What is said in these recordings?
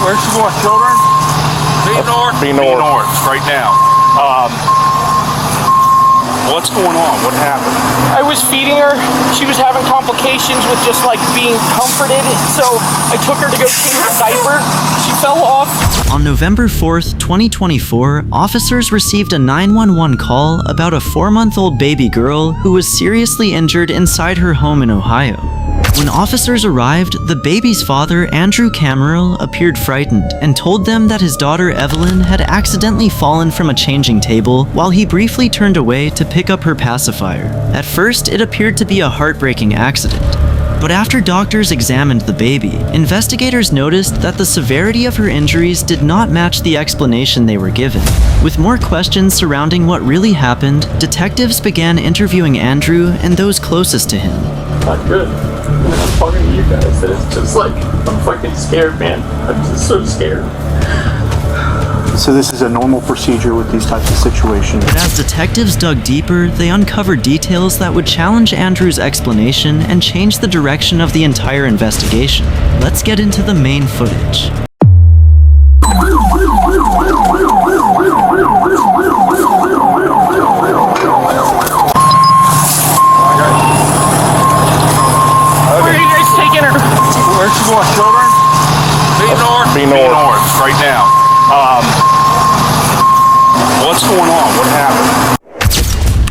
Where's she going, children? Be north right now. What's going on? What happened? I was feeding her. She was having complications with just like being comforted. So I took her to go change her diaper. She fell off. On November 4th, 2024, officers received a 911 call about a 4-month-old baby girl who was seriously injured inside her home in Ohio. When officers arrived, the baby's father, Andrew Camerill, appeared frightened and told them that his daughter Evelyn had accidentally fallen from a changing table while he briefly turned away to pick up her pacifier. At first, it appeared to be a heartbreaking accident. But after doctors examined the baby, investigators noticed that the severity of her injuries did not match the explanation they were given. With more questions surrounding what really happened, detectives began interviewing Andrew and those closest to him. Not good. I'm talking to you guys, and it's just like, I'm fucking scared, man. I'm just so scared. So this is a normal procedure with these types of situations. But as detectives dug deeper, they uncovered details that would challenge Andrew's explanation and change the direction of the entire investigation. Let's get into the main footage. Where's she going, children? Be north right now. What's going on? What happened?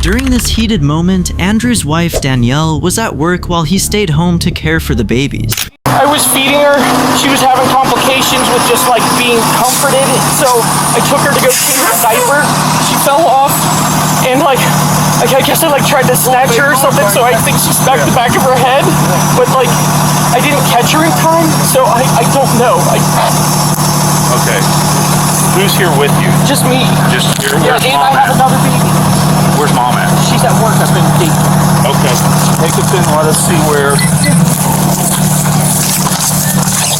During this heated moment, Andrew's wife Danielle was at work while he stayed home to care for the babies. I was feeding her. She was having complications with just like being comforted. So I took her to go change her diaper. She fell off and I guess I tried to snatch her or something. So I think she smacked the back of her head. But I didn't catch her in time. So I don't know. Okay. Who's here with you? Just me. Just here? Yeah, Where's and mom I have at? another baby. Where's mom at? She's at work. I've been dating. Okay. Take us in. Let us see where.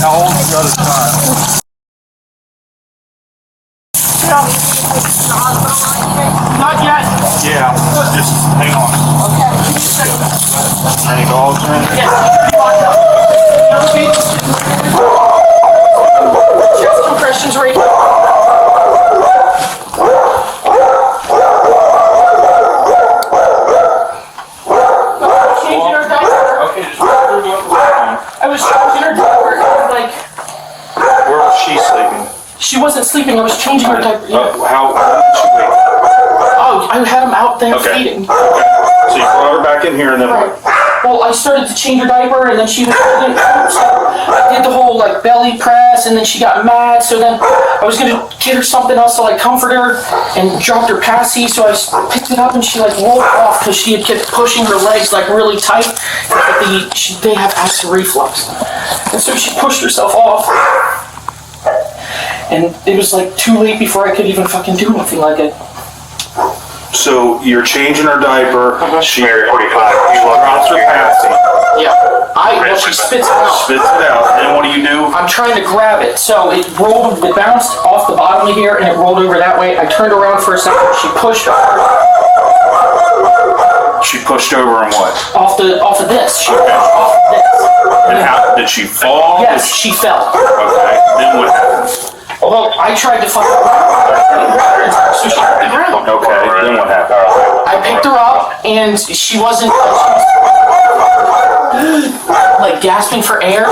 How old is the other child? Not yet. Yeah. Just hang on. Okay. Any dogs in? Yes. Just compressions right here. Changing her diaper. Okay, just through the phone. I was changing her diaper. Where was she sleeping? She wasn't sleeping. I was changing her diaper. Yeah. How did she wake up? Oh, I had him out there Okay. feeding. Okay. So you brought her back in here and then Right. what? Well, I started to change her diaper, and then she was eating food, so I did the whole belly press, and then she got mad. So then I was gonna get her something else to comfort her, and dropped her passy. So I picked it up, and she rolled off because she had kept pushing her legs really tight. They have acid reflux, and so she pushed herself off. And it was too late before I could even fucking do anything like it. So you're changing her diaper. She 45. drops her passy. Yeah. She spits it out. Spits it out. Then what do? I'm trying to grab it. So it bounced off the bottom of here and it rolled over that way. I turned around for a second. She pushed over. She pushed over and what? Off of this. She pushed off of this. And how did she fall? Yes, she fell. Okay. Then what happened? Well, I tried to fucking grab her, so she hit the ground. Okay. Then what happened? I picked her up and she wasn't gasping for air.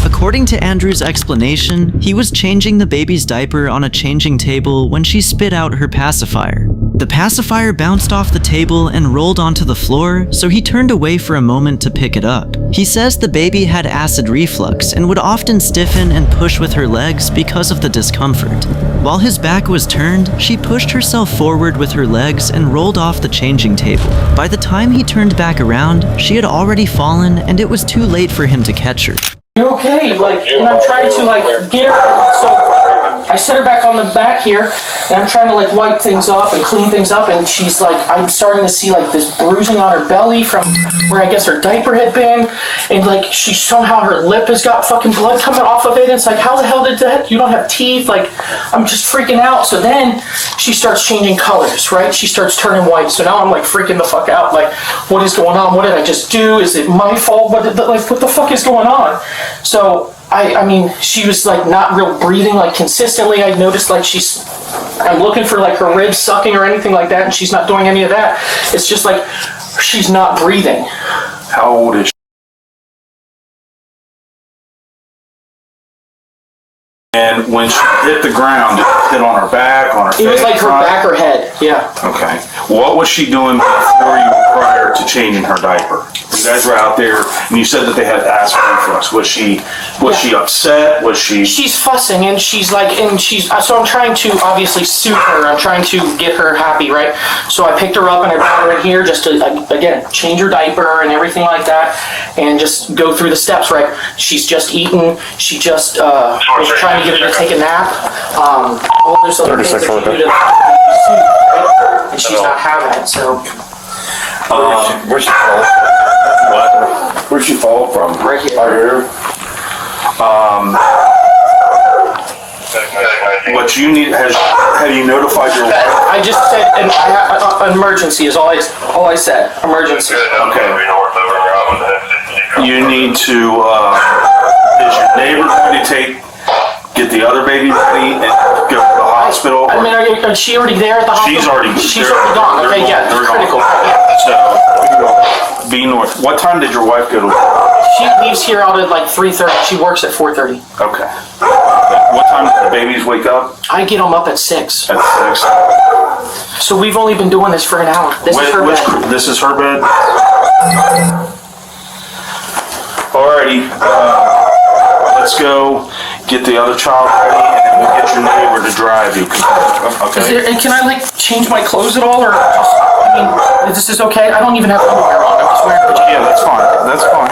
According to Andrew's explanation, he was changing the baby's diaper on a changing table when she spit out her pacifier. The pacifier bounced off the table and rolled onto the floor, so he turned away for a moment to pick it up. He says the baby had acid reflux and would often stiffen and push with her legs because of the discomfort. While his back was turned, she pushed herself forward with her legs and rolled off the changing table. By the time he turned back around, she had already fallen and it was too late for him to catch her. You're okay, and I'm trying to get her, so I set her back on the back here, and I'm trying to like wipe things up and clean things up, and she's like, I'm starting to see like this bruising on her belly from where I guess her diaper had been, and like she somehow her lip has got fucking blood coming off of it. And it's like, how the hell did that? You don't have teeth? Like, I'm just freaking out. So then she starts changing colors, right? She starts turning white. So now I'm like freaking the fuck out. Like, what is going on? What did I just do? Is it my fault? What the fuck is going on? So I mean, she was like not real breathing like consistently. I noticed like I'm looking for like her ribs sucking or anything like that, and she's not doing any of that. It's just like she's not breathing. How old is she? And when she hit the ground, did it hit on her back, on her face? It was like her back or head, yeah. Okay. What was she doing before you, prior to changing her diaper? You guys were out there, and you said that they had acid reflux. Was she upset? Was she? She's fussing, and she's like, so I'm trying to obviously soothe her. I'm trying to get her happy, right? So I picked her up and I brought her in here just to, again, change her diaper and everything like that, and just go through the steps, right? She's just eaten. She just was trying to get her to take a nap. All those other things that you do to soothe, right? And she's not having it, so. Where's she fall? What? Where'd she fall from? Right here. Right here. What you need, have you notified your wife? I just said an emergency is all I said. Emergency. Okay. You need to, is your neighbor going to get the other baby ready and go to the hospital? I mean, is she already there at the hospital? She's already gone. Okay, yeah, they're critical. Gone. So, be north. What time did your wife go to work? She leaves here out at like 3:30. She works at 4:30. Okay. What time did the babies wake up? I get them up at 6. At 6. So we've only been doing this for an hour. This is her bed. This is her bed? Alrighty. Let's go get the other child ready, and then we'll get your neighbor to drive you. Okay? And can I like change my clothes at all, or just, I mean, this is okay? I don't even have underwear on. I'm just wearing pajamas. Yeah, that's fine. That's fine.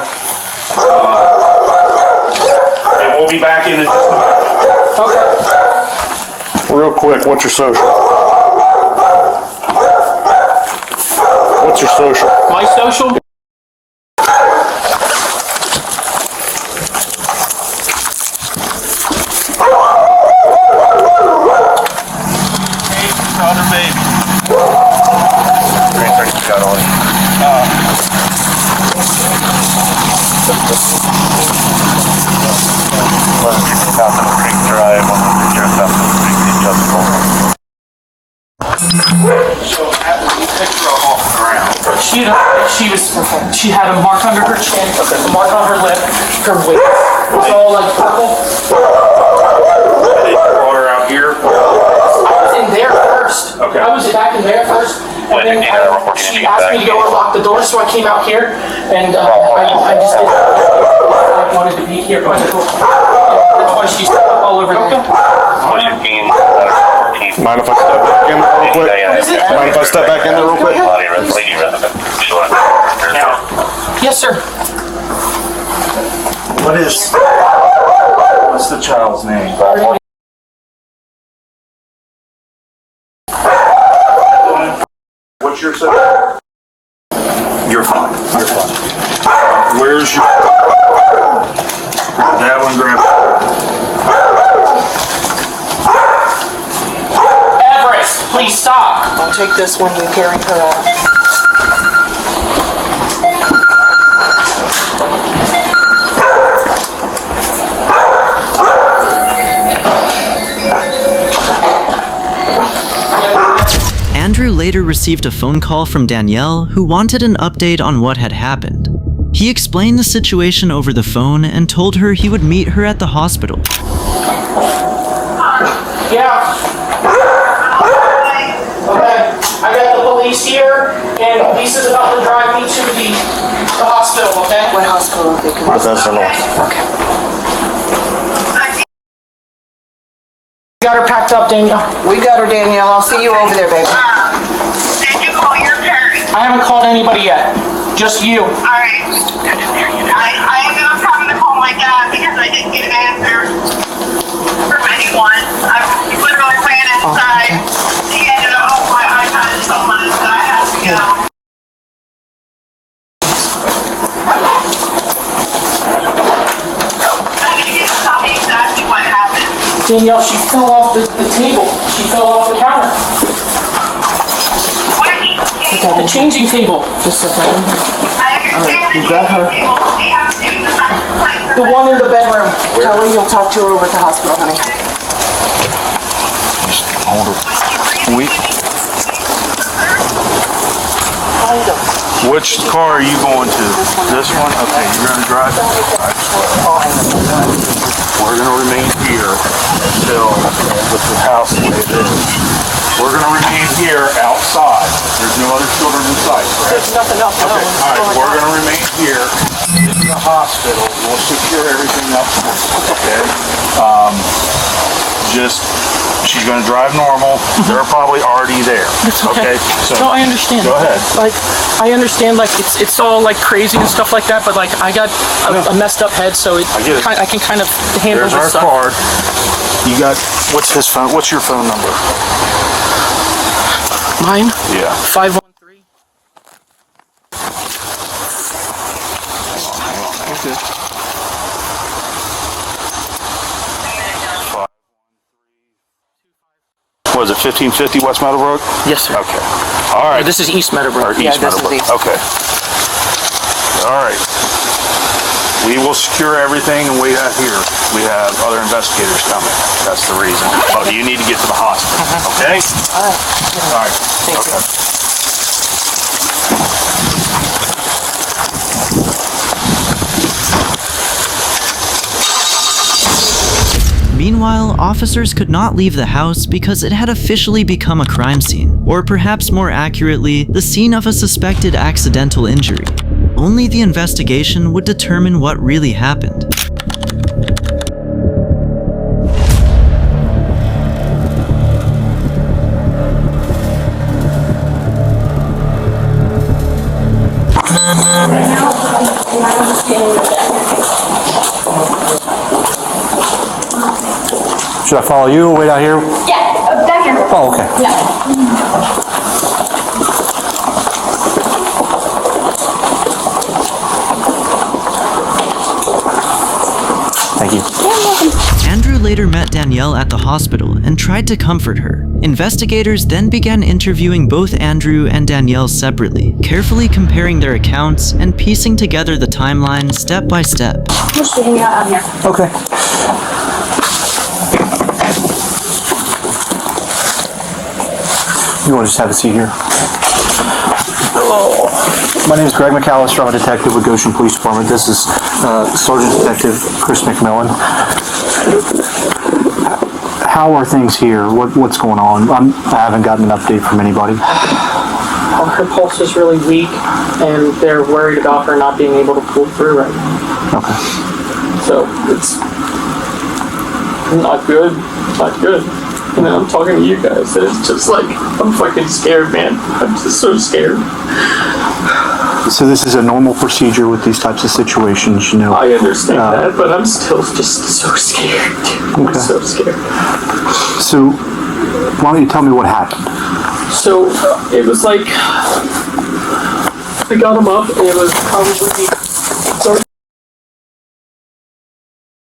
And we'll be back in. Okay. Real quick, what's your social? What's your social? My social? Other baby. Got on. So after we picked her up off the ground, She had a mark under her chin, a mark on her lip, her waist was all like purple. they brought her out here. I was in there first. Okay. I was back in there first. And then she asked me to go and lock the door, so I came out here, and I just did. I wanted to be here. That's why she's all over there. Mind if I step back in there real quick? Mind if I step back in there real quick? Yes, sir. What's the child's name? What's your son? You're fine. You're fine. Where's your... That one, grab Everest, please stop. I'll take this one and carry her out. Andrew later received a phone call from Danielle, who wanted an update on what had happened. He explained the situation over the phone and told her he would meet her at the hospital. Yeah. Okay. I got the police here, and Lisa's about to drive me to the hospital, okay? What hospital are they going to? Okay. Got her packed up, Danielle. We got her, Danielle. I'll see you over there, baby. Did you call your parents? I haven't called anybody yet. Just you. Alright. I ended up having to call my dad because I didn't get an answer from anyone. I was Danielle, she fell off the table. She fell off the counter. The changing table. Just a second. You got her? The one in the bedroom. Tell her you'll talk to her over at the hospital, honey. Hold her. Which car are you going to? This one? Okay, you're gonna drive it? We're gonna remain here until with the house the way it is. We're gonna remain here outside. There's no other children in sight, correct? There's nothing else. Okay, all right, we're gonna remain here in the hospital. We'll secure everything up for you, okay? She's gonna drive normal. They're probably already there. Okay? So, No, I understand. Go ahead. Like, I understand, like, it's all, like, crazy and stuff like that, but, like, I got a messed up head, so I get it. I can kind of handle There's our this stuff. card. You got, what's his phone? What's your phone number? Mine? Yeah. 513. Okay. What is it, 1550 West Meadowbrook? Yes, sir. Okay. All right. This is East Meadowbrook. Or East this is Meadowbrook. East. Okay. All right. We will secure everything, and we have other investigators coming. That's the reason. Oh, you need to get to the hospital, okay? All right. All right. Thank you. Okay. Meanwhile, officers could not leave the house because it had officially become a crime scene, or perhaps more accurately, the scene of a suspected accidental injury. Only the investigation would determine what really happened. Should I follow you? Wait out here? Yeah, back here. Oh, okay. Yeah. Thank you. Andrew later met Danielle at the hospital and tried to comfort her. Investigators then began interviewing both Andrew and Danielle separately, carefully comparing their accounts and piecing together the timeline step by step. We're sitting out here. Okay. You want to just have a seat here? My name is Greg McAllister. I'm a detective with Goshen Police Department. This is Sergeant Detective Chris McMillan. How are things here? What's going on? I haven't gotten an update from anybody. Her pulse is really weak, and they're worried about her not being able to pull through right now. Okay. So it's not good. Not good. And then I'm talking to you guys, and it's just like, I'm fucking scared, man. I'm just so scared. So this is a normal procedure with these types of situations, you know. I understand that, but I'm still just so scared. I'm Okay. so scared. So why don't you tell me what happened? So it was like, I got him up, and it was probably dark.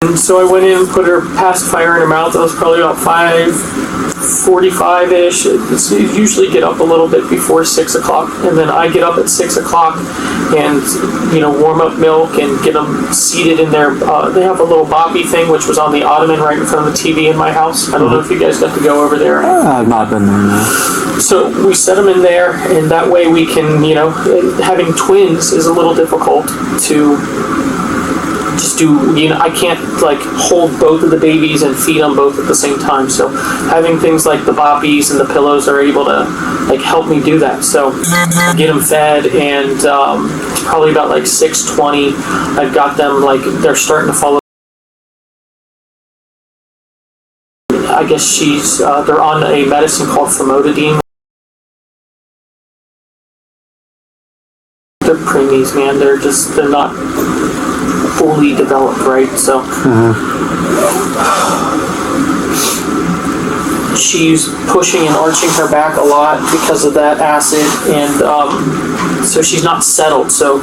And so I went in and put her pacifier in her mouth. It was probably about 5:45-ish. You usually get up a little bit before 6 o'clock, and then I get up at 6 o'clock and, warm up milk and get them seated in their, they have a little boppy thing, which was on the ottoman right in front of the TV in my house. I don't know if you guys got to go over there. I've not been there, no. So we set them in there, and that way we can, having twins is a little difficult to just do, I can't hold both of the babies and feed them both at the same time. So having things like the boppies and the pillows are able to help me do that. So get them fed, and probably about 6:20, I've got them they're starting to follow. I guess they're on a medicine called famotidine. They're preemies, man. They're not fully developed, right? So she's pushing and arching her back a lot because of that acid, and so she's not settled. So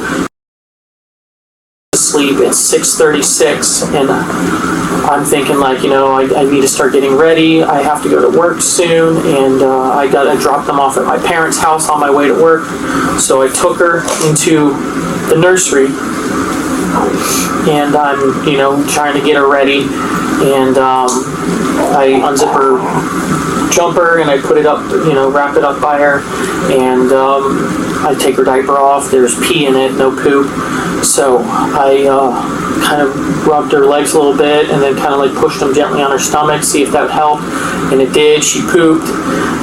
sleep at 6:36, and I'm thinking like, I need to start getting ready. I have to go to work soon, and I dropped them off at my parents' house on my way to work. So I took her into the nursery, and I'm, trying to get her ready, and I unzip her jumper and I put it up, wrap it up by her, and I take her diaper off. There's pee in it, no poop. So I kind of rubbed her legs a little bit and then kind of like pushed them gently on her stomach, see if that would help. And it did. She pooped.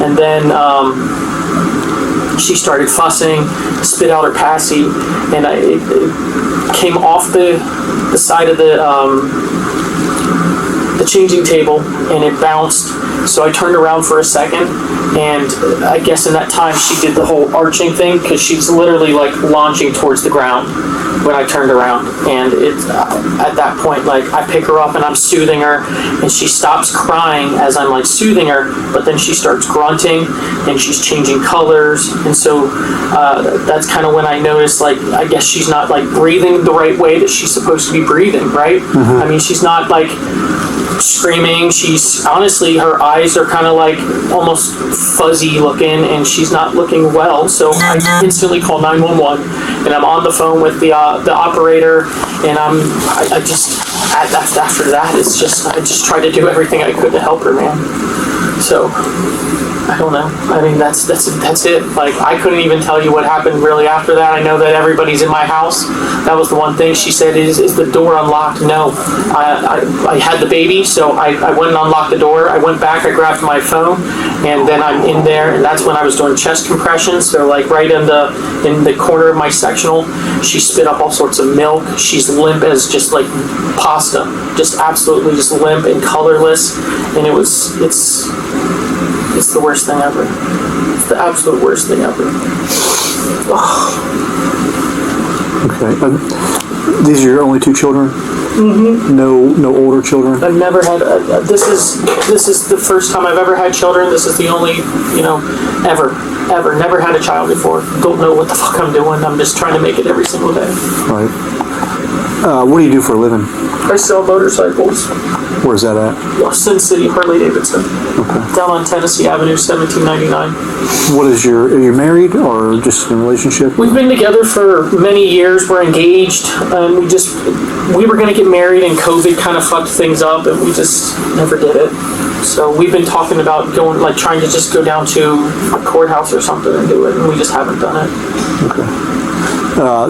And then she started fussing, spit out her passy, and it came off the side of the changing table, and it bounced. So I turned around for a second, and I guess in that time she did the whole arching thing, because she's literally like launching towards the ground when I turned around. And it's at that point, like, I pick her up and I'm soothing her, and she stops crying as I'm like soothing her, but then she starts grunting and she's changing colors. And so that's kind of when I noticed, like, I guess she's not like breathing the right way that she's supposed to be breathing, right? I mean, she's not like screaming. She's honestly, her eyes are kind of like almost fuzzy looking, and she's not looking well. So I instantly call 911, and I'm on the phone with the operator, and I just after that, it's just, I just tried to do everything I could to help her, man. So I don't know. I mean, that's it. Like, I couldn't even tell you what happened really after that. I know that everybody's in my house. That was the one thing she said, is the door unlocked? No. I had the baby, so I went and unlocked the door. I went back, I grabbed my phone, and then I'm in there, and that's when I was doing chest compressions. They're like right in the corner of my sectional. She spit up all sorts of milk. She's limp as just like pasta. Just absolutely just limp and colorless. And it's the worst thing ever. It's the absolute worst thing ever. Okay. These are your only two children? Mm-hmm. No older children? I've never had. This is the first time I've ever had children. This is the only, ever. Never had a child before. Don't know what the fuck I'm doing. I'm just trying to make it every single day. Right. What do you do for a living? I sell motorcycles. Where's that at? Sin City, Harley Davidson. Okay. Down on Tennessee Avenue, 1799. What is are you married or just in a relationship? We've been together for many years. We're engaged, and we were going to get married, and COVID kind of fucked things up, and we just never did it. So we've been talking about trying to just go down to a courthouse or something and do it, and we just haven't done it. Okay.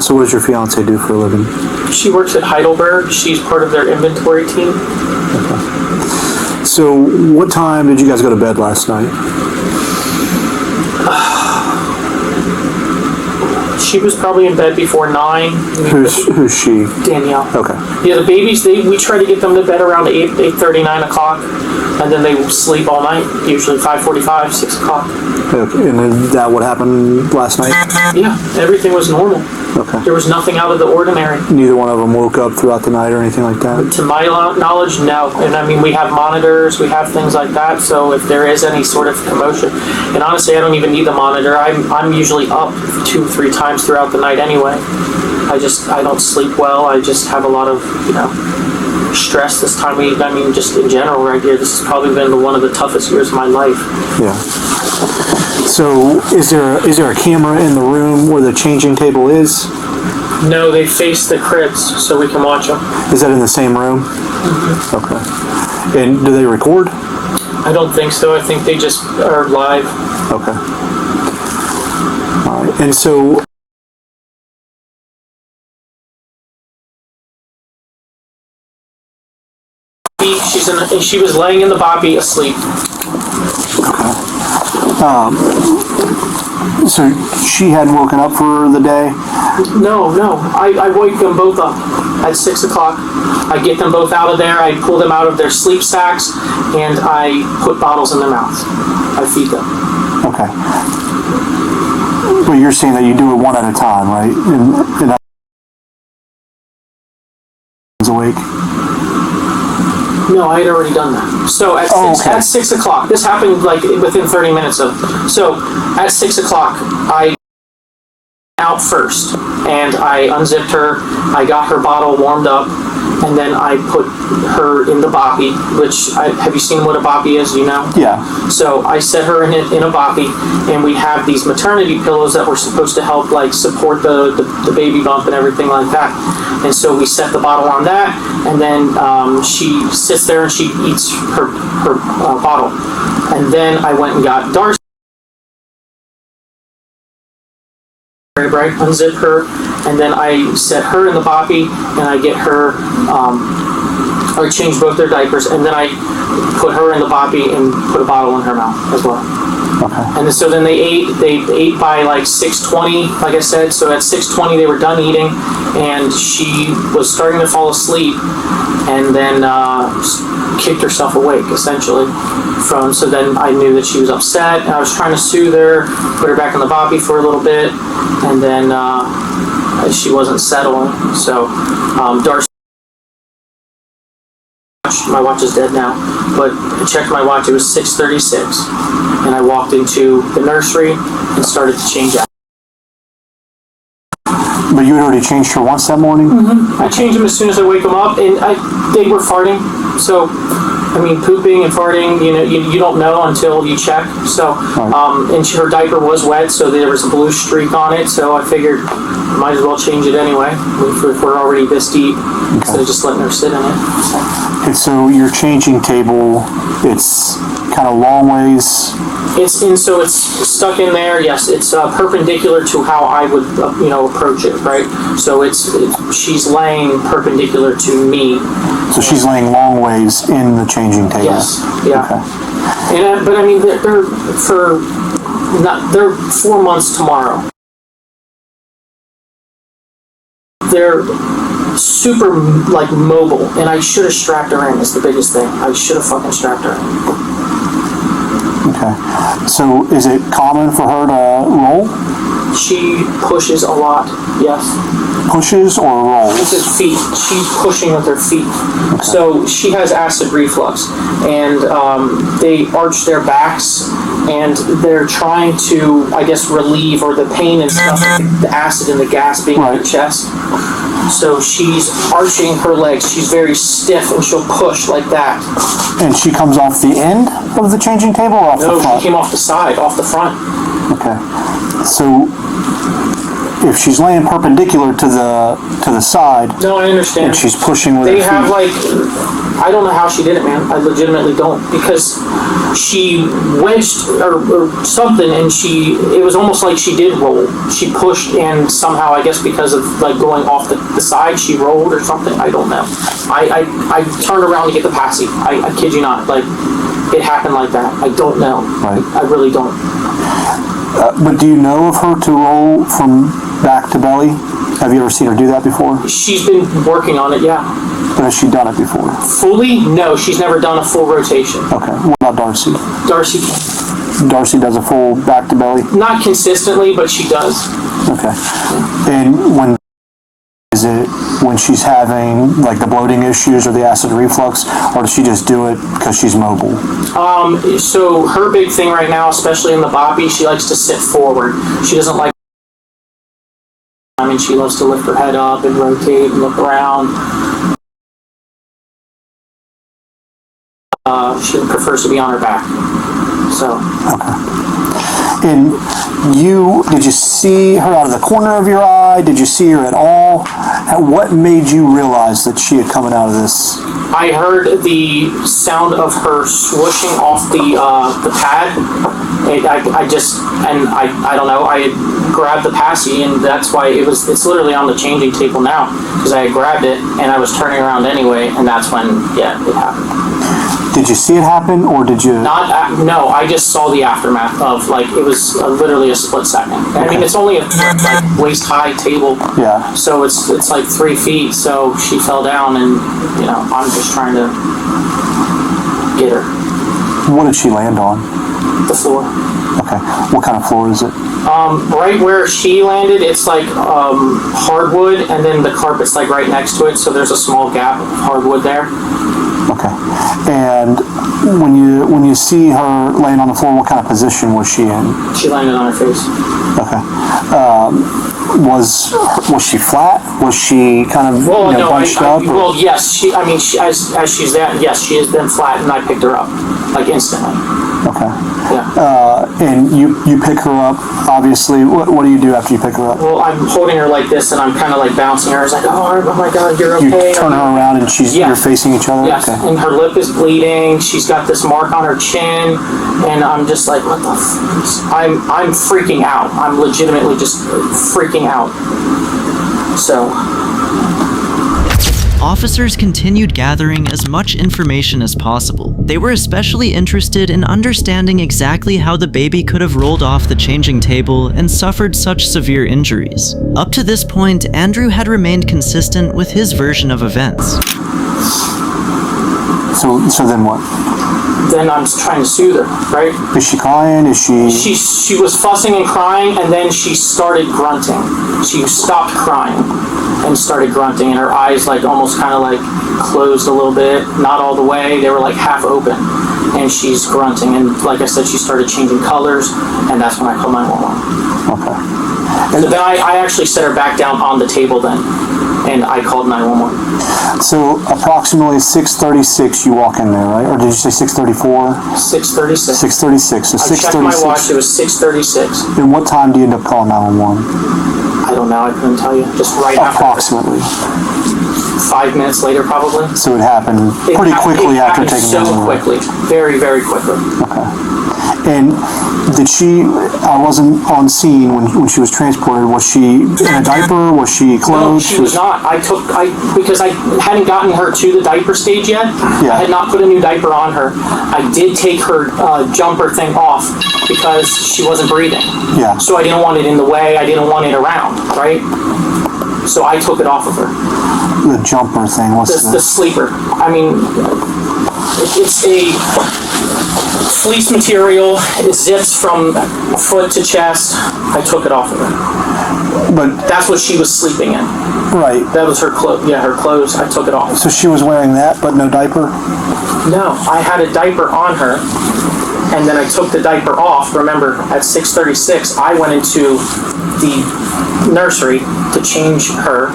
So what does your fiance do for a living? She works at Heidelberg. She's part of their inventory team. Okay. So what time did you guys go to bed last night? She was probably in bed before 9. Who's she? Danielle. Okay. Yeah, the babies, we try to get them to bed around 8:30, 9 o'clock, and then they sleep all night, usually 5:45, 6 o'clock. Okay. And then that what happened last night? Yeah, everything was normal. Okay. There was nothing out of the ordinary. Neither one of them woke up throughout the night or anything like that? To my knowledge, no. And I mean, we have monitors, we have things like that, so if there is any sort of commotion, and honestly, I don't even need the monitor. I'm usually up 2-3 times throughout the night anyway. I don't sleep well. I just have a lot of, stress this time of year. I mean, just in general right here, this has probably been one of the toughest years of my life. Yeah. So is there a camera in the room where the changing table is? No, they face the cribs so we can watch them. Is that in the same room? Mm-hmm. Okay. And do they record? I don't think so. I think they just are live. Okay. All right. And so she was laying in the bobby asleep. okay. So she hadn't woken up for the day? No. I wake them both up at 6 o'clock. I get them both out of there. I pull them out of their sleep sacks, and I put bottles in their mouths. I feed them. Okay. But you're saying that you do it one at a time, right? And that's awake? No, I had already done that. So at 6 o'clock, this happened like within 30 minutes of. So at 6 o'clock, I out first, and I unzipped her. I got her bottle warmed up, and then I put her in the boppy, have you seen what a boppy is, you know? Yeah. So I set her in a boppy, and we have these maternity pillows that were supposed to help like support the baby bump and everything like that. And so we set the bottle on that, and then she sits there and she eats her bottle. And then I went and got Darcy. Right, unzip her, and then I set her in the boppy, and I get her, I change both their diapers, and then I put her in the boppy and put a bottle in her mouth as well. Okay. And so then they ate by like 6:20, like I said, so at 6:20 they were done eating, and she was starting to fall asleep, and then kicked herself awake, essentially. So then I knew that she was upset, and I was trying to soothe her, put her back in the boppy for a little bit, and then she wasn't settling. So Darcy, my watch is dead now, but I checked my watch, it was 6:36, and I walked into the nursery and started to change out. But you had already changed her once that morning? Mm-hmm. I change them as soon as I wake them up, and they were farting, so I mean, pooping and farting, you know, you don't know until you check. So, and her diaper was wet, so there was a blue streak on it. So I figured, might as well change it anyway if we're already this deep, instead of just letting her sit in it. So. And so your changing table, it's kind of long ways. So it's stuck in there. Yes, it's perpendicular to how I would, approach it. Right. So she's laying perpendicular to me. So she's laying long ways in the changing table. Yes. Yeah. Okay. And but I mean, they're 4 months tomorrow. They're super mobile, and I should have strapped her in. Is the biggest thing. I should have fucking strapped her in. Okay. So is it common for her to roll? She pushes a lot. Yes. Pushes or rolls? With her feet. She's pushing with her feet. Okay. So she has acid reflux, and they arch their backs, and they're trying to, I guess, relieve or the pain and stuff, the acid and the gas being in the chest. So she's arching her legs. She's very stiff, and she'll push like that. And she comes off the end of the changing table or off the front? No, she came off the side, off the front. Okay. So if she's laying perpendicular to the side, no, I understand. And she's pushing with her feet. They have I don't know how she did it, man. I legitimately don't, because she wedged or something, and it was almost like she did roll. She pushed, and somehow, I guess because of going off the side, she rolled or something. I don't know. I turned around to get the passy. I kid you not. It happened like that. I don't know. Right. I really don't. But do you know of her to roll from back to belly? Have you ever seen her do that before? She's been working on it, yeah. But has she done it before? Fully? No, she's never done a full rotation. Okay. What about Darcy? Darcy does a full back to belly? Not consistently, but she does. Okay. And is it when she's having the bloating issues or the acid reflux, or does she just do it because she's mobile? So her big thing right now, especially in the boppy, she likes to sit forward. She doesn't like. I mean, she loves to lift her head up and rotate and look around. She prefers to be on her back. So. Okay. And did you see her out of the corner of your eye? Did you see her at all? What made you realize that she had coming out of this? I heard the sound of her swooshing off the pad. I don't know. I grabbed the passy, and that's why it's literally on the changing table now, because I had grabbed it and I was turning around anyway, and that's when it happened. Did you see it happen, or did you? No, I just saw the aftermath of it was literally a split second. Okay. I mean, it's only a waist high table. Yeah. So it's 3 feet. So she fell down, and I'm just trying to get her. What did she land on? The floor. Okay. What kind of floor is it? Right where she landed, it's hardwood, and then the carpet's right next to it. So there's a small gap of hardwood there. Okay. And when you see her laying on the floor, what kind of position was she in? She landed on her face. Okay. Was she flat? Was she kind of bunched up? Well, yes. As she's that, yes, she has been flat, and I picked her up like instantly. Okay. Yeah. And you pick her up. Obviously, what do you do after you pick her up? Well, I'm holding her like this, and I'm kind of like bouncing her. I was like, oh my God, you're okay. You turn her around, and you're facing each other. Yes, okay. and her lip is bleeding. She's got this mark on her chin, and I'm just like, what the f-? I'm freaking out. I'm legitimately just freaking out. So. Officers continued gathering as much information as possible. They were especially interested in understanding exactly how the baby could have rolled off the changing table and suffered such severe injuries. Up to this point, Andrew had remained consistent with his version of events. So then what? Then I'm trying to soothe her, right? Is she crying? Is she... She was fussing and crying, and then she started grunting. She stopped crying and started grunting, and her eyes like almost kind of like closed a little bit, not all the way. They were like half open, and she's grunting. And like I said, she started changing colors, and that's when I called 911. Okay. So then I actually set her back down on the table then, and I called 911. So approximately 6:36 you walk in there, right? Or did you say 6:34? 6:36. 6:36. So I checked my watch, it was 6:36. And what time do you end up calling 911? I don't know, I couldn't tell you. Just right after. Approximately. 5 minutes later, probably. So it happened pretty quickly after taking the so quickly. Very, very quickly. Okay. And did she, I wasn't on scene when she was transported, was she in a diaper? Was she clothed? No, she was not. Because I hadn't gotten her to the diaper stage yet. Yeah. I had not put a new diaper on her. I did take her jumper thing off because she wasn't breathing. Yeah. So I didn't want it in the way. I didn't want it around, right? So I took it off of her. The jumper thing, The sleeper. I mean, it's a fleece material. It zips from foot to chest. I took it off of her. But that's what she was sleeping in. Right. That was her clothes. Yeah, her clothes. I took it off. So she was wearing that, but no diaper? No, I had a diaper on her, and then I took the diaper off. Remember, at 6:36, I went into the nursery to change her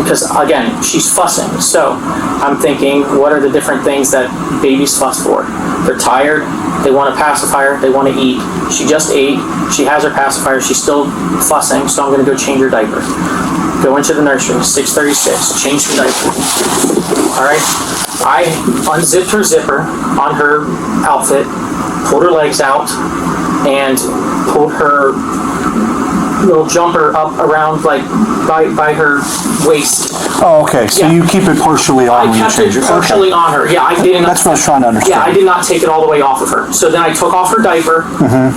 because, again, she's fussing. So I'm thinking, what are the different things that babies fuss for? They're tired. They want a pacifier. They want to eat. She just ate. She has her pacifier. She's still fussing, so I'm going to go change her diaper. Go into the nursery, 6:36, change the diaper. All right. I unzipped her zipper on her outfit, pulled her legs out, and pulled her little jumper up around like by her waist. Oh, okay. So Yeah. you keep it partially on I when you kept change it it. partially on her. Yeah, I didn't. That's what I was trying to understand. Yeah, I did not take it all the way off of her. So then I took off her diaper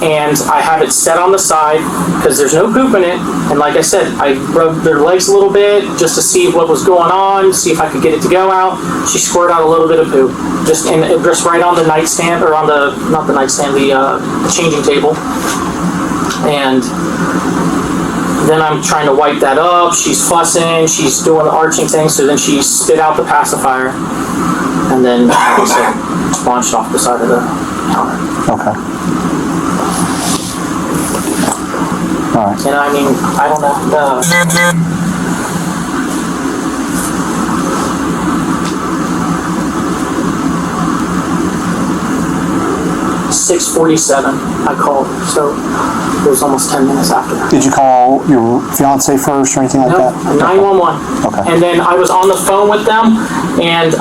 and I have it set on the side because there's no poop in it. And like I said, I rubbed her legs a little bit just to see what was going on, see if I could get it to go out. She squirted out a little bit of poop just right on the nightstand, or on the not the nightstand, the changing table. And then I'm trying to wipe that up. She's fussing. She's doing the arching thing. So then she spit out the pacifier, and then like I said, launched off the side of the counter. Okay. All right. And I mean, I don't know. 6:47, I called, so it was almost 10 minutes after. Did you call your fiance first or anything like Nope, that? 911. Okay. And then I was on the phone with them, and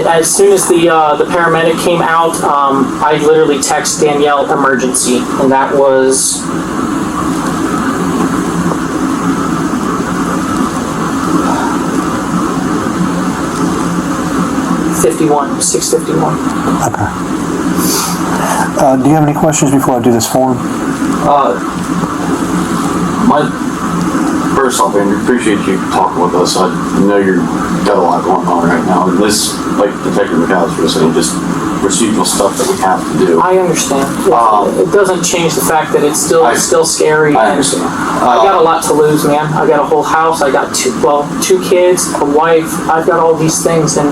as soon as the paramedic came out, I literally texted Danielle emergency, and that was 6:51. Okay. Do you have any questions before I do this form? First off, Andrew, appreciate you talking with us. I know you've got a lot going on right now. And this, like Detective McAllister was saying, just procedural stuff that we have to do. I understand. It doesn't change the fact that it's still scary. I understand. I got a lot to lose, man. I got a whole house. I got two kids, a wife. I've got all these things, and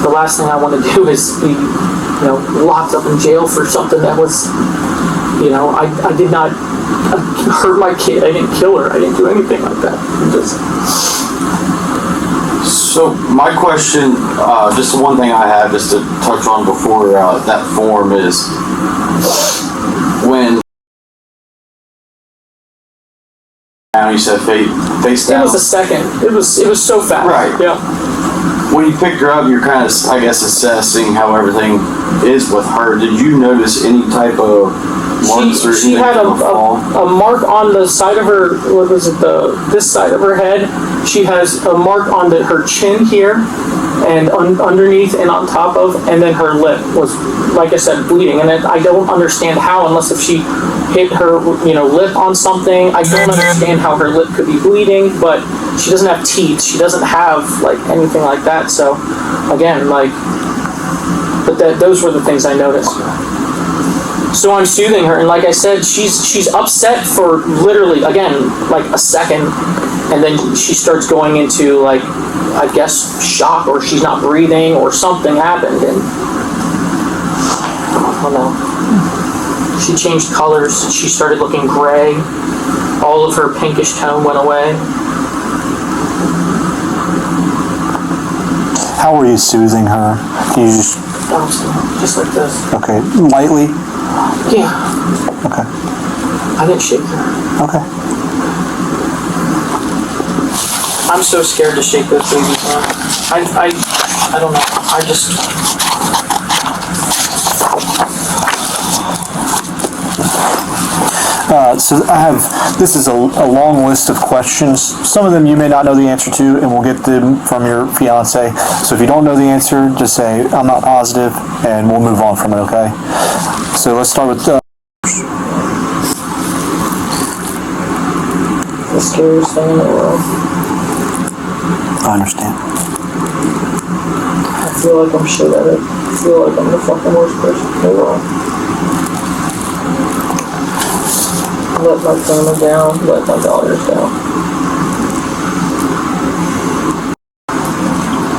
the last thing I want to do is be, locked up in jail for something that was, I did not hurt my kid. I didn't kill her. I didn't do anything like that. So my question, just one thing I have just to touch on before that form is when now you said face down. It was a second. It was so fast. Right. Yeah. When you picked her up, you're kind of, I guess, assessing how everything is with her. Did you notice any type of marks or She anything had from the fall? a mark on the side of her, what was it, this side of her head. She has a mark on her chin here, and underneath and on top of, and then her lip was, like I said, bleeding. And I don't understand how, unless if she hit her, lip on something. I don't understand how her lip could be bleeding, but she doesn't have teeth. She doesn't have, anything like that. So, again, but those were the things I noticed. So I'm soothing her, and like I said, she's upset for literally, again, a second, and then she starts going into, I guess, shock, or she's not breathing, or something happened, and I don't know. She changed colors. She started looking gray. All of her pinkish tone went away. How were you soothing her? You Just like this. okay, lightly? Yeah. Okay. I didn't shake her. Okay. I'm so scared to shake those babies, man. I don't know. I just... So this is a long list of questions. Some of them you may not know the answer to, and we'll get them from your fiance. So if you don't know the answer, just say, I'm not positive, and we'll move on from it, okay? So let's start with... the scariest thing in the world. I understand. I feel like I'm shit at it. I feel like I'm the fucking worst person in the world. Let my family down, let my daughters down.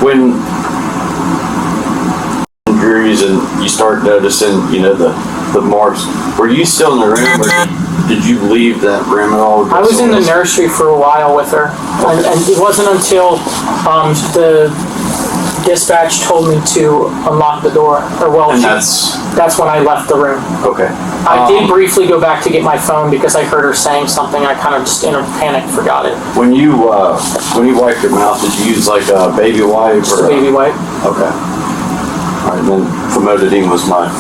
When injuries and you start noticing, the marks, were you still in the room, or did you leave that room at all? I was in the nursery for a while with her, and it wasn't until the dispatch told me to unlock the door, And that's when I left the room. okay. I did briefly go back to get my phone because I heard her saying something. I kind of just in a panic forgot it. When you wiped your mouth, did you use like a baby wipe Just or a baby wipe. Okay. All right. Then famotidine was my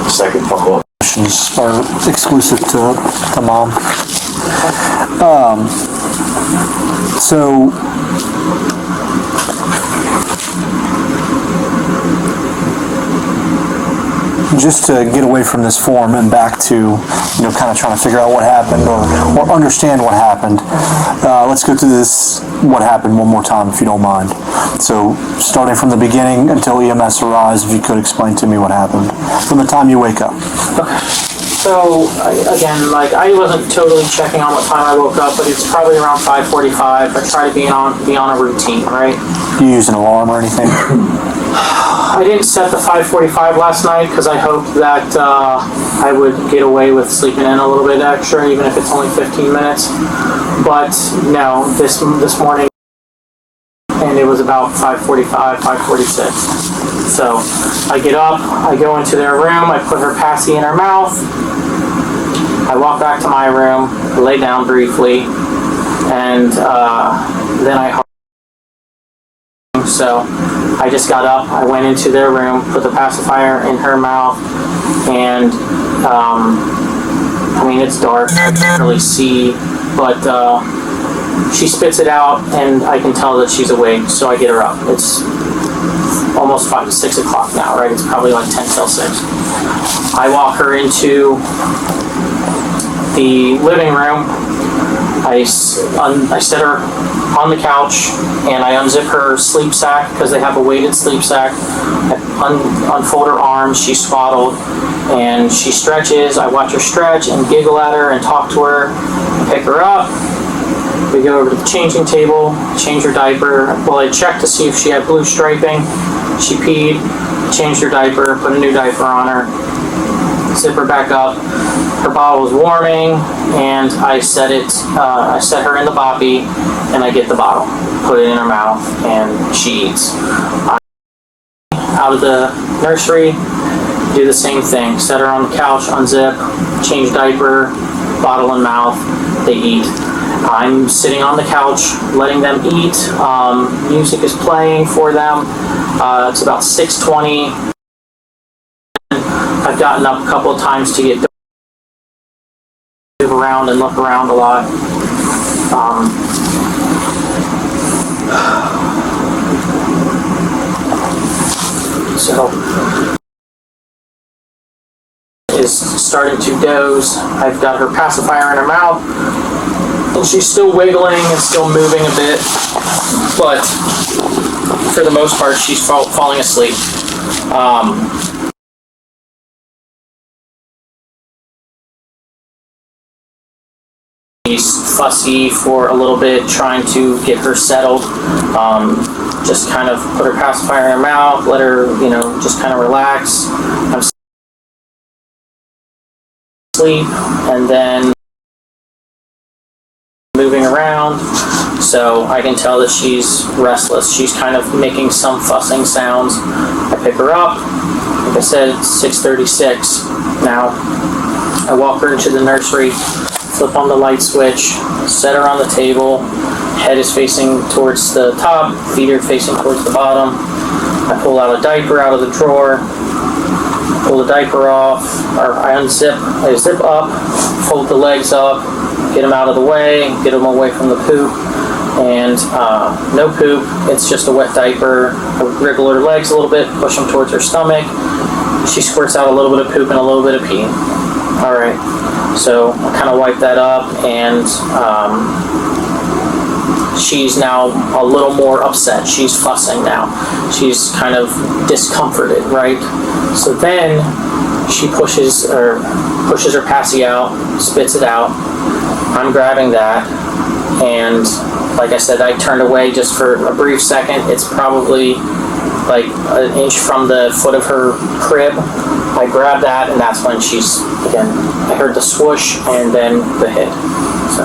second follow-up. Questions are exclusive to mom. So... just to get away from this form and back to, kind of trying to figure out what happened or understand what happened, let's go through this, what happened one more time, if you don't mind. So, starting from the beginning until EMS arrives, if you could explain to me what happened from the time you wake up. So, I wasn't totally checking on what time I woke up, but it's probably around 5:45. I try to be on a routine, right? Do you use an alarm or anything? I didn't set the 5:45 last night because I hoped that I would get away with sleeping in a little bit extra, even if it's only 15 minutes. But no, this morning, and it was about 5:45, 5:46. So I get up, I go into their room, I put her passy in her mouth, I walk back to my room, lay down briefly, and then I... So I just got up, I went into their room, put the pacifier in her mouth, and it's dark, I can't really see, but she spits it out and I can tell that she's awake, so I get her up. It's almost 6 o'clock now, right? It's probably like 10 till 6. I walk her into the living room. I set her on the couch and I unzip her sleep sack because they have a weighted sleep sack. I unfold her arms, she's swaddled, and she stretches. I watch her stretch and giggle at her and talk to her, pick her up. We go over to the changing table, change her diaper. Well, I checked to see if she had blue striping. She peed, changed her diaper, put a new diaper on her, zip her back up. Her bottle was warming, and I set her in the boppy, and I get the bottle, put it in her mouth, and she eats. Out of the nursery, do the same thing. Set her on the couch, unzip, change diaper, bottle in mouth, they eat. I'm sitting on the couch, letting them eat. Music is playing for them. It's about 6:20. I've gotten up a couple of times to get move around and look around a lot. So is starting to doze. I've got her pacifier in her mouth, and she's still wiggling and still moving a bit, but for the most part, she's falling asleep. She's fussy for a little bit, trying to get her settled. Just kind of put her pacifier in her mouth, let her, just kind of relax. I'm asleep, and then moving around, so I can tell that she's restless. She's kind of making some fussing sounds. I pick her up. Like I said, it's 6:36 now. I walk her into the nursery, flip on the light switch, set her on the table, head is facing towards the top, feet are facing towards the bottom. I pull out a diaper out of the drawer, pull the diaper off, or I zip up, fold the legs up, get them out of the way, get them away from the poop, and no poop, it's just a wet diaper. I wriggle her legs a little bit, push them towards her stomach. She squirts out a little bit of poop and a little bit of pee. All right, so I kind of wipe that up, and she's now a little more upset. She's fussing now. She's kind of discomforted, right? So then she pushes her passy out, spits it out. I'm grabbing that, and like I said, I turned away just for a brief second. It's probably like an inch from the foot of her crib. I grab that, and that's when she's, again, I heard the swoosh and then the hit. So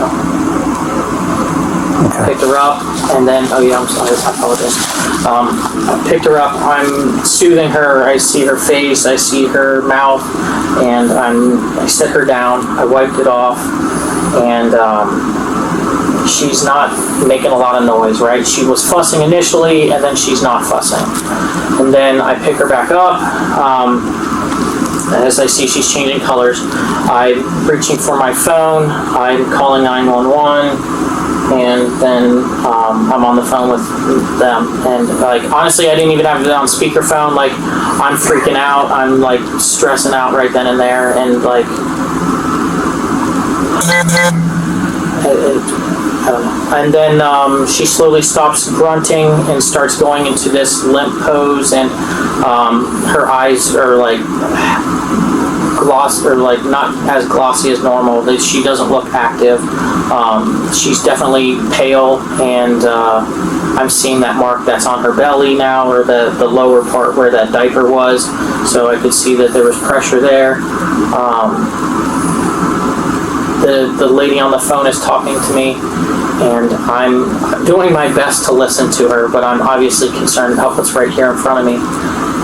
I picked her up, and then, oh yeah, I'm sorry, I apologize. I picked her up, I'm soothing her, I see her face, I see her mouth, and I set her down, I wiped it off, and she's not making a lot of noise, right? She was fussing initially, and then she's not fussing. And then I pick her back up. As I see she's changing colors, I'm reaching for my phone, I'm calling 911, and then I'm on the phone with them. And like, honestly, I didn't even have it on speakerphone. Like, I'm freaking out, I'm like stressing out right then and there, and like, I don't know. And then she slowly stops grunting and starts going into this limp pose, and her eyes are like gloss, or like not as glossy as normal. She doesn't look active. She's definitely pale, and I'm seeing that mark that's on her belly now, or the lower part where that diaper was. So I could see that there was pressure there. The lady on the phone is talking to me, and I'm doing my best to listen to her, but I'm obviously concerned about what's right here in front of me.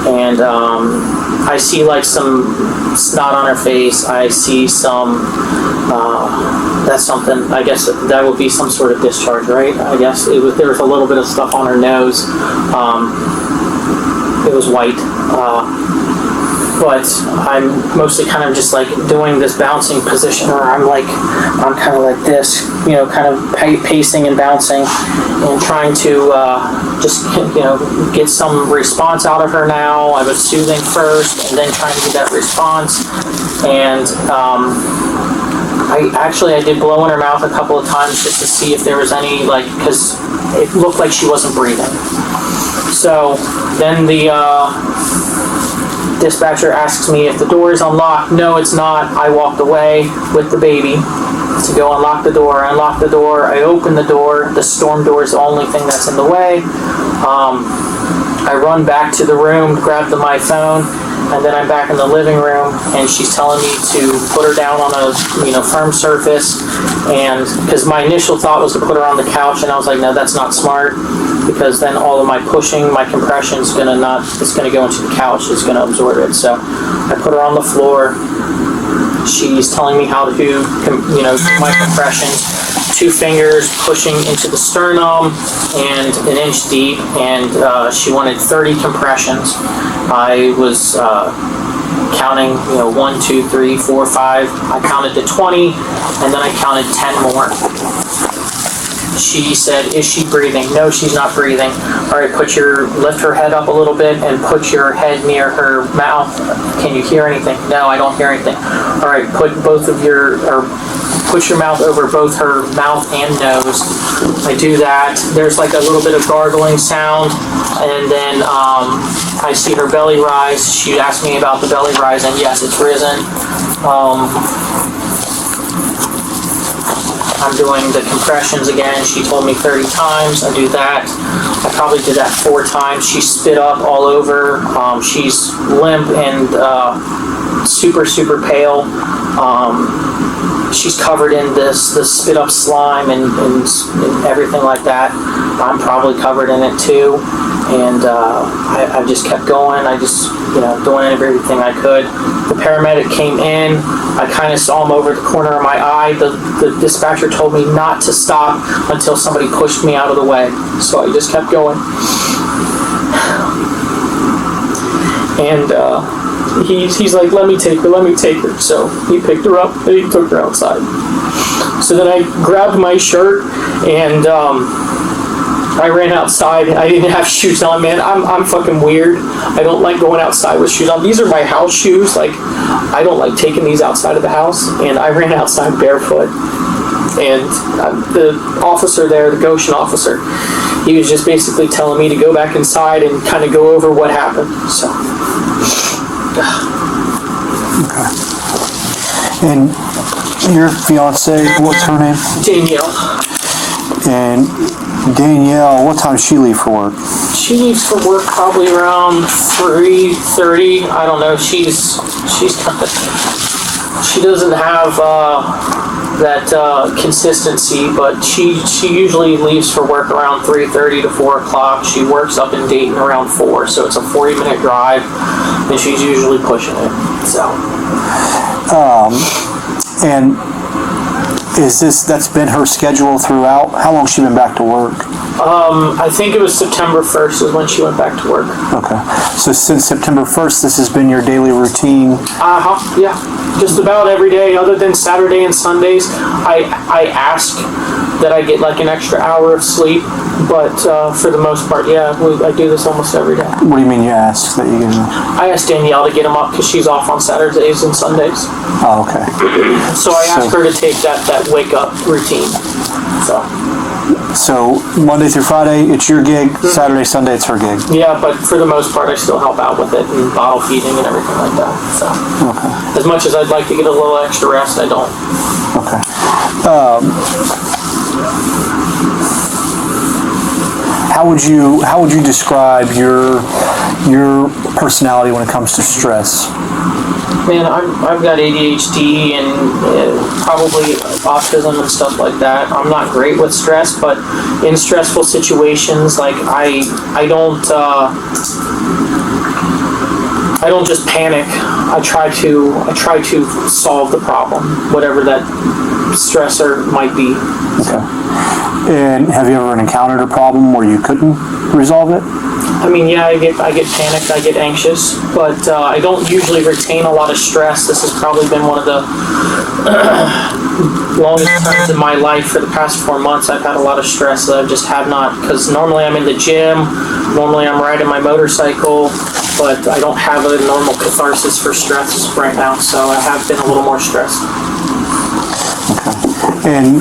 And I see like some snot on her face. I see some, that's something, I guess that would be some sort of discharge, right? I guess there was a little bit of stuff on her nose. It was white. But I'm mostly kind of just like doing this bouncing position where I'm kind of like this, kind of pacing and bouncing and trying to just, get some response out of her now. I was soothing first and then trying to get that response. And I did blow in her mouth a couple of times just to see if there was any, like, because it looked like she wasn't breathing. So then the dispatcher asks me if the door is unlocked. No, it's not. I walked away with the baby to go unlock the door. I unlocked the door. I opened the door. The storm door is the only thing that's in the way. I run back to the room, grab my phone, and then I'm back in the living room, and she's telling me to put her down on a firm surface, and because my initial thought was to put her on the couch, and I was like, no, that's not smart, because then all of my pushing, my compression is gonna go into the couch, it's gonna absorb it. So I put her on the floor. She's telling me how to do my compressions. 2 fingers pushing into the sternum and an inch deep, and she wanted 30 compressions. I was counting, 1, 2, 3, 4, 5. I counted to 20, and then I counted 10 more. She said, is she breathing? No, she's not breathing. All right, lift her head up a little bit and put your head near her mouth. Can you hear anything? No, I don't hear anything. All right, put your mouth over both her mouth and nose. I do that. There's like a little bit of gargling sound, and then I see her belly rise. She asked me about the belly rise, and yes, it's risen. I'm doing the compressions again. She told me 30 times. I do that. I probably did that 4 times. She spit up all over. She's limp and super, super pale. She's covered in this spit up slime and everything like that. I'm probably covered in it too. And I just kept going. I just, doing everything I could. The paramedic came in. I kind of saw him over the corner of my eye. The dispatcher told me not to stop until somebody pushed me out of the way. So I just kept going. And he's like, let me take her. So he picked her up and he took her outside. So then I grabbed my shirt and I ran outside. I didn't have shoes on, man. I'm fucking weird. I don't like going outside with shoes on. These are my house shoes. Like, I don't like taking these outside of the house. And I ran outside barefoot. And the officer there, the Goshen officer, he was just basically telling me to go back inside and kind of go over what happened. So. Okay. And your fiance, what's her name? Danielle. And Danielle, what time does she leave for work? She leaves for work probably around 3:30. I don't know. She's kind of, she doesn't have that consistency, but she usually leaves for work around 3:30 to 4 o'clock. She works up in Dayton around 4, so it's a 40-minute drive, and she's usually pushing it. So. And that's been her schedule throughout? How long has she been back to work? I think it was September 1st is when she went back to work. Okay. So since September 1st, this has been your daily routine? Yeah. Just about every day other than Saturday and Sundays. I ask that I get like an extra hour of sleep, but for the most part, yeah, I do this almost every day. What do you mean you ask that you get them? I asked Danielle to get them up because she's off on Saturdays and Sundays. Oh, okay. So I asked her to take that wake up routine. So Monday through Friday, it's your gig. Saturday, Sunday, it's her gig. Yeah, but for the most part, I still help out with it and bottle feeding and everything like that. So as much as I'd like to get a little extra rest, I don't. Okay. How would you describe your personality when it comes to stress? Man, I've got ADHD and probably autism and stuff like that. I'm not great with stress, but in stressful situations, like I don't just panic. I try to solve the problem, whatever that stressor might be. Okay. And have you ever encountered a problem where you couldn't resolve it? I mean, yeah, I get panicked, I get anxious, but I don't usually retain a lot of stress. This has probably been one of the longest times in my life. For the past 4 months, I've had a lot of stress that I just have not, because normally I'm in the gym, normally I'm riding my motorcycle, but I don't have a normal catharsis for stress right now, so I have been a little more stressed. And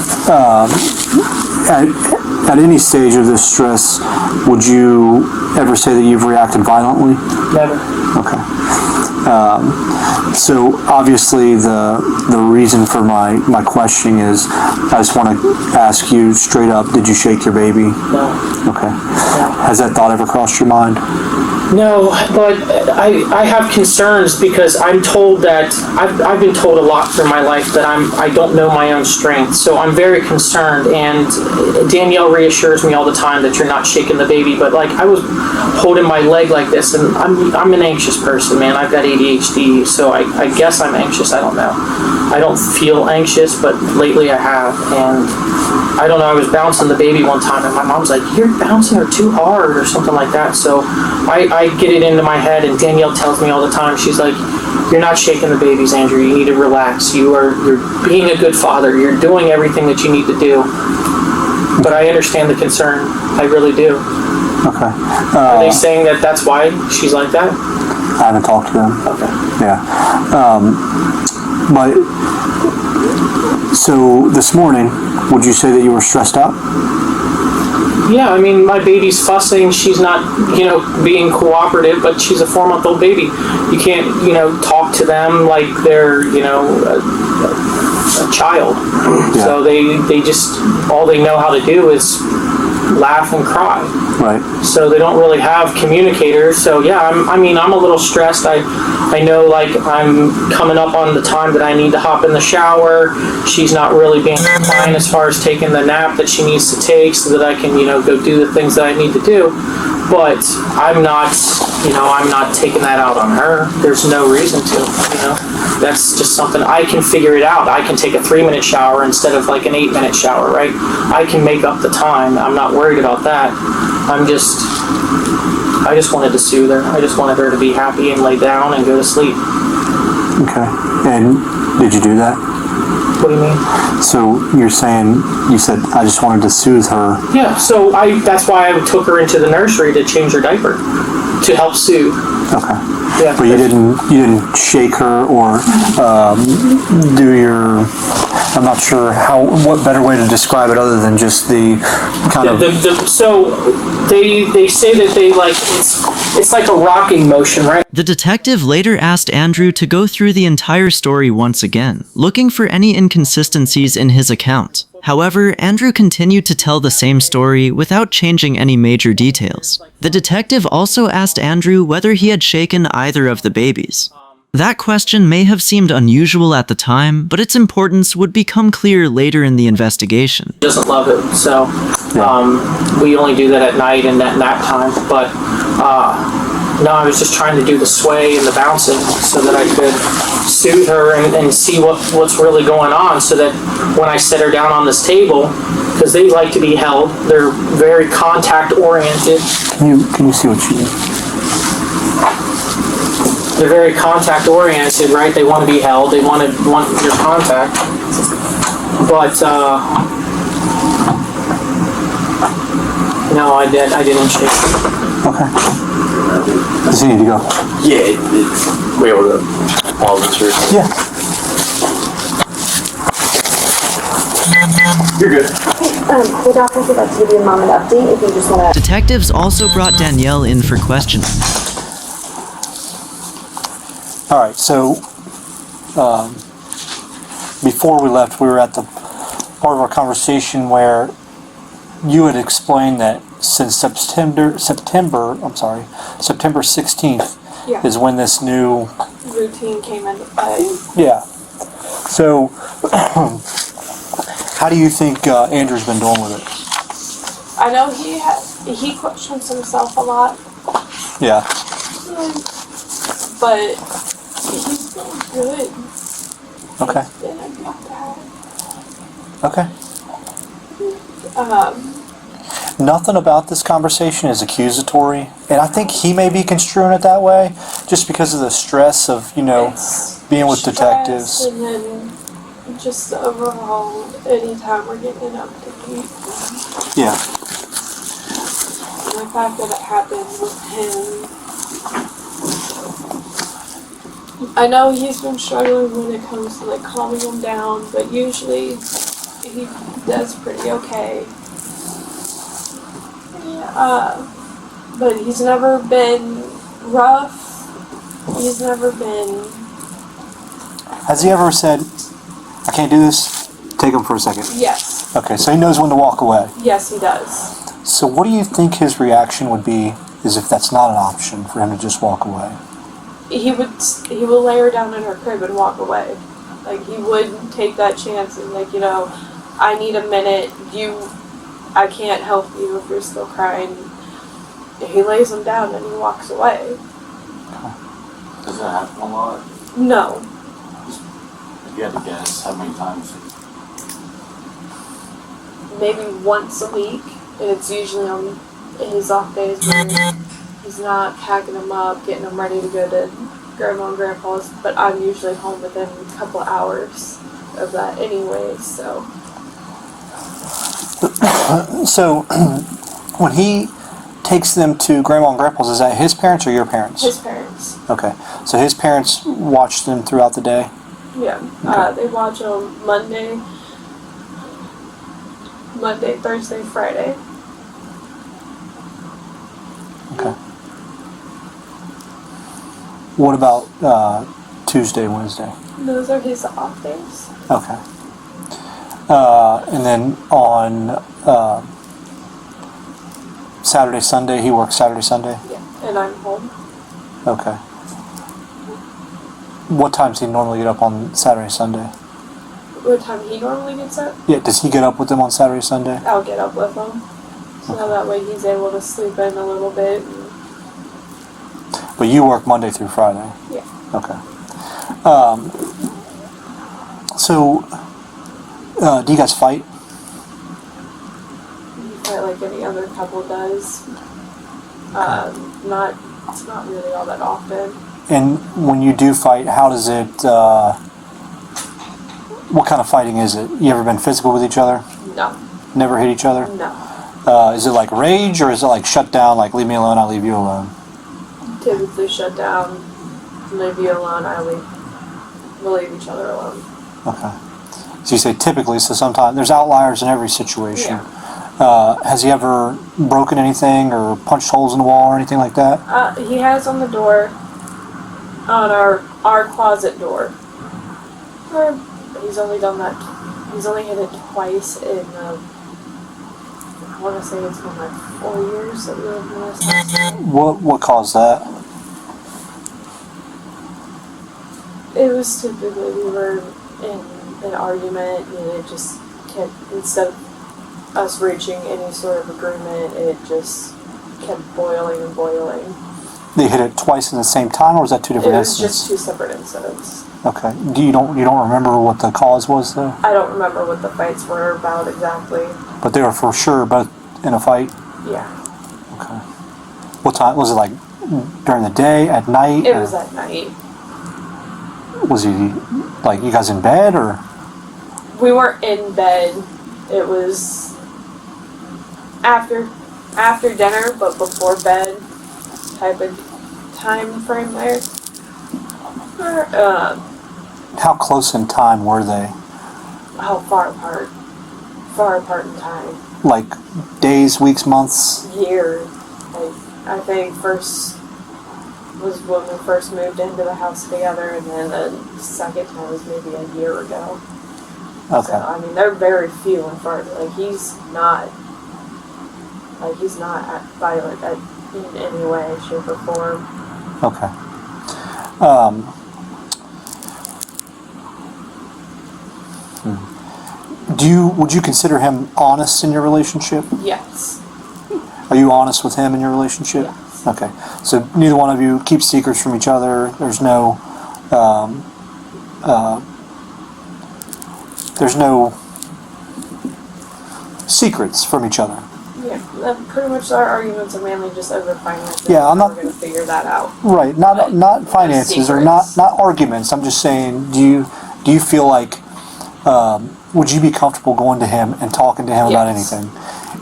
at any stage of this stress, would you ever say that you've reacted violently? Never. Okay. So obviously the reason for my question is I just want to ask you straight up, did you shake your baby? No. Okay. Has that thought ever crossed your mind? No, but I have concerns because I'm told that I've been told a lot through my life that I don't know my own strength, so I'm very concerned. And Danielle reassures me all the time that you're not shaking the baby, but like I was holding my leg like this, and I'm an anxious person, man. I've got ADHD, so I guess I'm anxious. I don't know. I don't feel anxious, but lately I have, and I don't know. I was bouncing the baby one time, and my mom's like, "You're bouncing her too hard," or something like that. So I get it into my head, and Danielle tells me all the time, she's like, "You're not shaking the babies, Andrew. You need to relax. You're being a good father. You're doing everything that you need to do." But I understand the concern. I really do. Okay. Are they saying that that's why she's like that? I haven't talked to them. Okay. Yeah. But so this morning, would you say that you were stressed out? Yeah, I mean, my baby's fussing. She's not, being cooperative, but she's a 4-month-old baby. You can't, talk to them like they're, a child. Yeah. So they just, all they know how to do is laugh and cry. Right. So they don't really have communicators. So yeah, I'm a little stressed. I know like I'm coming up on the time that I need to hop in the shower. She's not really being fine as far as taking the nap that she needs to take so that I can, go do the things that I need to do. But I'm not taking that out on her. There's no reason to, That's just something I can figure it out. I can take a 3-minute shower instead of like an 8-minute shower, right? I can make up the time. I'm not worried about that. I just wanted to soothe her. I just wanted her to be happy and lay down and go to sleep. Okay. And did you do that? What do you mean? So you said, I just wanted to soothe her. Yeah, so that's why I took her into the nursery to change her diaper, to help soothe. Okay. Yeah. But you didn't shake her or do your, I'm not sure what better way to describe it other than just the kind of. So they say that they like, it's like a rocking motion, right? The detective later asked Andrew to go through the entire story once again, looking for any inconsistencies in his account. However, Andrew continued to tell the same story without changing any major details. The detective also asked Andrew whether he had shaken either of the babies. That question may have seemed unusual at the time, but its importance would become clear later in the investigation. Doesn't love it, so we only do that at night and at nap time. But no, I was just trying to do the sway and the bouncing so that I could soothe her and see what's really going on, so that when I set her down on this table, because they like to be held, they're very contact oriented. Can you see what you? They're very contact oriented, right? They want to be held. They want your contact. But no, I didn't shake. Okay. Does he need to go? Yeah, we able to pause this here? Yeah. You're good. The doctor would like to give your mom an update if you just want to. Detectives also brought Danielle in for questioning. All right. So before we left, we were at the part of our conversation where you had explained that since September 16th Yeah. is when this new Routine came into play. Yeah. So, how do you think Andrew's been doing with it? I know he questions himself a lot, Yeah. but he's been good. Okay. He's been a good dad. Okay. Nothing about this conversation is accusatory, and I think he may be construing it that way, just because of the stress of It's being with stress, detectives. and then just overall, anytime we're getting an update, Yeah. and the fact that it happened with him. I know he's been struggling when it comes to like calming him down, but usually he does pretty okay. But he's never been rough. He's never been. Has he ever said, I can't do this? Take him for a second. Yes. Okay, so he knows when to walk away. Yes, he does. So what do you think his reaction would be is if that's not an option for him to just walk away? He will lay her down in her crib and walk away. Like, he would take that chance and, like, I need a minute. I can't help you if you're still crying. He lays him down and he walks away. Does that happen a lot? No. If you had to guess, how many times? Maybe once a week. And it's usually on his off days when he's not packing him up, getting him ready to go to Grandma and Grandpa's. But I'm usually home within a couple of hours of that anyway, so. So when he takes them to Grandma and Grandpa's, is that his parents or your parents? His parents. Okay. So his parents watch them throughout the day? Yeah. They watch them Monday, Thursday, Friday. Okay. What about Tuesday, Wednesday? Those are his off days. Okay. And then on Saturday, Sunday, he works Saturday, Sunday? Yeah. And I'm home. Okay. What time does he normally get up on Saturday, Sunday? What time he normally gets up? Yeah, does he get up with them on Saturday, Sunday? I'll get up with him. So that way he's able to sleep in a little bit. But you work Monday through Friday? Yeah. Okay. So, do you guys fight? Fight like any other couple does. It's not really all that often. And when you do fight, how does it, what kind of fighting is it? You ever been physical with each other? No. Never hit each other? No. Is it like rage, or is it like shut down, like leave me alone, I'll leave you alone? Typically shut down, leave you alone, we'll leave each other alone. Okay. So you say typically, so sometimes there's outliers in every situation. Yeah. Has he ever broken anything or punched holes in the wall or anything like that? He has on the door, on our closet door. He's only done that, he's only hit it twice in, I want to say it's been like 4 years that we lived in this house. What caused that? It was typically, we were in an argument and it just kept, instead of us reaching any sort of agreement, it just kept boiling and boiling. They hit it twice in the same time, or was that two different It was incidents? just two separate incidents. Okay. You don't remember what the cause was though? I don't remember what the fights were about exactly. But they were for sure both in a fight? Yeah. Okay. What time? Was it like during the day, at night? It was at night. Was he, like, you guys in bed, or? We weren't in bed. It was after dinner, but before bed type of time frame there. How close in time were they? How far apart? Far apart in time. Like days, weeks, months? Years. Like, I think first was when we first moved into the house together, and then the second time was maybe a year ago. Okay. So, I mean, they're very few and far. Like, he's not violent in any way, shape, or form. Okay. Would you consider him honest in your relationship? Yes. Are you honest with him in your relationship? Yes. Okay. So neither one of you keep secrets from each other. There's no secrets from each other. Yeah. Pretty much our arguments are mainly just over finances. Yeah, I'm not- We're going to figure that out. Right. Not finances or not arguments. I'm just saying, do you feel like would you be comfortable going to him and talking to him about Yes. anything?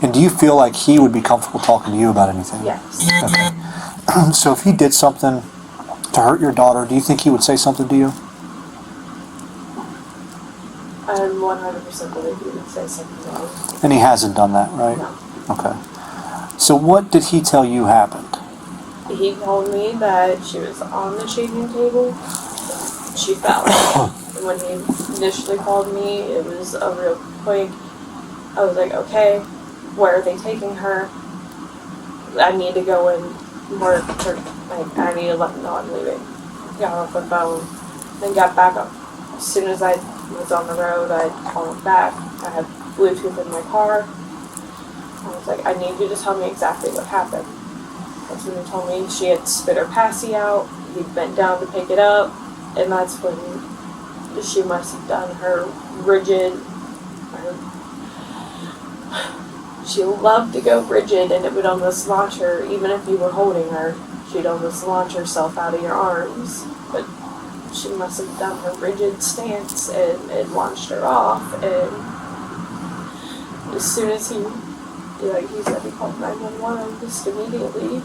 And do you feel like he would be comfortable talking to you about anything? Yes. Okay. So if he did something to hurt your daughter, do you think he would say something to you? I I'm 100% believe he would say something wrong. And he hasn't done that, right? No. Okay. So what did he tell you happened? He told me that she was on the changing table. She fell. And when he initially called me, it was a real quick. I was like, okay, where are they taking her? I need to go and work. Or, like, I need to let them know I'm leaving. Got off the phone, then got back up. As soon as I was on the road, I called him back. I had Bluetooth in my car. I was like, I need you to tell me exactly what happened. That's when he told me she had spit her passy out. He bent down to pick it up, and that's when she must have done her rigid. She loved to go rigid, and it would almost launch her, even if you were holding her. She'd almost launch herself out of your arms. But she must have done her rigid stance, and it launched her off. And as soon as he said he called 911 just immediately.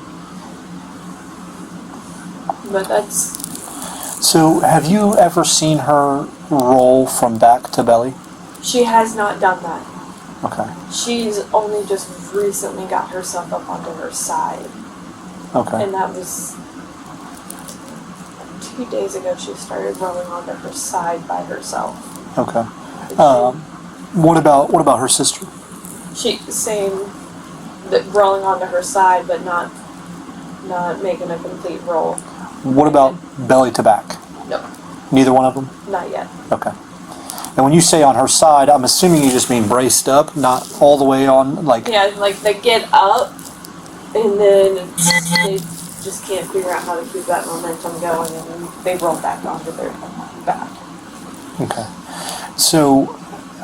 But that's... So have you ever seen her roll from back to belly? She has not done that. Okay. She's only just recently got herself up onto her side. Okay. And that was 2 days ago. She started rolling onto her side by herself. Okay. What about her sister? She same, that rolling onto her side, but not making a complete roll. What about belly to back? No, Neither one of them? not yet. Okay. And when you say on her side, I'm assuming you just mean braced up, not all the way on, like... Yeah, like they get up, and then they just can't figure out how to keep that momentum going, and they roll back onto their back. Okay. So,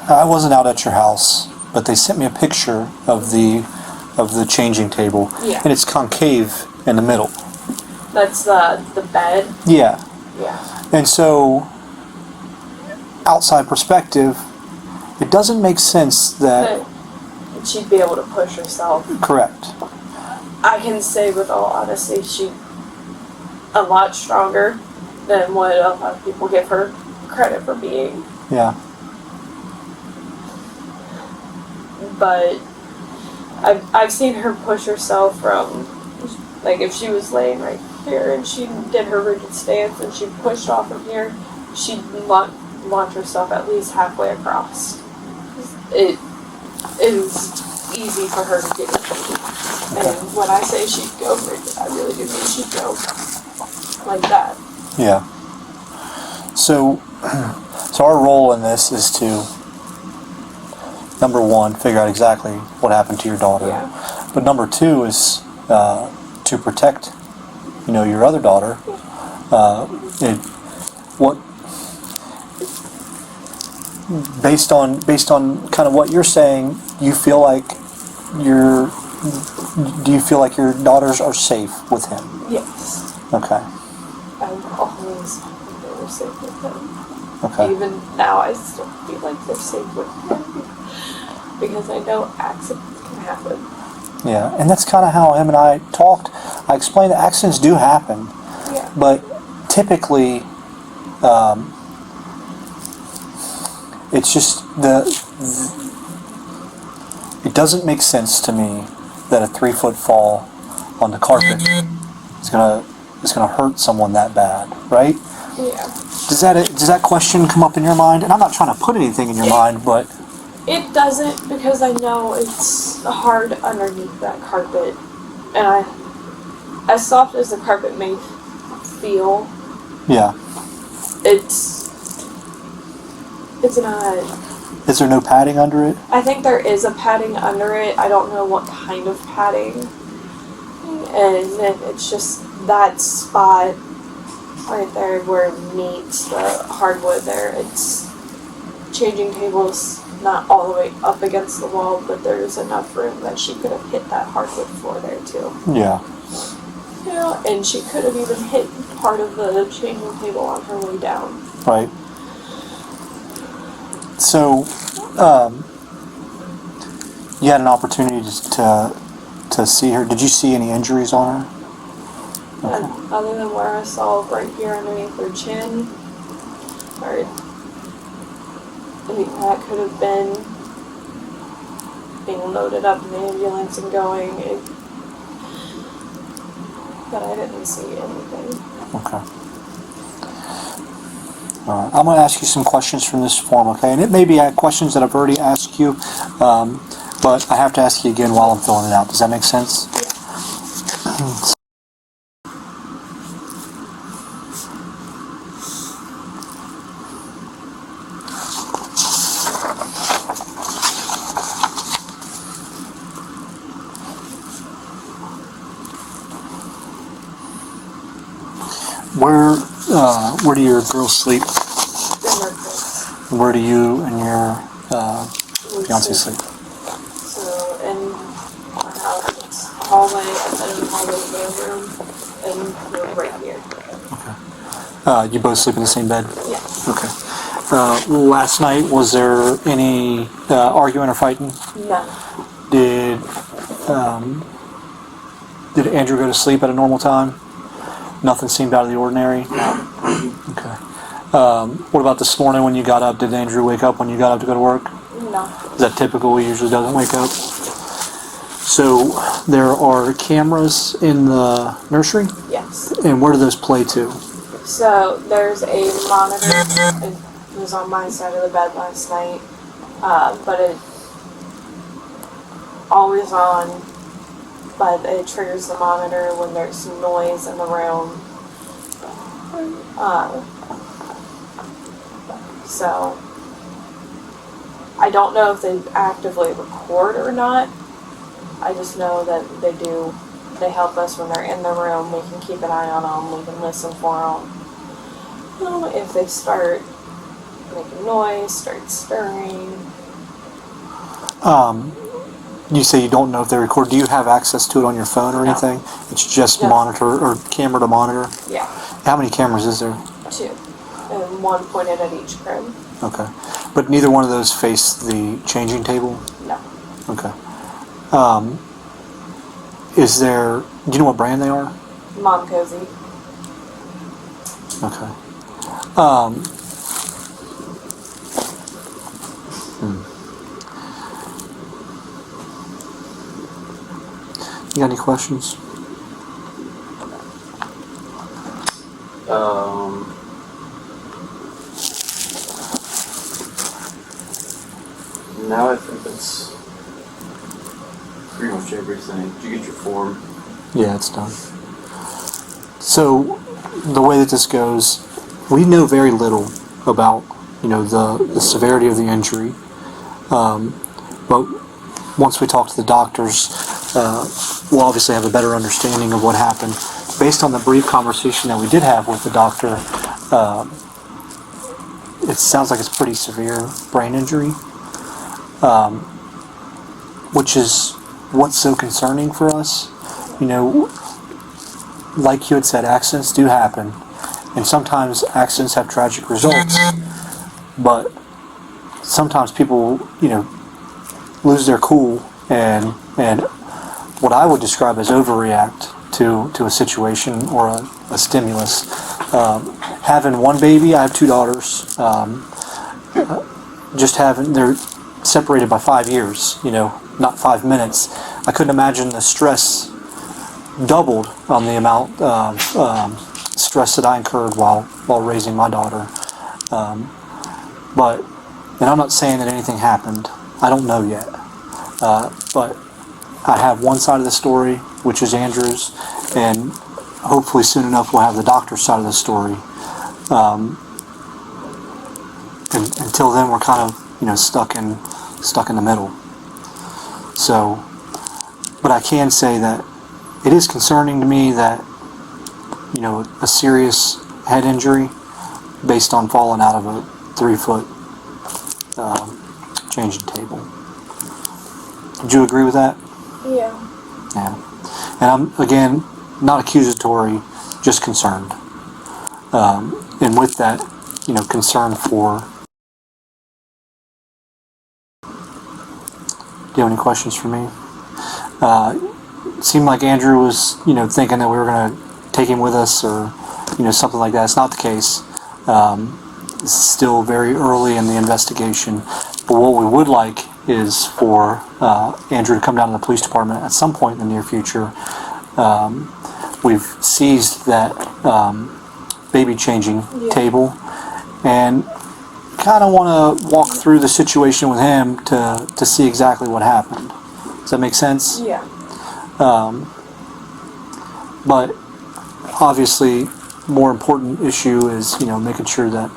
I wasn't out at your house, but they sent me a picture of the changing table, Yeah. and it's concave in the middle. That's the bed. Yeah. Yeah. And so, outside perspective, it doesn't make sense that... But she'd be able to push herself. Correct. I can say with all honesty, she's a lot stronger than what a lot of people give her credit for being. Yeah. But I've seen her push herself from, like, if she was laying right here and she did her rigid stance and she pushed off from here, she'd launch herself at least halfway across. It is easy for her to get into. And when I say she'd go rigid, I really do mean she'd go like that. Yeah. So our role in this is to, number one, figure out exactly what happened to your daughter. Yeah. But number two is to protect, your other daughter. Based on kind of what you're saying, do you feel like your daughters are safe with him? Yes. Okay. I've always thought they were safe with him. Okay. Even now, I still feel like they're safe with him because I know accidents can happen. Yeah, and that's kind of how him and I talked. I explained that accidents do happen, Yeah. but typically, it's just it doesn't make sense to me that a 3-foot fall on the carpet is gonna hurt someone that bad, right? Yeah. Does that question come up in your mind? And I'm not trying to put anything in your mind, but It doesn't, because I know it's hard underneath that carpet, and as soft as the carpet may feel, yeah. it's not. Is there no padding under it? I think there is a padding under it. I don't know what kind of padding, and then it's just that spot right there where it meets the hardwood there. It's changing tables. Not all the way up against the wall, but there's enough room that she could have hit that hardwood floor there too. Yeah. And she could have even hit part of the changing table on her way down. Right. So, you had an opportunity to see her. Did you see any injuries on her? And other than where I saw right here underneath her chin, or I mean, that could have been being loaded up in the ambulance and going, but I didn't see anything. Okay. All right. I'm going to ask you some questions from this form, okay? And it may be questions that I've already asked you, but I have to ask you again while I'm filling it out. Does that make sense? Yeah. Where do your girls sleep? Where do you and your fiance sleep? So in our house, it's hallway, and then in the hallway living room, and we're right here. Okay. You both sleep in the same bed? Yeah. Okay. Last night, was there any arguing or fighting? No. Did Andrew go to sleep at a normal time? Nothing seemed out of the ordinary? Okay. What about this morning when you got up? Did Andrew wake up when you got up to go to work? No. Is that typical? He usually doesn't wake up. So there are cameras in the nursery? Yes. And where do those play to? So there's a monitor. It was on my side of the bed last night, but it always on. But it triggers the monitor when there's noise in the room. So I don't know if they actively record or not. I just know that they do. They help us when they're in the room. We can keep an eye on them. We can listen for them. If they start making noise, start stirring. You say you don't know if they record. Do you have access to it on your phone or anything? It's just No. monitor or camera to monitor? Yeah, How many cameras is there? 2. And 1 pointed at each crib. Okay. But neither one of those face the changing table? No. Okay. Is there, do you know what brand they are? Mom Cozy. Okay. You got any questions? Now I think that's pretty much everything. Did you get your form? Yeah, it's done. So, the way that this goes, we know very little about, the severity of the injury. But once we talk to the doctors, we'll obviously have a better understanding of what happened. Based on the brief conversation that we did have with the doctor, it sounds like it's pretty severe brain injury, which is what's so concerning for us. Like you had said, accidents do happen, and sometimes accidents have tragic results, but sometimes people, lose their cool and what I would describe as overreact to a situation or a stimulus. Having one baby, I have 2 daughters. They're separated by 5 years, not 5 minutes. I couldn't imagine the stress doubled on the amount of stress that I incurred while raising my daughter. And I'm not saying that anything happened. I don't know yet. But I have one side of the story, which is Andrew's, and hopefully soon enough we'll have the doctor's side of the story. And until then, we're kind of, stuck in the middle. So, but I can say that it is concerning to me that, a serious head injury based on falling out of a 3-foot changing table. Would you agree with that? Yeah. Yeah. And I'm, again, not accusatory, just concerned. And with that, concern for... Do you have any questions for me? It seemed like Andrew was, thinking that we were going to take him with us or, something like that. It's not the case. this is still very early in the investigation. But what we would like is for Andrew to come down to the police department at some point in the near future. We've seized that baby changing table, and kind of want to walk through the situation with him to see exactly what happened. Does that make sense? Yeah. But obviously, more important issue is, you know, making sure that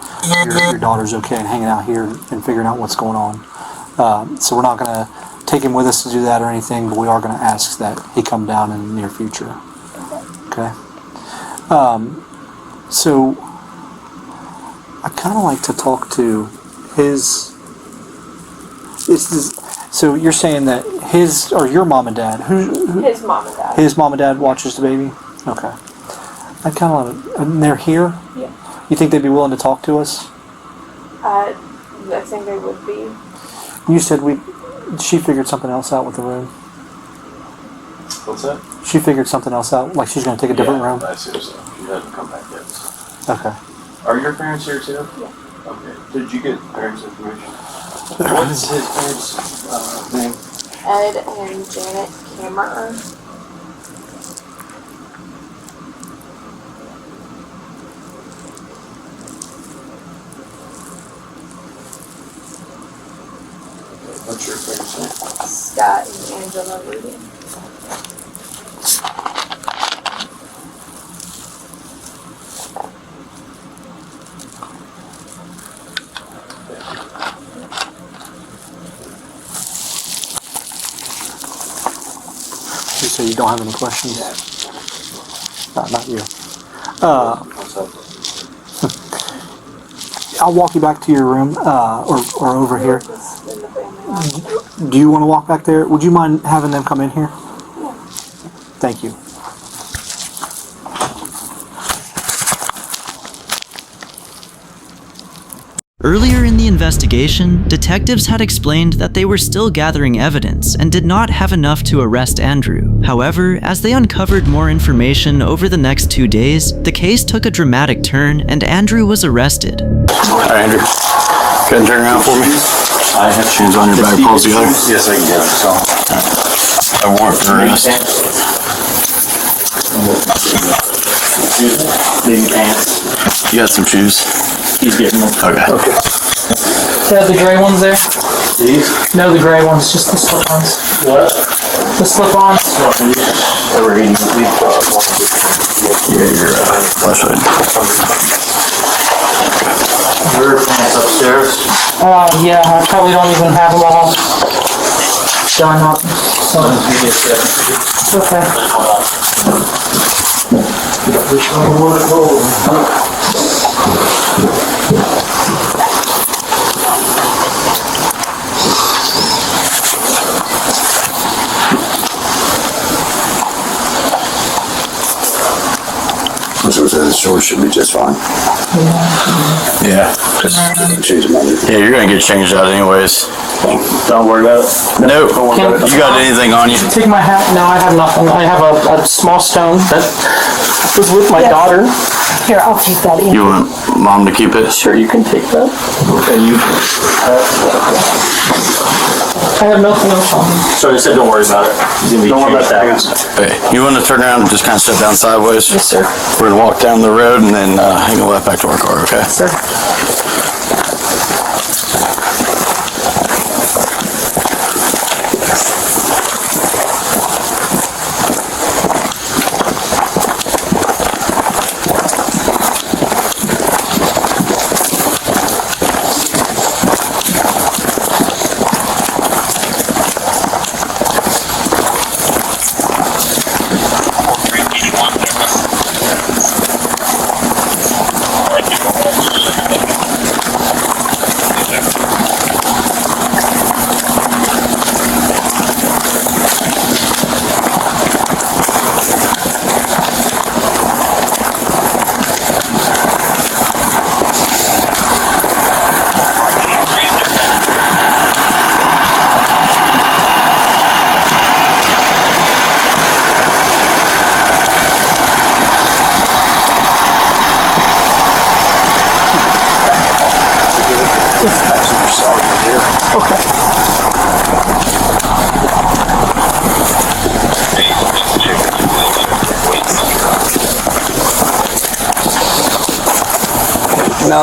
your daughter's okay and hanging out here and figuring out what's going on. So we're not going to take him with us to do that or anything, but we are going to ask that he come down in the near future. Okay. So I kind of like to talk to his. So you're saying that his or your mom and dad? His mom and dad. His mom and dad watches the baby. Okay. I kind of want to. And they're here. Yeah. You think they'd be willing to talk to us? I think they would be. You said she figured something else out with the room. What's that? She figured something else out, like she's going to take a different room. I see. So she hasn't come back yet. Okay. Are your parents here too? Yeah. Okay. Did you get parents' information? What's his parents' name? Ed and Janet Kammerer. What's your parents' name? Scott and Angela Rudy. You say you don't have any questions? Not you. What's up? I'll walk you back to your room, or over here. Just in the family lounge. Do you want to walk back there? Would you mind having them come in here? Thank you. Earlier in the investigation, detectives had explained that they were still gathering evidence and did not have enough to arrest Andrew. However, as they uncovered more information over the next 2 days, the case took a dramatic turn and Andrew was arrested. Hi, Andrew. Can you turn around for me? I have shoes on your back. Pulls together. Yes, I can get it. So, I warrant for arrest. Baby pants. You got some shoes? He's getting them. Okay. Yeah, the gray ones there? These? No, the gray ones, just the slip-ons. What? The slip-ons. Yeah, your flashlight. Your pants upstairs. Yeah, I probably don't even have them all done up. So, it's okay. Which one would it go? So the store should be just fine. Yeah. Change them under. Yeah, you're gonna get changed out anyways. Don't worry about it. Nope. Don't worry about it. You got anything on you? Take my hat. No, I have nothing. I have a small stone that was with my daughter. Here, I'll take that. You want mom to keep it? Sure, you can take that. Okay, you. I have nothing else on me. So I said, don't worry about it. Don't worry about that. Hey, you want to turn around and just kind of sit down sideways? Yes, sir. We're gonna walk down the road and then hang a left back to our car, okay? Sir. Now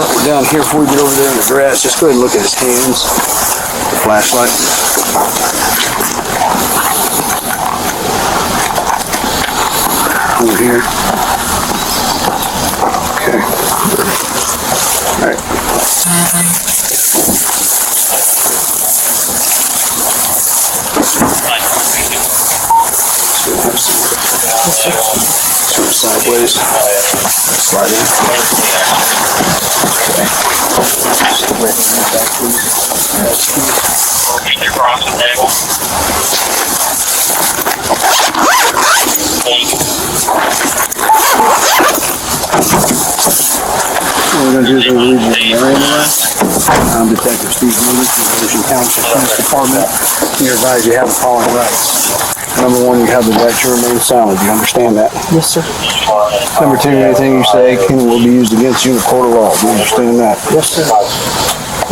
that we're down here, before we get over there in the grass, just go ahead and look at his hands. The flashlight. Over here. Okay. All right. Sort of sideways. Slide in. What we're going to do is we're going to leave you in the area. I'm Detective Steve Lewis from the Ocean Township Police Department. You're advised you have the following rights. Number one, you have the right to remain silent. Do you understand that? Yes, sir. Number two, anything you say will be used against you in a court of law. Do you understand that? Yes, sir.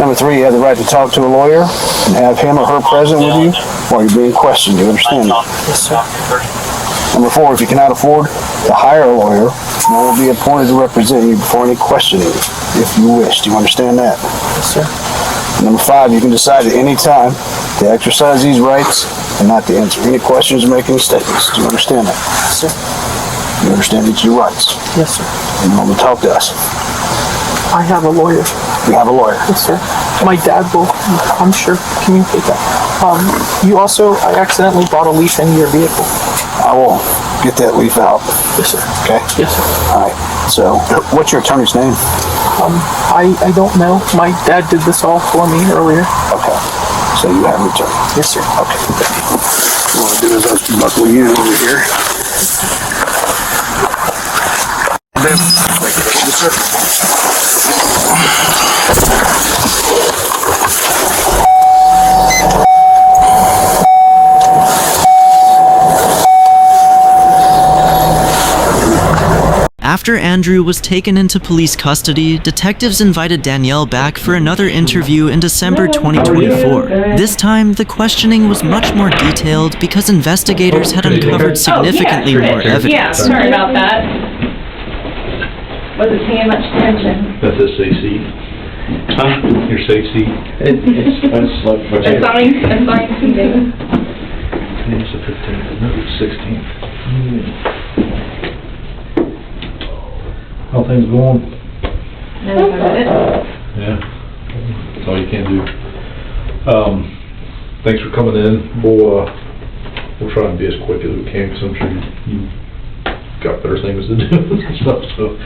Number three, you have the right to talk to a lawyer and have him or her present with you while you're being questioned. Do you understand that? Yes, sir. Number four, if you cannot afford to hire a lawyer, one will be appointed to represent you before any questioning, if you wish. Do you understand that? Yes, sir. Number five, you can decide at any time to exercise these rights and not to answer any questions or make any statements. Do you understand that? Yes, sir. You understand these your rights? Yes, sir. And you want to talk to us? I have a lawyer. You have a lawyer. Yes, sir. My dad will, I'm sure, communicate that. You also, I accidentally brought a leaf into your vehicle. I will get that leaf out. Yes, sir. Okay? Yes, sir. All right. So, what's your attorney's name? I don't know. My dad did this all for me earlier. Okay. So you have an attorney? Yes, sir. Okay. What I want to do is I'll buckle you over here. Yes, sir. After Andrew was taken into police custody, detectives invited Danielle back for another interview in December 2024. This time, the questioning was much more detailed because investigators had uncovered significantly more evidence. Yeah, sorry about that. Wasn't paying much attention. That's a safe seat. Huh? Your safe seat? It's like... Assigned seating. It's the 15th, no, it's 16th. How things going? That's about it. Yeah, that's all you can do. Thanks for coming in. We'll try and be as quick as we can because I'm sure you got better things to do and stuff. So,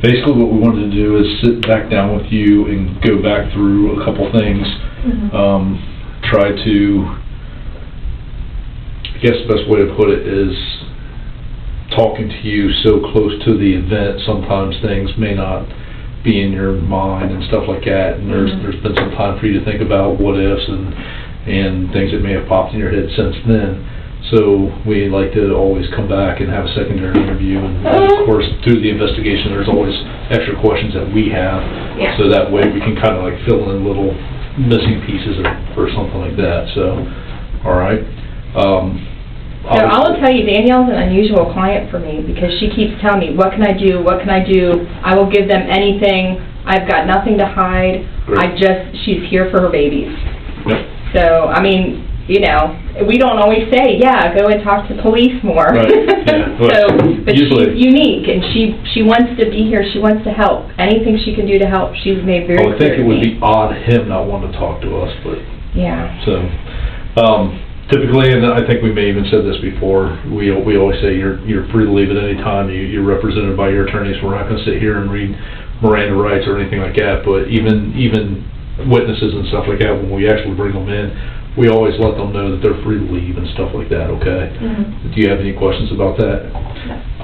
basically what we wanted to do is sit back down with you and go back through a couple things. Try to, I guess the best way to put it is talking to you so close to the event, sometimes things may not be in your mind and stuff like that, and there's been some time for you to think about what ifs and things that may have popped in your head since then. So we like to always come back and have a secondary interview, and of course through the investigation there's always extra questions that we have, so that way we can kind of like fill in little missing pieces or something like that. So, all right. So I'll tell you, Danielle's an unusual client for me because she keeps telling me, what can I do, what can I do? I will give them anything. I've got nothing to hide. Great. She's here for her babies. Yep. So, I mean, you know, we don't always say, yeah, go and talk to police more. Right. Yeah. So, but usually, she's unique and she wants to be here, she wants to help. Anything she can do to help, she's made very clear. I think it would be odd him not wanting to talk to us, but yeah. So, typically, and I think we may even said this before, we always say you're free to leave at any time. You're represented by your attorneys. We're not going to sit here and read Miranda rights or anything like that. But even witnesses and stuff like that, when we actually bring them in, we always let them know that they're free to leave and stuff like that. Okay. Do you have any questions about that?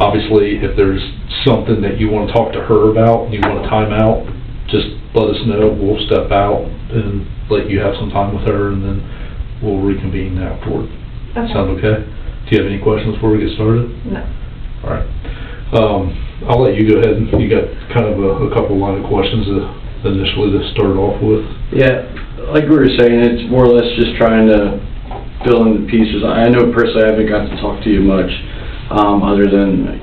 Obviously, if there's something that you want to talk to her about, and you want to time out, just let us know. We'll step out and let you have some time with her, and then we'll reconvene afterward. Okay. Sound okay? Do you have any questions before we get started? No. All right. I'll let you go ahead and you got kind of a couple line of questions to initially to start off with? Yeah, like we were saying, it's more or less just trying to fill in the pieces. I know personally I haven't got to talk to you much, other than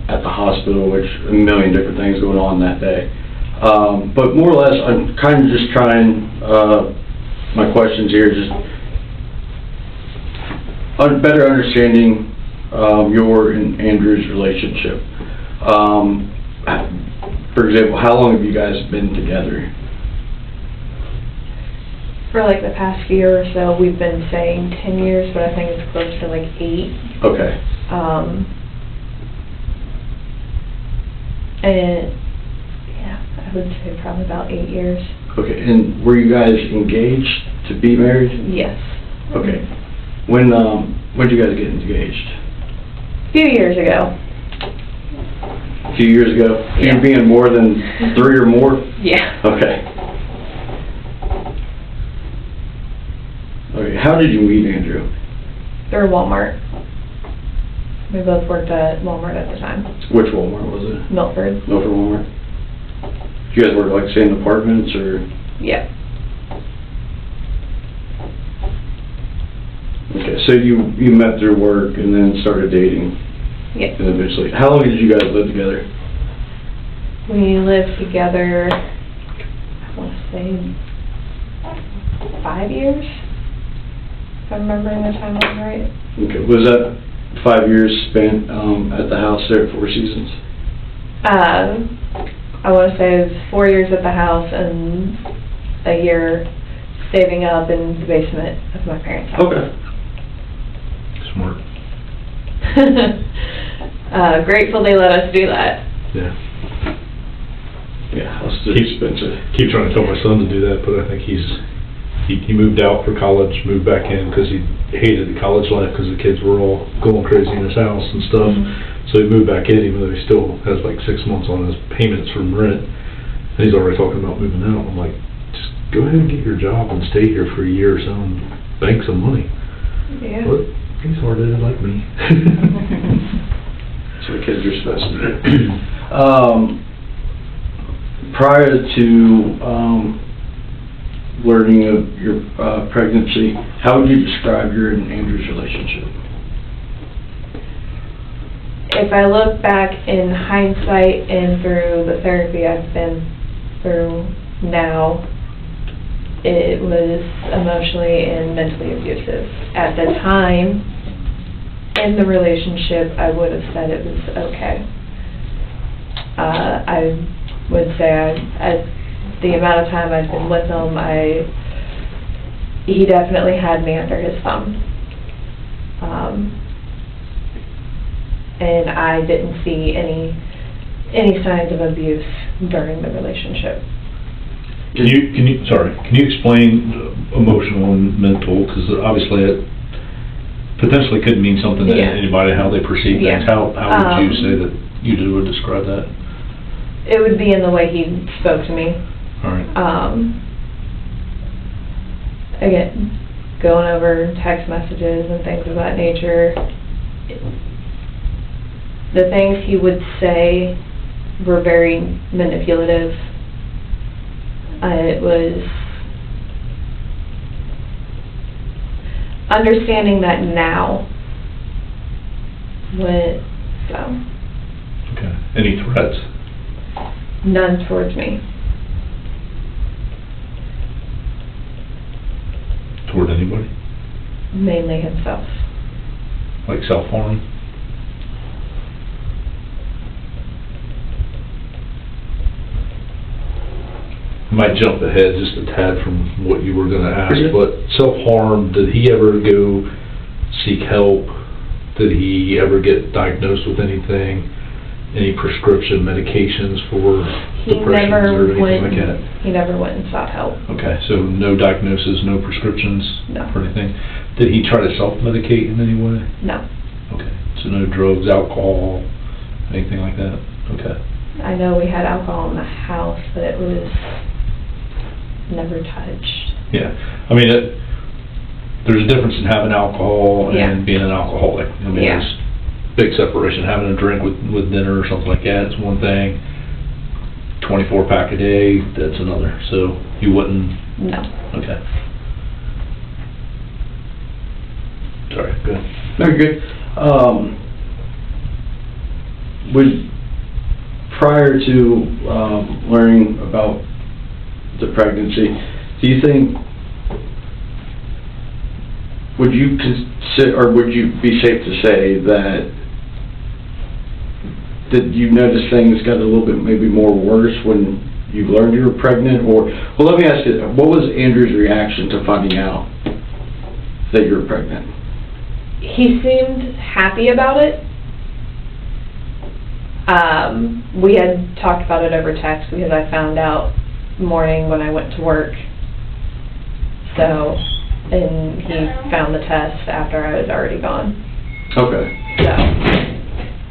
at the hospital, which a million different things going on that day. But more or less, I'm kind of just trying, my questions here, just better understanding your and Andrew's relationship. For example, how long have you guys been together? For like the past year or so, we've been saying 10 years, but I think it's close to like 8. Okay. And yeah, I would say probably about 8 years. Okay, and were you guys engaged to be married? Yes. Okay. When did you guys get engaged? A few years ago. A few years ago? Yeah. You being more than 3 or more? Yeah. Okay. Okay, how did you meet Andrew? Through Walmart. We both worked at Walmart at the time. Which Walmart was it? Milford. Milford Walmart? Did you guys work like same apartments or? Yeah. Okay, so you met through work and then started dating? Yeah. And eventually, how long did you guys live together? We lived together, I want to say 5 years, if I'm remembering the timeline right. Okay, was that 5 years spent at the house there at Four Seasons? I want to say it was 4 years at the house and a year saving up in the basement of my parents' house. Okay. Smart. Grateful they let us do that. Yeah. Yeah, house is expensive. Keep trying to tell my son to do that, but I think he moved out for college, moved back in because he hated the college life because the kids were all going crazy in his house and stuff. So he moved back in even though he still has like 6 months on his payments from rent. And he's already talking about moving out. I'm like, just go ahead and get your job and stay here for a year or so and bank some money. Yeah. But he's hard-headed like me. So the kids are supposed to be. Prior to learning of your pregnancy, how would you describe your and Andrew's relationship? If I look back in hindsight and through the therapy I've been through now, it was emotionally and mentally abusive. At the time in the relationship, I would have said it was okay. I would say the amount of time I've been with him, he definitely had me under his thumb. And I didn't see any signs of abuse during the relationship. Can you explain emotional and mental? Because obviously it potentially could mean something to anybody, how they perceive things. How would you say that you would describe that? It would be in the way he spoke to me. All right. Again, going over text messages and things of that nature. The things he would say were very manipulative. It was understanding that now. Okay. Any threats? None towards me. Toward anybody? Mainly himself. Like self-harm? I might jump ahead just a tad from what you were going to ask, but self-harm, did he ever go seek help? Did he ever get diagnosed with anything? Any prescription medications for depression or anything like that? He never went and sought help. Okay, so no diagnosis, no prescriptions No. for anything. Did he try to self-medicate in any way? No. Okay, so no drugs, alcohol, anything like that? Okay. I know we had alcohol in the house, but it was never touched. Yeah, I mean, there's a difference in having alcohol and being an alcoholic. I mean, there's big separation. Having a drink with dinner or something like that is one thing. 24 pack a day, that's another. So you wouldn't, No. okay. Sorry, go ahead. No, you're good. Prior to learning about the pregnancy, do you think, would you consider, or would you be safe to say that you notice things got a little bit maybe more worse when you learned you were pregnant? Or, well, let me ask you, what was Andrew's reaction to finding out that you were pregnant? He seemed happy about it. We had talked about it over text because I found out morning when I went to work. So, and he found the test after I was already gone. Okay. So,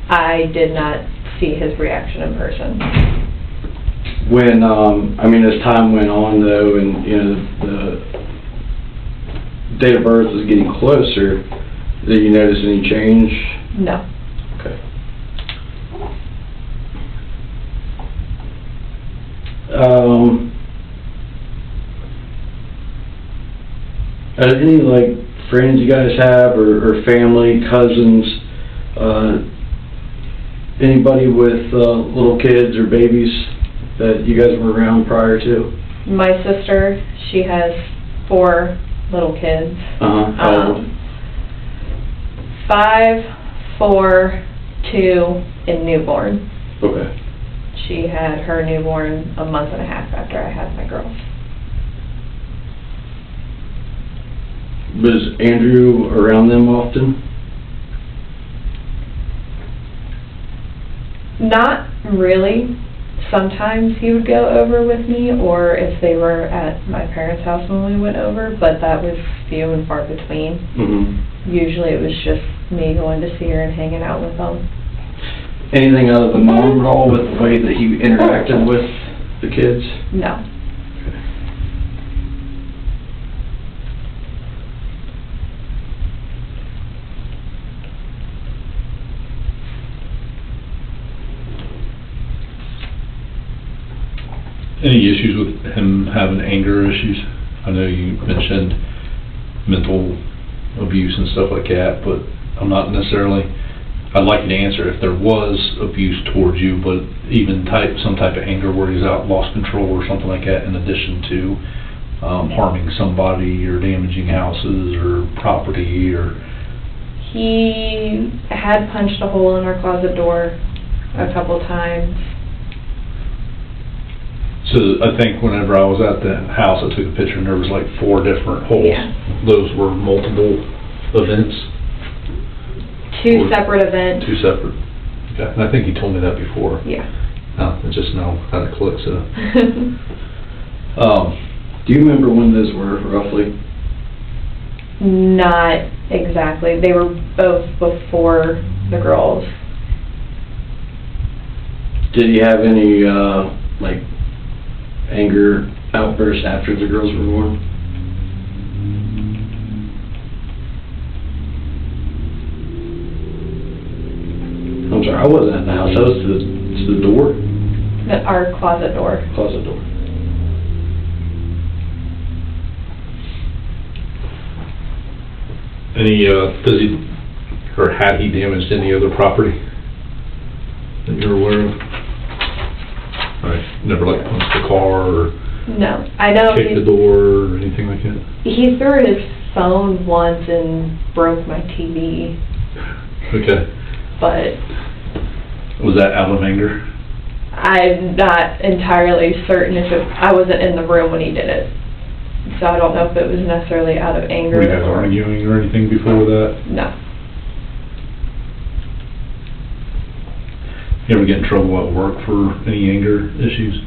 I did not see his reaction in person. When, I mean, as time went on though, and, you know, the date of birth was getting closer, did you notice any change? No. Okay. Are there any, like, friends you guys have, or family, cousins, anybody with little kids or babies that you guys were around prior to? My sister, she has 4 little kids. How old? 5, 4, 2, and newborn. Okay. She had her newborn a month and a half after I had my girls. Was Andrew around them often? Not really. Sometimes he would go over with me, or if they were at my parents' house when we went over, but that was few and far between. Mm-hmm. Usually it was just me going to see her and hanging out with them. Anything out of the norm at all with the way that he interacted with the kids? No. Any issues with him having anger issues? I know you mentioned mental abuse and stuff like that, but I'm not necessarily, I'd like you to answer if there was abuse towards you, but even some type of anger where he's out, lost control or something like that, in addition to harming somebody or damaging houses or property, or... He had punched a hole in our closet door a couple times. So I think whenever I was at the house, I took a picture and there was like 4 different holes. Yeah. Those were multiple events? 2 separate events. 2 separate. Okay. And I think you told me that before. Yeah. I just know how to click, so. Do you remember when those were, roughly? Not exactly. They were both before the girls. Did he have any, like, anger outbursts after the girls were born? I'm sorry, I wasn't at the house. I was to the door. Our closet door. Closet door. Any, does he, or had he damaged any other property that you're aware of? Right, never like punched the car or No, I know kicked the door or anything like that? he threw his phone once and broke my TV, Okay. but Was that out of anger? I'm not entirely certain if I wasn't in the room when he did it. So I don't know if it was necessarily out of anger. Were you guys arguing or anything before that? No. You ever get in trouble at work for any anger issues?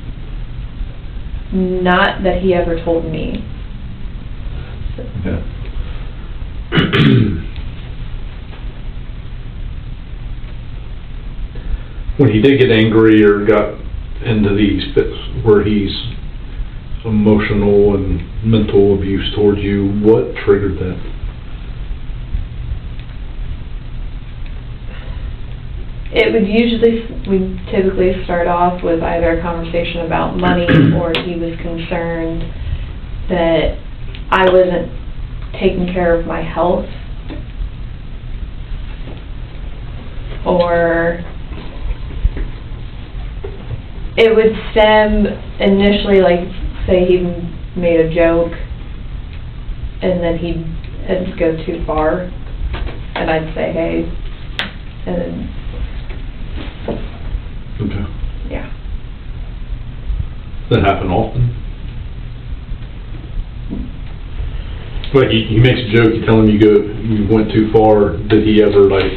Not that he ever told me. Okay. When he did get angry or got into these fits where he's emotional and mental abuse towards you, what triggered that? It would we typically start off with either a conversation about money, or he was concerned that I wasn't taking care of my health, or it would stem initially, like, say he made a joke and then it'd go too far, and I'd say, hey, and then, Okay. yeah. That happen often? Like, he makes a joke, you tell him you went too far, did he ever, like,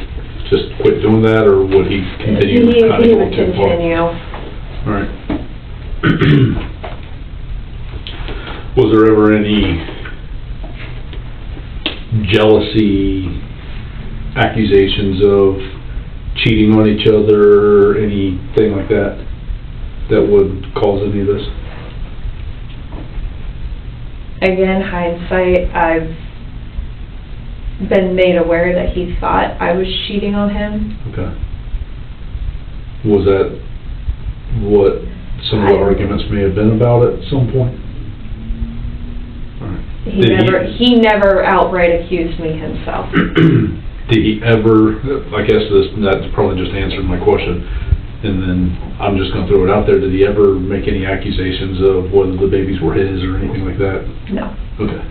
just quit doing that, or would he continue He kind of would going too far? continue. Alright. Was there ever any jealousy, accusations of cheating on each other, anything like that, that would cause any of this? Again, hindsight, I've been made aware that he thought I was cheating on him. Okay. Was that what some of the arguments may have been about it at some point? Alright. He never outright accused me himself. Did he ever, I guess that's probably just answered my question, and then I'm just gonna throw it out there, did he ever make any accusations of whether the babies were his or anything like that? No. Okay.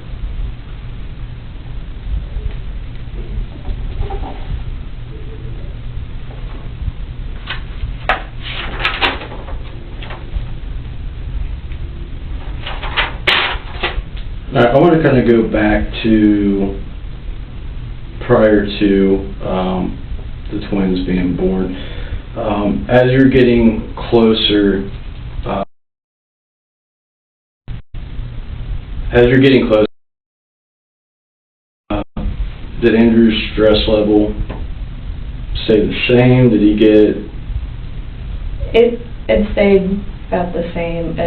All right, I want to kind of go back to prior to the twins being born. As you're getting closer, did Andrew's stress level stay the same? Did he get? It stayed about the same.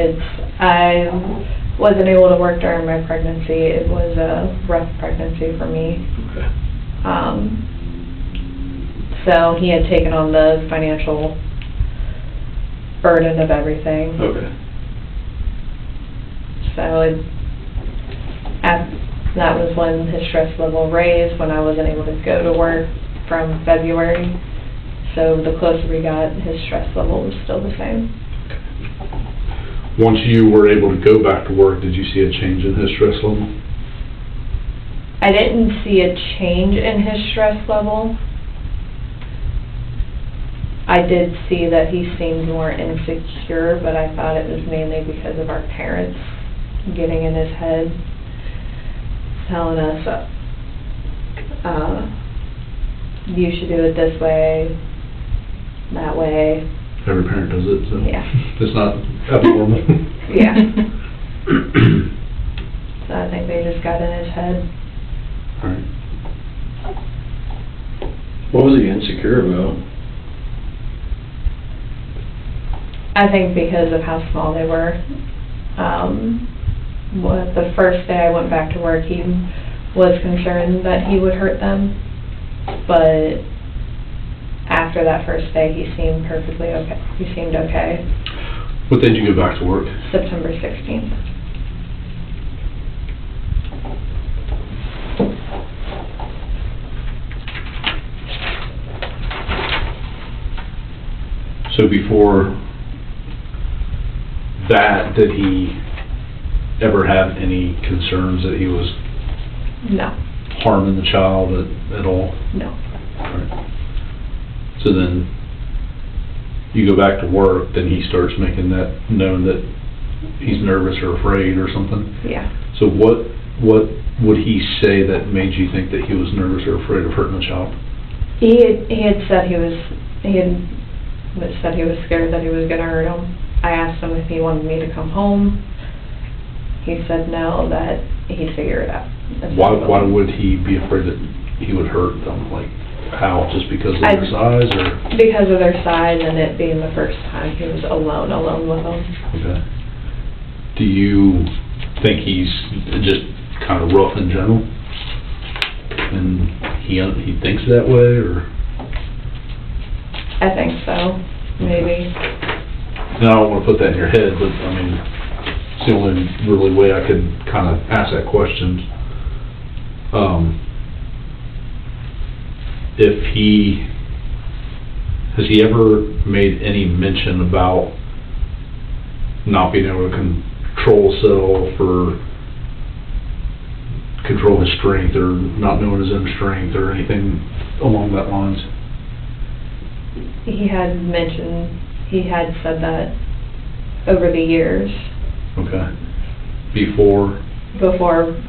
I wasn't able to work during my pregnancy. It was a rough pregnancy for me. Okay. So he had taken on the financial burden of everything. Okay. So that was when his stress level raised, when I wasn't able to go to work from February. So the closer we got, his stress level was still the same. Once you were able to go back to work, did you see a change in his stress level? I didn't see a change in his stress level. I did see that he seemed more insecure, but I thought it was mainly because of our parents getting in his head, telling us, you should do it this way, that way. Every parent does it, so yeah. It's not abnormal. Yeah. So I think they just got in his head. Alright. What was he insecure about? I think because of how small they were. The first day I went back to work, he was concerned that he would hurt them, but after that first day, he seemed perfectly okay. He seemed okay. What day did you go back to work? September 16th. So before that, did he ever have any concerns that he was No. harming the child at all? No. Right. So then you go back to work, then he starts making that known that he's nervous or afraid or something? Yeah. So what would he say that made you think that he was nervous or afraid of hurting the child? He had said he was scared that he was going to hurt him. I asked him if he wanted me to come home. He said no, that he'd figure it out. Why would he be afraid that he would hurt them? Like, how? Just because of their size, or? Because of their size, and it being the first time he was alone with them. Okay. Do you think he's just kind of rough in general? And he thinks that way, or? I think so, maybe. Now, I don't want to put that in your head, but, I mean, it's the only really way I could kind of ask that question. Has he ever made any mention about not being able to control himself or control his strength or not knowing his own strength or anything along that lines? He had said that over the years. Okay. Before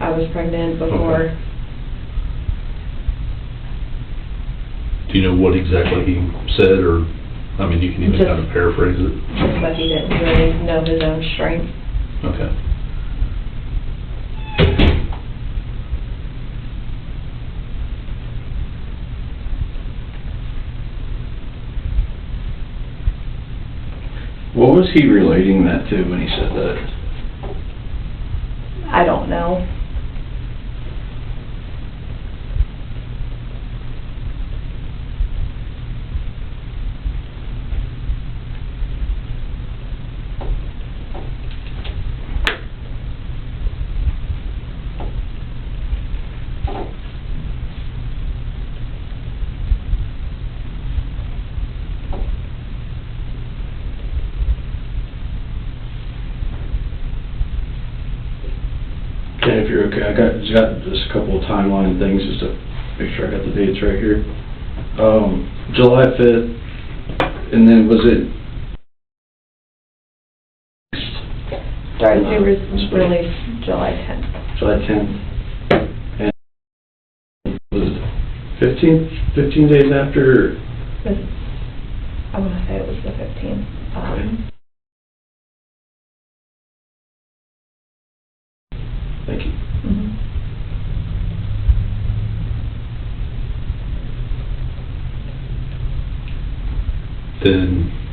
I was pregnant, before. Okay. Do you know what exactly he said, or, I mean, you can even kind of paraphrase it? Just that he didn't really know his own strength. Okay. What was he relating that to when he said that? I don't know. If you're okay, I got just a couple of timeline things just to make sure I got the dates right here. July 5th, and then was it? Right, it was released July 10th. July 10th. And was it 15 days after? I want to say it was the 15th. Thank you. Mm-hmm. Did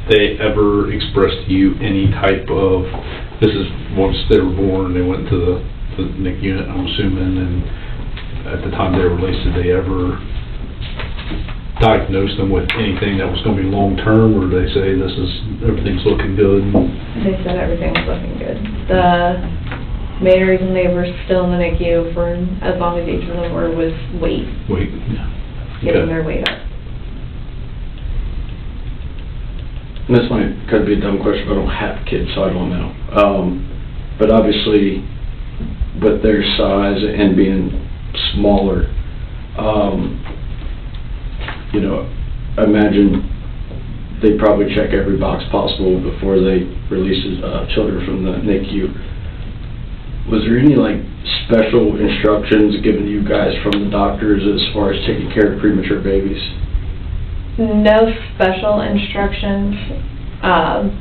they ever express to you any type of, this is once they were born and they went to the NIC unit, I'm assuming, and at the time they were released, did they ever diagnose them with anything that was going to be long-term, or did they say everything's looking good? They said everything was looking good. The main reason they were still in the NICU for as long as each of them were was weight. Weight, Getting their weight up. And this might could be a dumb question, but I don't have kids, so I don't know. But obviously, with their size and being smaller, you know, I imagine they probably check every box possible before they release children from the NICU. Was there any, like, special instructions given to you guys from the doctors as far as taking care of premature babies? No special instructions. At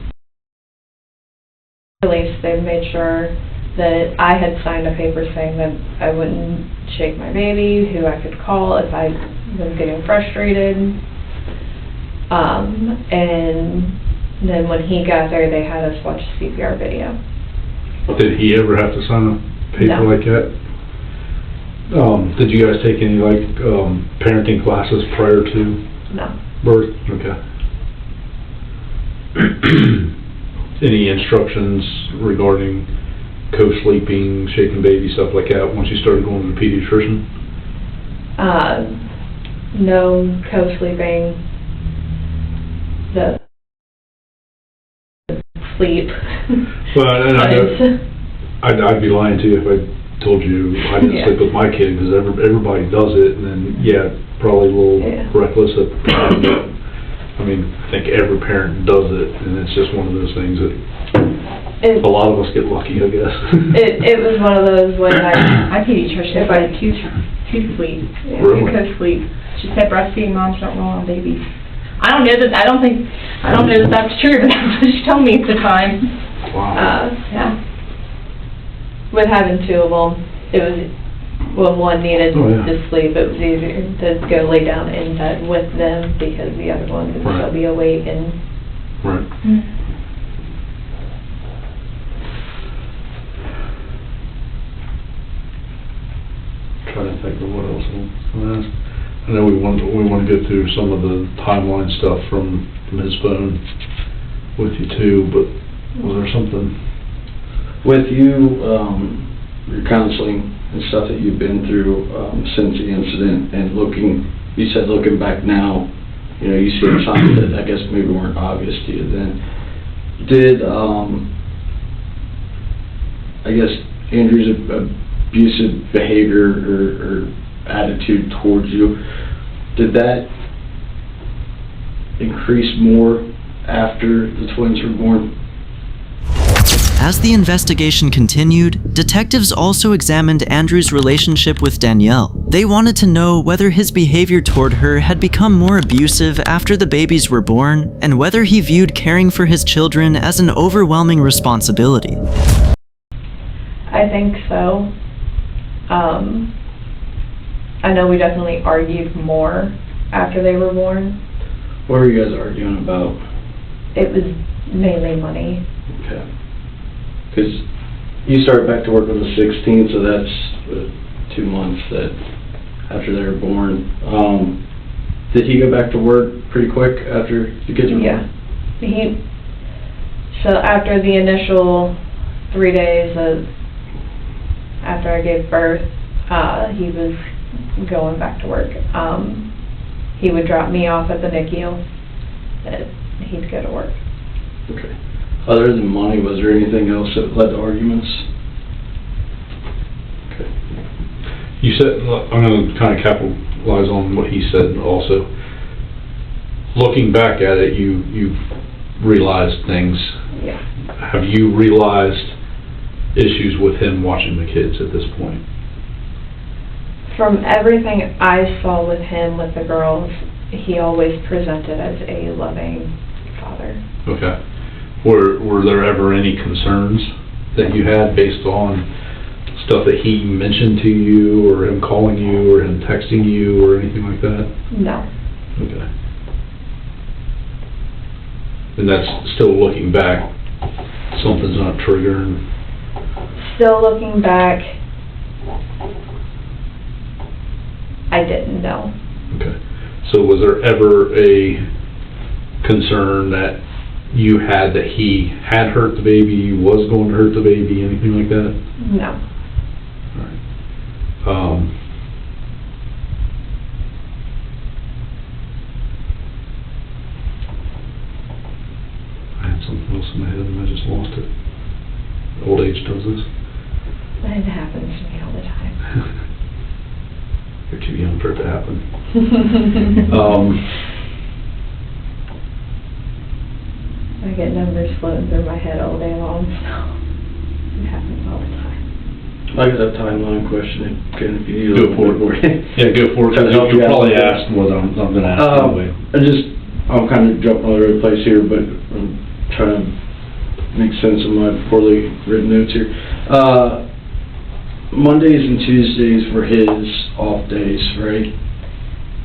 least they made sure that I had signed a paper saying that I wouldn't shake my baby, who I could call if I was getting frustrated. And then when he got there, they had us watch a CPR video. Did he ever have to sign a paper No. like that? Did you guys take any, like, parenting classes prior to No. birth? Okay. Any instructions regarding co-sleeping, shaking baby, stuff like that, once you started going to the pediatrician? No co-sleeping. The sleep. Well, and I'd be lying to you if I told you I didn't sleep with my kid, because everybody does it, and then, yeah, probably a little reckless at the time, but, I mean, I think every parent does it, and it's just one of those things that a lot of us get lucky, I guess. It was one of those when my pediatrician said two sleep, Really? two co-sleep. She said breastfeeding moms don't roll on babies. I don't know that that's true, but that's what she told me at the time. Wow. Yeah. With having two of them, it was, when one needed to sleep, it was easier to go lay down in bed with them because the other one could still be awake and... Right. Trying to think of what else I'm going to ask. And know we want to go through some of the timeline stuff from his phone with you too, but was there something? With you, your counseling and stuff that you've been through since the incident, and you said looking back now, you know, you see signs that I guess maybe weren't obvious to you then. Did, I guess, Andrew's abusive behavior or attitude towards you, did that increase more after the twins were born? As the investigation continued, detectives also examined Andrew's relationship with Danielle. They wanted to know whether his behavior toward her had become more abusive after the babies were born, and whether he viewed caring for his children as an overwhelming responsibility. I think so. I know we definitely argued more after they were born. What were you guys arguing about? It was mainly money. Okay. Because you started back to work on the 16th, so that's 2 months that after they were born. Did he go back to work pretty quick after the kids were born? Yeah. So after the initial 3 days after I gave birth, he was going back to work. He would drop me off at the NICU, and he'd go to work. Okay. Other than money, was there anything else that led to arguments? Okay. You said, I'm going to kind of capitalize on what he said also. Looking back at it, you've realized things. Yeah. Have you realized issues with him watching the kids at this point? From everything I saw with him, with the girls, he always presented as a loving father. Okay. Were there ever any concerns that you had based on stuff that he mentioned to you, or him calling you, or him texting you, or anything like that? No. Okay. And that's still looking back, something's not triggering? Still looking back, I didn't know. Okay. So was there ever a concern that you had that he had hurt the baby, was going to hurt the baby, anything like that? No. All right. I had something else in my head and I just lost it. Old age does this. It happens to me all the time. You're too young for it to happen. I get numbers floating through my head all day long, so it happens all the time. I got a timeline question, Ken, if you need Go for it. Yeah, go for it. You'll probably ask what I'm going to ask anyway. I'm kind of jumping all over the place here, but I'm trying to make sense of my poorly written notes here. Mondays and Tuesdays were his off days, right?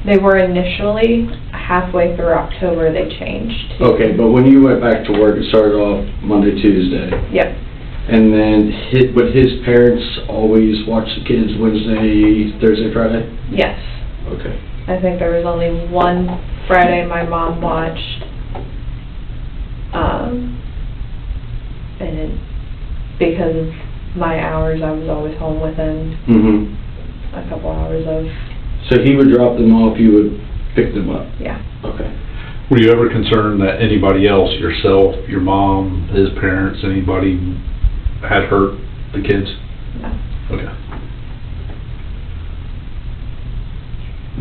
They were initially. Halfway through October, they changed. Okay, but when you went back to work, it started off Monday, Tuesday. Yep. And then would his parents always watch the kids Wednesday, Thursday, Friday? Yes. Okay. I think there was only one Friday my mom watched. And because of my hours, I was always home within a couple hours of... So he would drop them off, you would pick them up? Yeah. Okay. Were you ever concerned that anybody else, yourself, your mom, his parents, anybody had hurt the kids? No. Okay.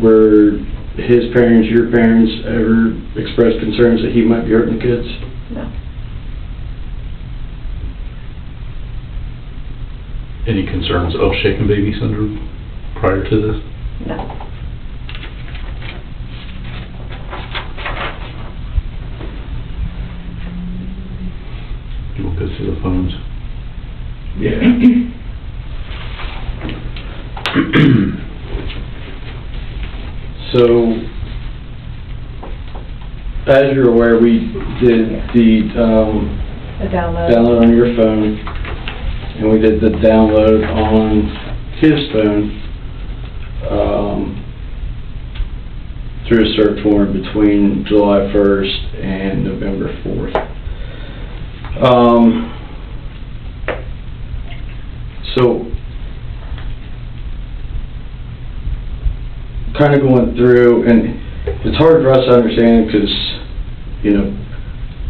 Were his parents, your parents, ever expressed concerns that he might be hurting the kids? No. Any concerns of shaken baby syndrome prior to this? No. You want to go through the phones? Yeah. So, as you're aware, we did the download on your phone, and we did the download on his phone. through a search warrant between July 1st and November 4th. So, kind of going through, and it's hard for us to understand because, you know,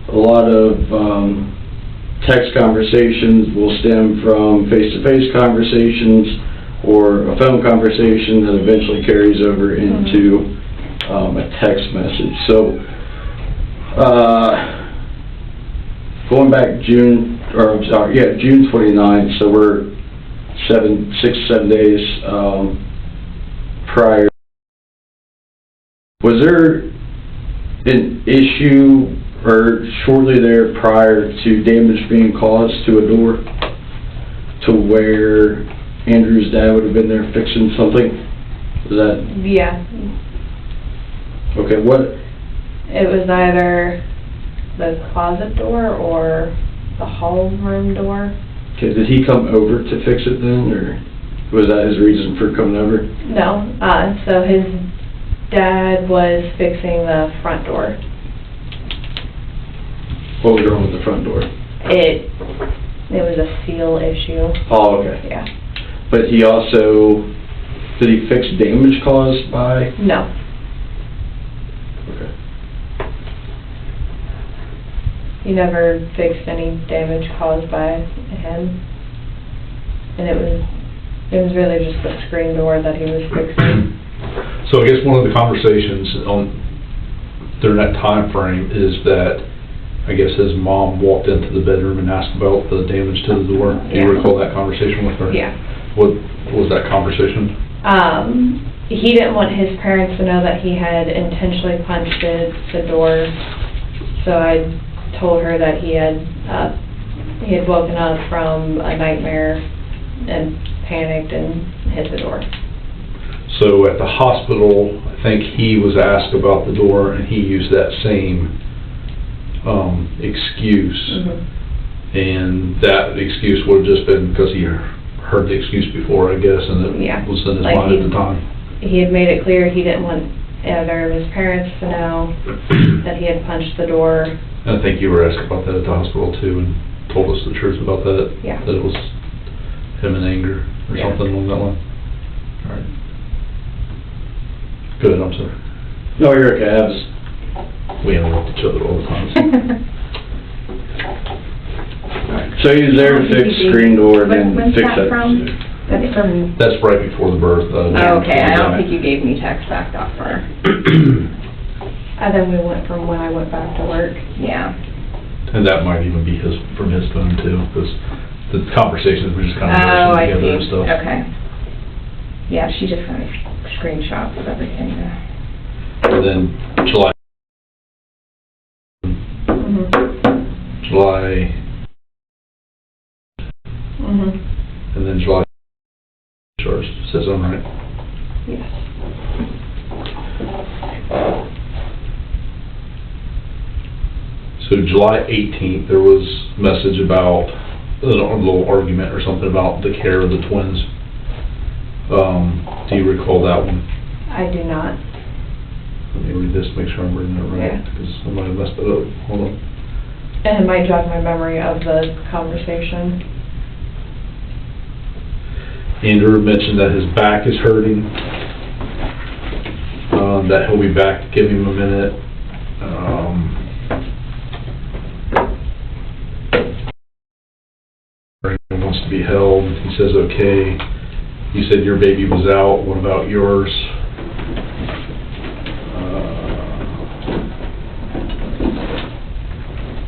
a lot of text conversations will stem from face-to-face conversations or a phone conversation that eventually carries over into a text message. So, going back June 29th, so we're 6-7 days prior. Was there an issue or shortly there prior to damage being caused to a door to where Andrew's dad would have been there fixing something? Was that? Yeah. Okay, what? It was either the closet door or the hall room door. Okay, did he come over to fix it then, or was that his reason for coming over? No, so his dad was fixing the front door. What was wrong with the front door? It was a seal issue. Oh, okay. Yeah. But he also, did he fix damage caused by? No. Okay. He never fixed any damage caused by him. And it was really just the screen door that he was fixing. So I guess one of the conversations during that time frame is that I guess his mom walked into the bedroom and asked about the damage to the door. Do you recall that conversation with her? Yeah. What was that conversation? He didn't want his parents to know that he had intentionally punched the door, so I told her that he had woken up from a nightmare and panicked and hit the door. So at the hospital, I think he was asked about the door and he used that same excuse. And that excuse would have just been because he heard the excuse before, I guess, and it was in his mind at the time. He had made it clear he didn't want either of his parents to know that he had punched the door. And I think you were asked about that at the hospital too and told us the truth about that. Yeah. That it was him in anger or something along that line. All right. Good, I'm sorry. No, you're okay. We interrupt each other all the time. So he was there to fix the screen door and then When's fix that that. from? That's from... That's right before the birth. Oh, okay, I don't think you gave me text back that far. And then we went from when I went back to work. Yeah. And that might even be from his phone too, because the conversations were just kind of Oh, I together and see. stuff. Okay. Yeah, she just sent me screenshots of everything. And then July. And then July charged. Says I'm right. Yes. So July 18th, there was a message about a little argument or something about the care of the twins. Do you recall that one? I do not. Let me read this, make sure I'm reading it right, because I might have messed it up. Hold on. And it might jog my memory of the conversation. Andrew mentioned that his back is hurting, that he'll be back. Give him a minute. He wants to be held. He says okay. You said your baby was out. What about yours?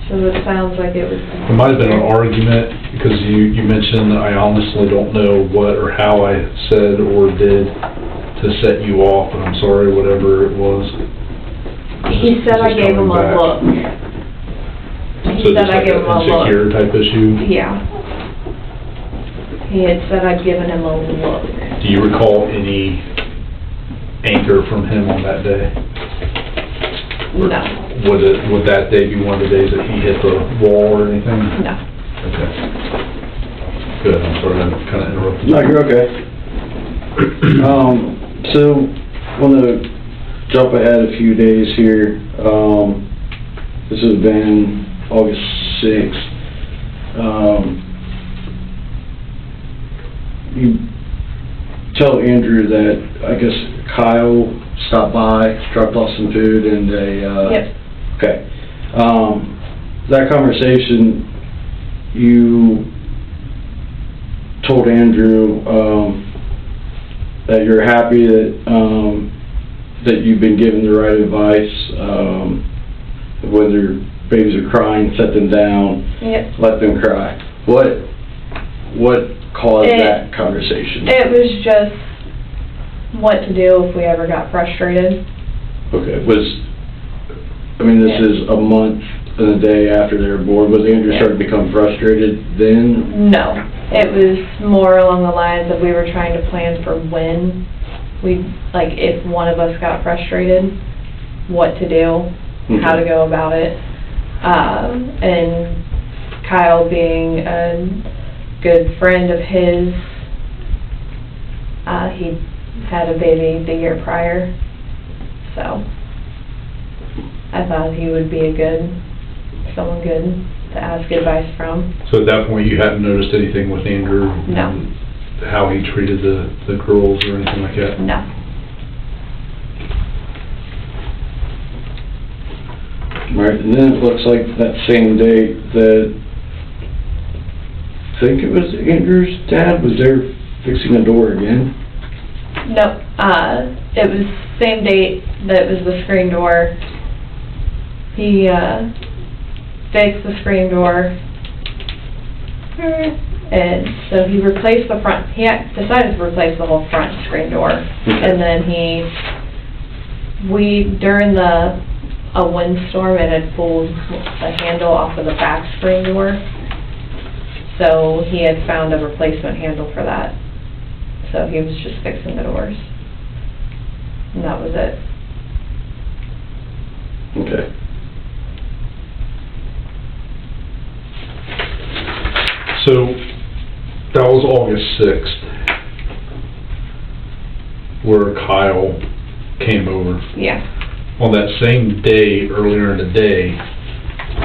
So it sounds like it was... It might have been an argument, because you mentioned, I honestly don't know what or how I said or did to set you off, and I'm sorry, whatever it was. He said I gave him a look. He said I gave him a look. Insecure type issue? Yeah. He had said I'd given him a look. Do you recall any anger from him on that day? No. Would that day be one of the days that he hit the wall or anything? No. Okay. Good, I'm sorry, I kind of interrupted you. No, you're okay. So, on the jump ahead a few days here. This has been August 6th. You tell Andrew that, I guess, Kyle stopped by, dropped off some food, and Yep. Okay. That conversation, you told Andrew that you're happy that that you've been given the right advice. When their babies are crying, set them down. Yep. Let them cry. What caused that conversation? It was just what to do if we ever got frustrated. Okay. This is a month and a day after they were born. Was Andrew starting to become frustrated then? No. It was more along the lines of we were trying to plan for when if one of us got frustrated, what to do, how to go about it. And Kyle being a good friend of his, he had a baby the year prior, so I thought he would be someone good to ask advice from. So at that point, you hadn't noticed anything with Andrew? No. How he treated the girls or anything like that? No. Right, and then it looks like that same day that, I think it was Andrew's dad was there fixing a door again. Nope. It was same date that it was the screen door. He fixed the screen door, and so he replaced the front. He decided to replace the whole front screen door, and then during a windstorm, it had pulled the handle off of the back screen door, so he had found a replacement handle for that. So he was just fixing the doors, and that was it. Okay. So, that was August 6th, where Kyle came over. Yeah. On that same day, earlier in the day,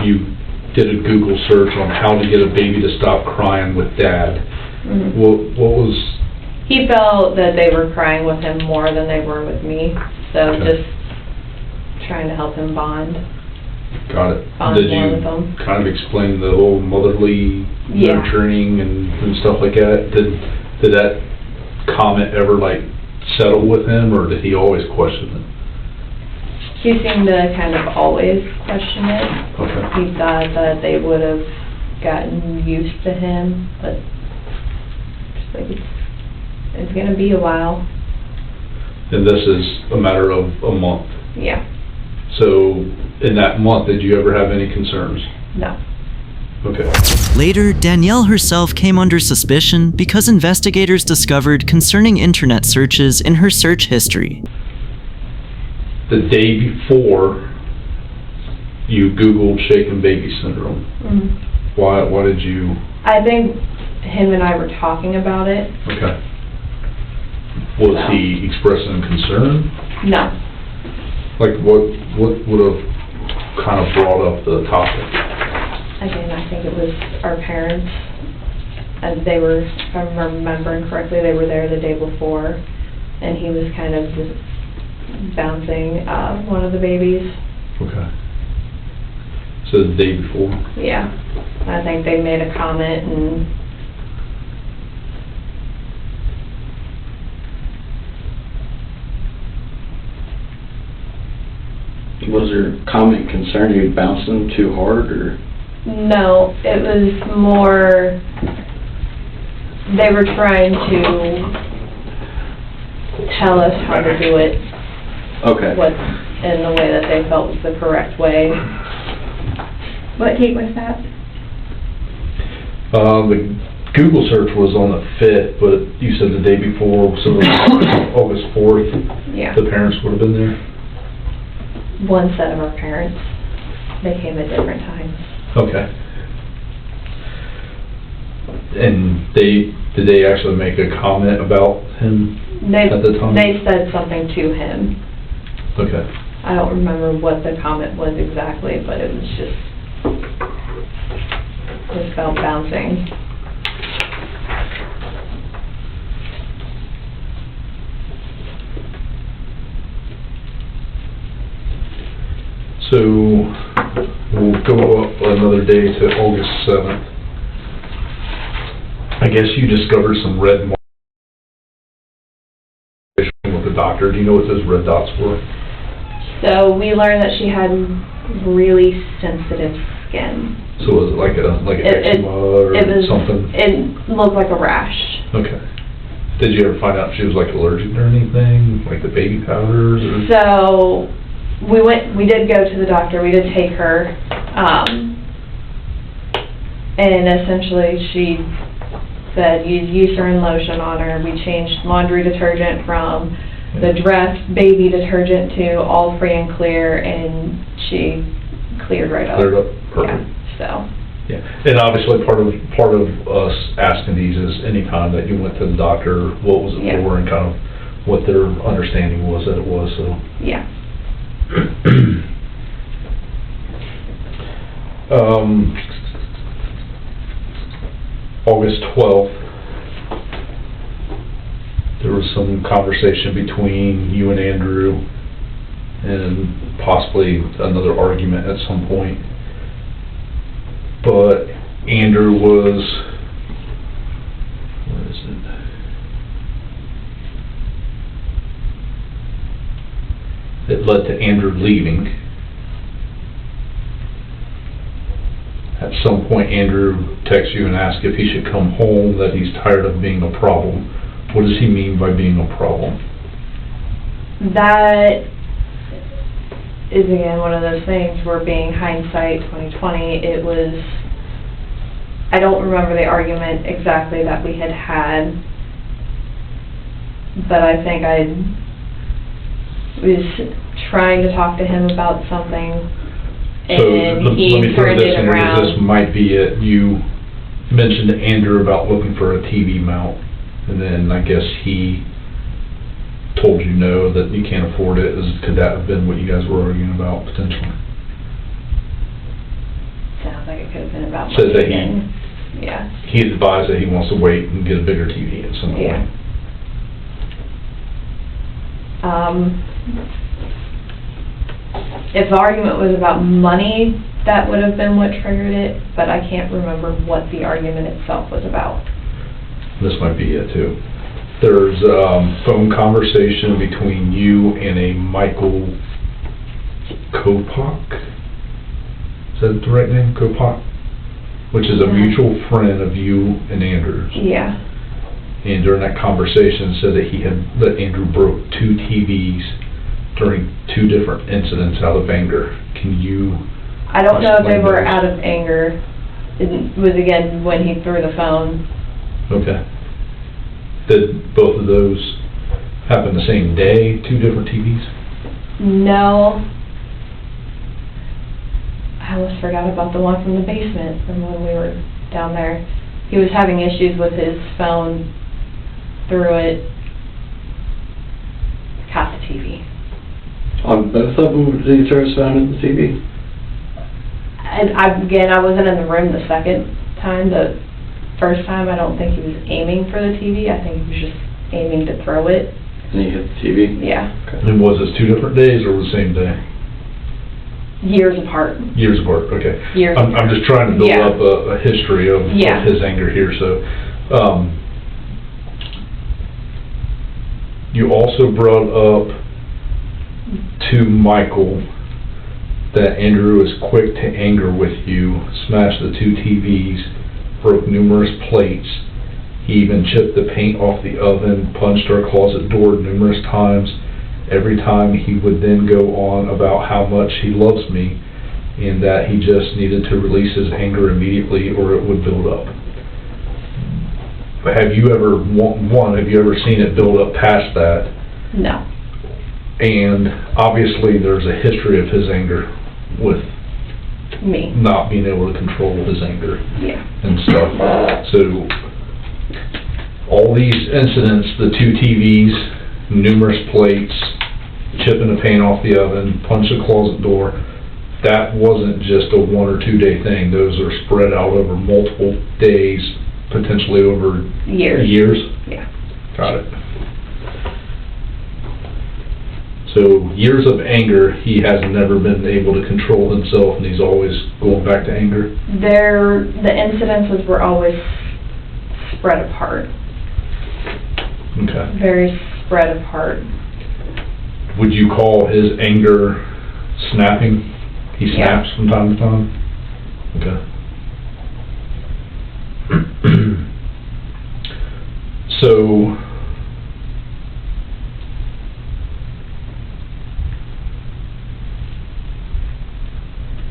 you did a Google search on how to get a baby to stop crying with Dad. Mm-hmm. What was... He felt that they were crying with him more than they were with me, so just trying to help him bond. Got it. Bond Did more you with them. kind of explain the whole motherly nurturing and stuff like that? Did that comment ever settle with him, or did he always question it? He seemed to kind of always question it. Okay. He thought that they would have gotten used to him, but just it's going to be a while. And this is a matter of a month? Yeah. So, in that month, did you ever have any concerns? No. Okay. Later, Danielle herself came under suspicion because investigators discovered concerning internet searches in her search history. The day before, you Googled shaken baby syndrome. Mm-hmm. Why did you... I think him and I were talking about it. Okay. Was he expressing concern? No. What would have kind of brought up the topic? Again, I think it was our parents, and they were, if I'm remembering correctly, they were there the day before, and he was kind of just bouncing one of the babies. Okay. So the day before? Yeah. I think they made a comment, and Was there comment concerned you bounced them too hard, or? no, it was more, they were trying to tell us how to do it. Okay. In the way that they felt was the correct way. What date was that? The Google search was on the 5th, but you said the day before, so August 4th, Yeah. the parents would have been there? One set of our parents. They came at different times. Okay. And did they actually make a comment about him at the time? They said something to him. Okay. I don't remember what the comment was exactly, but it was just felt bouncing. So we'll go up another day to August 7th. I guess you discovered some red marks with the doctor. Do you know what those red dots were? So we learned that she had really sensitive skin. So was it like an eczema or something? It looked like a rash. Okay. Did you ever find out if she was like allergic or anything, like the baby powders? Or? So we did go to the doctor. We did take her, and essentially she said use Eucerin lotion on her. We changed laundry detergent from the Dress baby detergent to all free and clear, and she cleared right up. Cleared up, perfect. Yeah, so. Yeah, and obviously part of us asking these is any time that you went to the doctor, what was it for, and kind of what their understanding was that it was. So. Yeah. August 12th, there was some conversation between you and Andrew, and possibly another argument at some point. But Andrew was, where is it? It led to Andrew leaving. At some point, Andrew texts you and asks if he should come home, that he's tired of being a problem. What does he mean by being a problem? That is again one of those things where being hindsight 2020, it was, I don't remember the argument exactly that we had, but I think I was trying to talk to him about something, and he turned it around. This might be it. You mentioned to Andrew about looking for a TV mount, and then I guess he told you no, that you can't afford it. Could that have been what you guys were arguing about, potentially? Sounds like it could have been about Says that he advised that he wants to wait and get a bigger TV at some point. Yeah. If the argument was about money, that would have been what triggered it, but I can't remember what the argument itself was about. This might be it too. There's a phone conversation between you and a Michael Kopak. Is that the right name? Kopak? Which is a mutual friend of you and Andrew's. Yeah. And during that conversation said that Andrew broke 2 TVs during 2 different incidents out of anger. Can you I don't know if they were out of anger. It was again when he threw the phone. Okay. Did both of those happen the same day, 2 different TVs? No. I almost forgot about the one from the basement from when we were down there. He was having issues with his phone, threw it, caught the TV. On both of them, did he throw his phone at the TV? And I wasn't in the room the second time. The first time, I don't think he was aiming for the TV. I think he was just aiming to throw it. And he hit the TV? Yeah. Okay. And was this 2 different days or the same day? Years apart. Years apart, okay. Years I'm just trying to build up a history of his anger here. So, you also brought up to Michael that Andrew is quick to anger with you, smashed the 2 TVs, broke numerous plates. He even chipped the paint off the oven, punched our closet door numerous times. Every time he would then go on about how much he loves me and that he just needed to release his anger immediately or it would build up. But have you ever, have you ever seen it build up past that? No. And obviously there's a history of his anger with me not being able to control his anger and stuff. So all these incidents, the 2 TVs, numerous plates, chipping the paint off the oven, punch the closet door. That wasn't just a 1 or 2 day thing. Those are spread out over multiple days, potentially over years? Yeah. Got it. So years of anger, he has never been able to control himself, and he's always going back to anger? The incidences were always spread apart. Okay. Very spread apart. Would you call his anger snapping? He Yeah. snaps from time to time? Okay. So,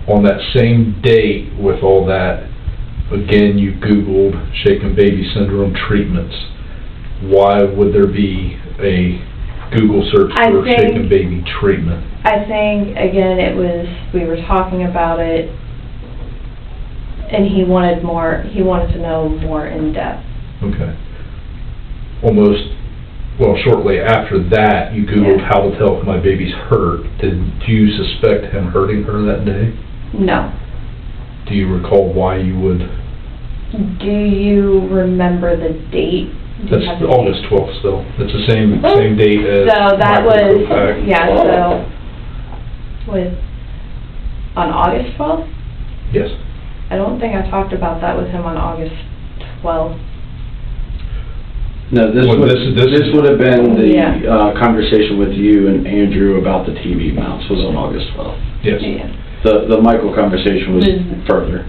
on that same date with all that, again, you Googled shaken baby syndrome treatments. Why would there be a Google search for shaken baby treatment? I think, again, we were talking about it, and he wanted to know more in depth. Okay. Shortly after that, you Googled how to tell if my baby's hurt. Did you suspect him hurting her that day? No. Do you recall why you would? Do you remember the date? That's August 12th still. It's the same date as So that Michael was, Kopak. on August 12th? Yes. I don't think I talked about that with him on August 12th. No, this would have been the conversation with you and Andrew about the TV mounts was on August 12th. Yes. Yeah. The Michael conversation was further.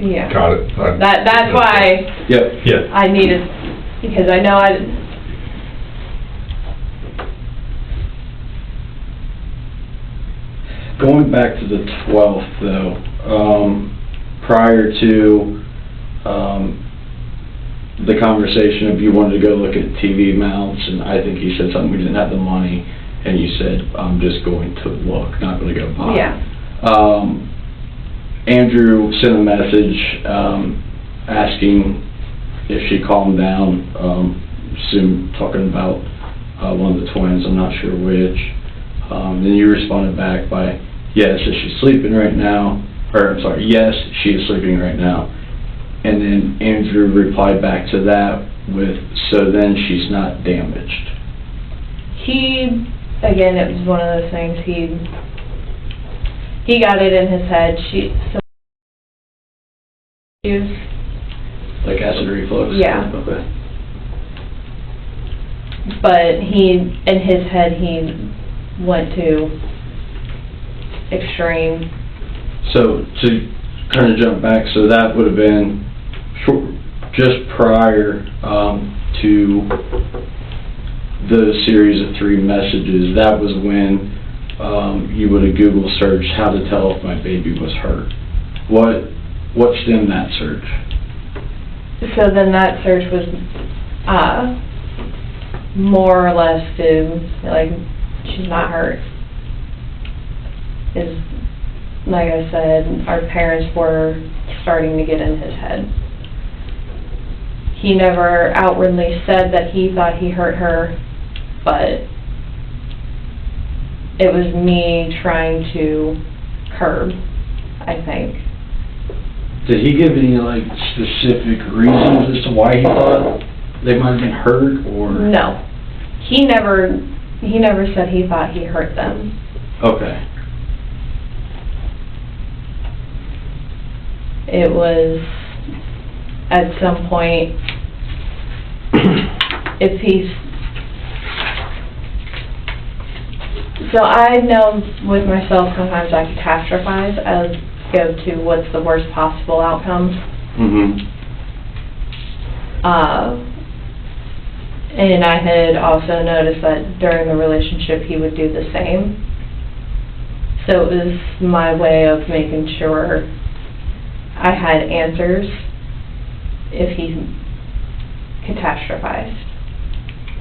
Yeah. Got it. That's why Yep. Yeah. I needed, because I know Going back to the 12th, though, prior to the conversation of you wanted to go look at TV mounts, and I think you said something, we didn't have the money, and you said, I'm just going to look, not going to go buy. Yeah. Andrew sent a message asking if she calmed down, soon talking about one of the twins, I'm not sure which. Then you responded back by, yes, is she sleeping right now? Or, I'm sorry, yes, she is sleeping right now. And then Andrew replied back to that with, so then she's not damaged. Again, it was one of those things, he got it in his head, Like acid reflux? Yeah. Okay. But in his head, he went to extreme. So, to kind of jump back, so that would have been just prior to the series of 3 messages. That was when you would have Google searched how to tell if my baby was hurt. What stemmed that search? So then that search was more or less to, like, she's not hurt. Is, like I said, our parents were starting to get in his head. He never outwardly said that he thought he hurt her, but it was me trying to curb, I think. Did he give any, like, specific reasons as to why he thought they might have been hurt, or? No. He never said he thought he hurt them. Okay. It was, at some point, if he's, so I know with myself sometimes I catastrophize. I go to what's the worst possible outcome. Mm-hmm. And I had also noticed that during the relationship he would do the same. So it was my way of making sure I had answers if he catastrophized.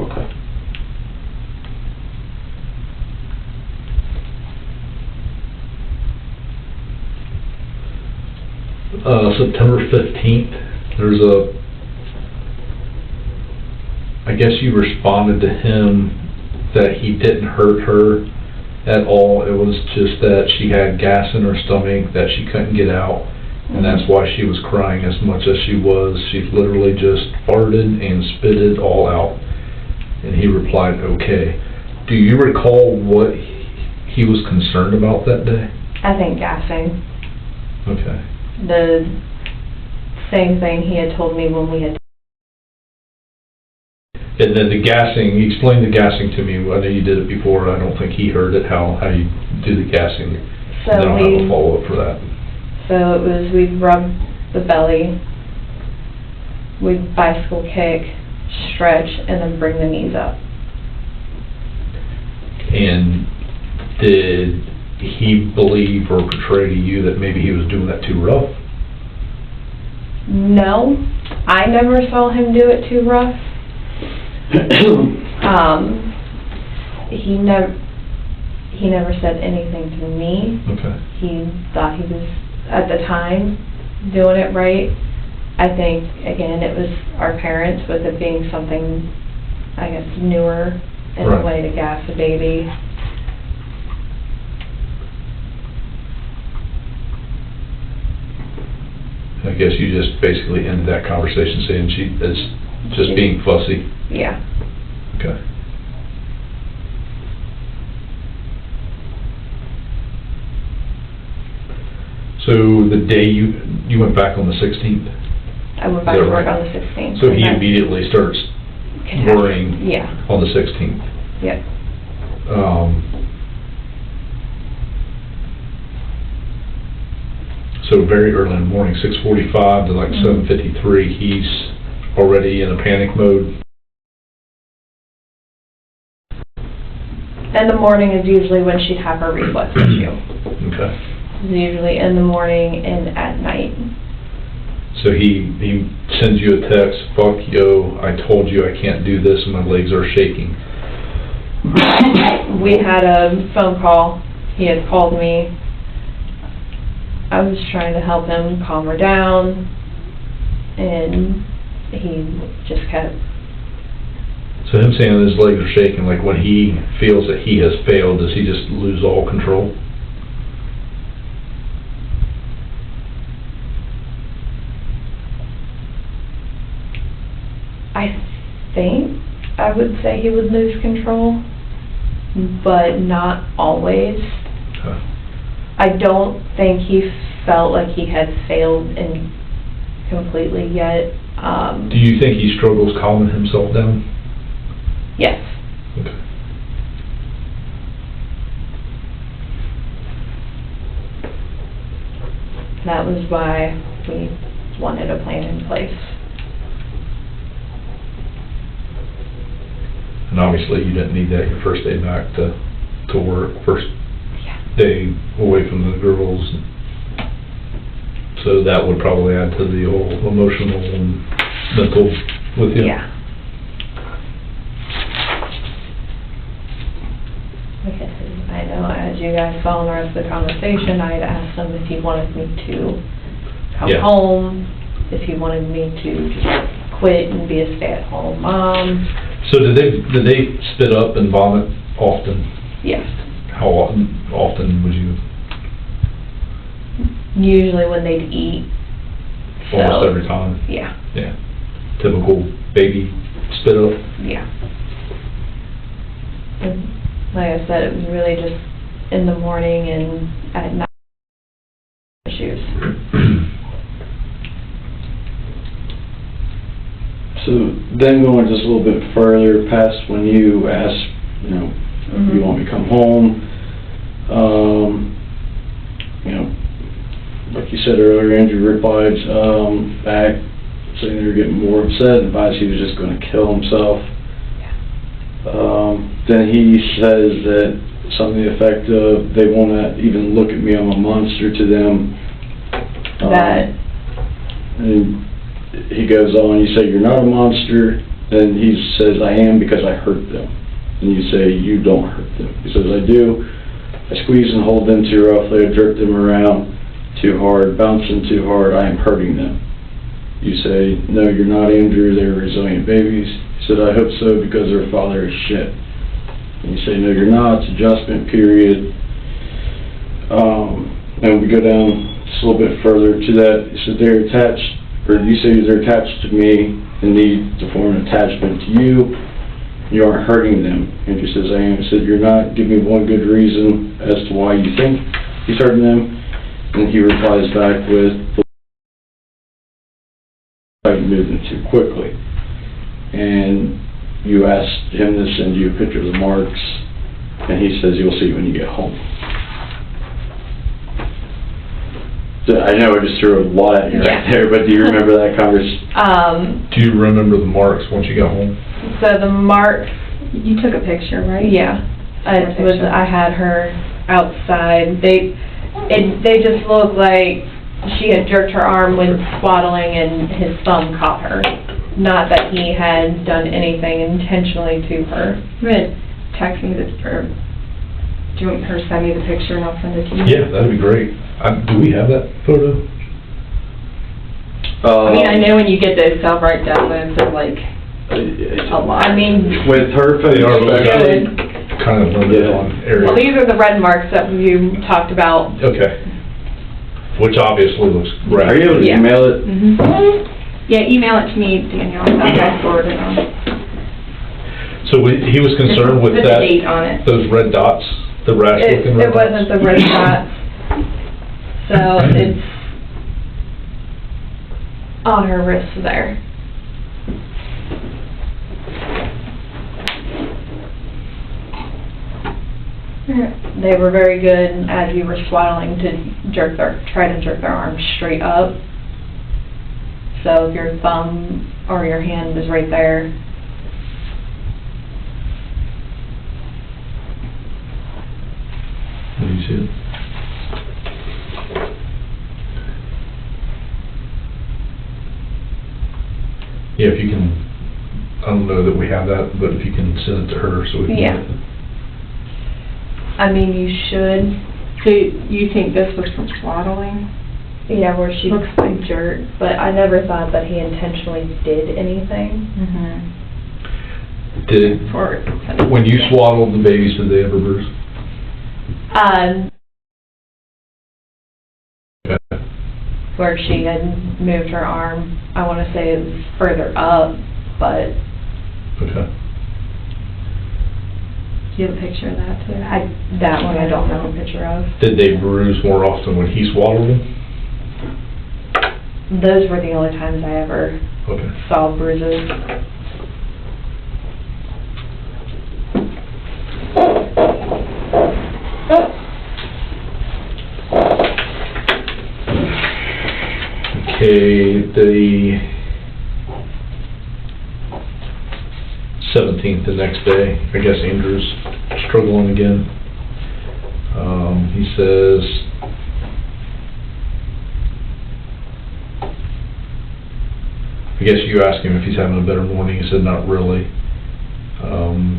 Okay. September 15th, there's I guess you responded to him that he didn't hurt her at all. It was just that she had gas in her stomach that she couldn't get out, and that's why she was crying as much as she was. She literally just farted and spit it all out. And he replied, okay. Do you recall what he was concerned about that day? I think gassing. Okay. The same thing he had told me when we had. And then the gassing, explain the gassing to me. I know you did it before. I don't think he heard it, how you do the gassing. So and then I'll have a follow-up for that. So it was, we'd rub the belly, we'd bicycle kick, stretch, and then bring the knees up. And did he believe or portray to you that maybe he was doing that too rough? No, I never saw him do it too rough. He never said anything to me. Okay. He thought he was, at the time, doing it right. I think, again, it was our parents, with it being something, I guess, newer in a way to gas a baby. I guess you just basically ended that conversation saying she is just being fussy. Yeah. Okay. So the day you went back on the 16th? I went back to work on the 16th. So he immediately starts worrying on the 16th? Yep. So very early in the morning, 6:45 to like 7:53, he's already in a panic mode? In the morning is usually when she'd have her reflux issue. Okay. It's usually in the morning and at night. So he sends you a text, fuck yo, I told you I can't do this and my legs are shaking. We had a phone call. He had called me. I was trying to help him calm her down, and he just kept... So him saying his legs are shaking, like when he feels that he has failed, does he just lose all control? I think I would say he would lose control, but not always. Okay. I don't think he felt like he had failed completely yet. Do you think he struggles calming himself down? Yes. Okay. That was why we wanted a plan in place. And obviously you didn't need that your first day back to work, first day away from the girls. So that would probably add to the whole emotional and mental with you. Yeah. Okay, I know as you guys saw in the rest of the conversation, I had asked him if he wanted me to come home, if he wanted me to just quit and be a stay-at-home mom. So did they spit up and vomit often? Yes. How often would you? Usually when they'd eat. Almost every time? Yeah. Yeah. Typical baby spit up? Yeah. And like I said, it was really just in the morning and at night issues. So then going just a little bit further past when you asked, you know, if you want me to come home, you know, like you said earlier, Andrew replied back saying they were getting more upset, advised he was just going to kill himself. Then he says that something to the effect of they won't even look at me, I'm a monster to them. And he goes on, you say you're not a monster, then he says I am because I hurt them. And you say you don't hurt them. He says I do. I squeeze and hold them too roughly, I jerk them around too hard, bounce them too hard, I am hurting them. You say, no, you're not, Andrew, they're resilient babies. He said, I hope so because their father is shit. And you say, no, you're not, it's adjustment period. And we go down just a little bit further to that. You said they're attached, or you say they're attached to me and need to form an attachment to you. You aren't hurting them. And she says, I am. I said, you're not. Give me one good reason as to why you think he's hurting them. And he replies back with, I'm moving too quickly. And you asked him to send you a picture of the marks, and he says, you'll see when you get home. So I know I just threw a lot at you right there, but do you remember that conversation? Do you remember the marks once you got home? So the marks, You took a picture, right? yeah, I had her outside. They just looked like she had jerked her arm when swaddling and his thumb caught her. Not that he had done anything intentionally to her. I'm gonna text me this, or do you want her to send me the picture and I'll send it to you? Yeah, that'd be great. Do we have that photo? I mean, I know when you get those self-right downloads, they're like a lot. I mean, With her They are photo, kind of limited on areas. well, these are the red marks that you talked about. Okay. Which obviously looks red. are you able to Yeah. email it? Yeah, email it to me, Danielle. I'll forward it on. So he was concerned with Put that, the date on it. those red dots, the rash looking red It wasn't the red dots. So it's on her wrist there. They were very good as you were swaddling to try to jerk their arms straight up. So if your thumb or your hand was right there, Do you see it? Yeah, if you can, I don't know that we have that, but if you can send it to her so we can Yeah. get it. I mean, you should. So you think this was from swaddling? Yeah, where she Looks like jerk, but I never thought that he intentionally did anything. Did, For when you swaddled the babies, did they ever bruise? Okay. Where she had moved her arm, I want to say it was further up, but Okay. do you have a picture of that too? That one I don't have a picture of. Did they bruise more often when he swaddled them? Those were the only times I ever Okay. saw bruises. Okay, the 17th, the next day, I guess Andrew's struggling again. He says, I guess you asked him if he's having a better morning. He said not really.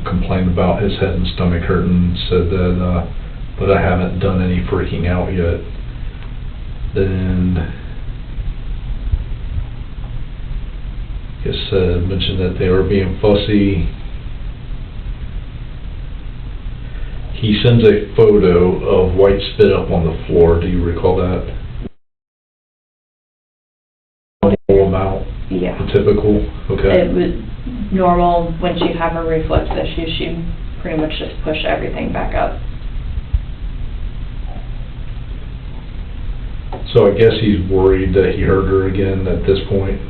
Complained about his head and stomach hurting. Said that, but I haven't done any freaking out yet. Then, I guess mentioned that they were being fussy. He sends a photo of white spit up on the floor. Do you recall that? Normal amount? Yeah. Typical? Okay. It was normal when she'd have her reflex issues, she'd pretty much just push everything back up. So I guess he's worried that he hurt her again at this point.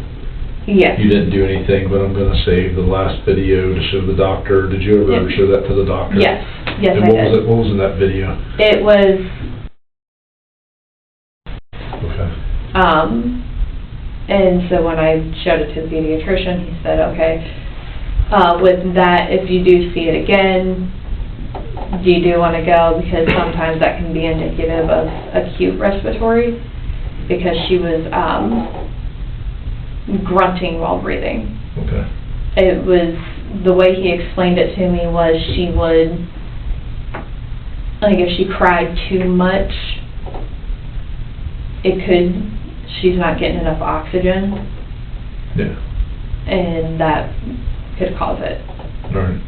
Yes. You didn't do anything, but I'm gonna save the last video to show the doctor. Did you ever show that to the doctor? Yes. Yes, And I what did. was it? What was in that video? It was, Okay. and so when I showed it to the pediatrician, he said, okay, with that, if you do see it again, do you want to go? Because sometimes that can be indicative of acute respiratory, because she was grunting while breathing. Okay. It was, the way he explained it to me was she would, like if she cried too much, she's not getting enough oxygen, Yeah. and that could cause it. All right.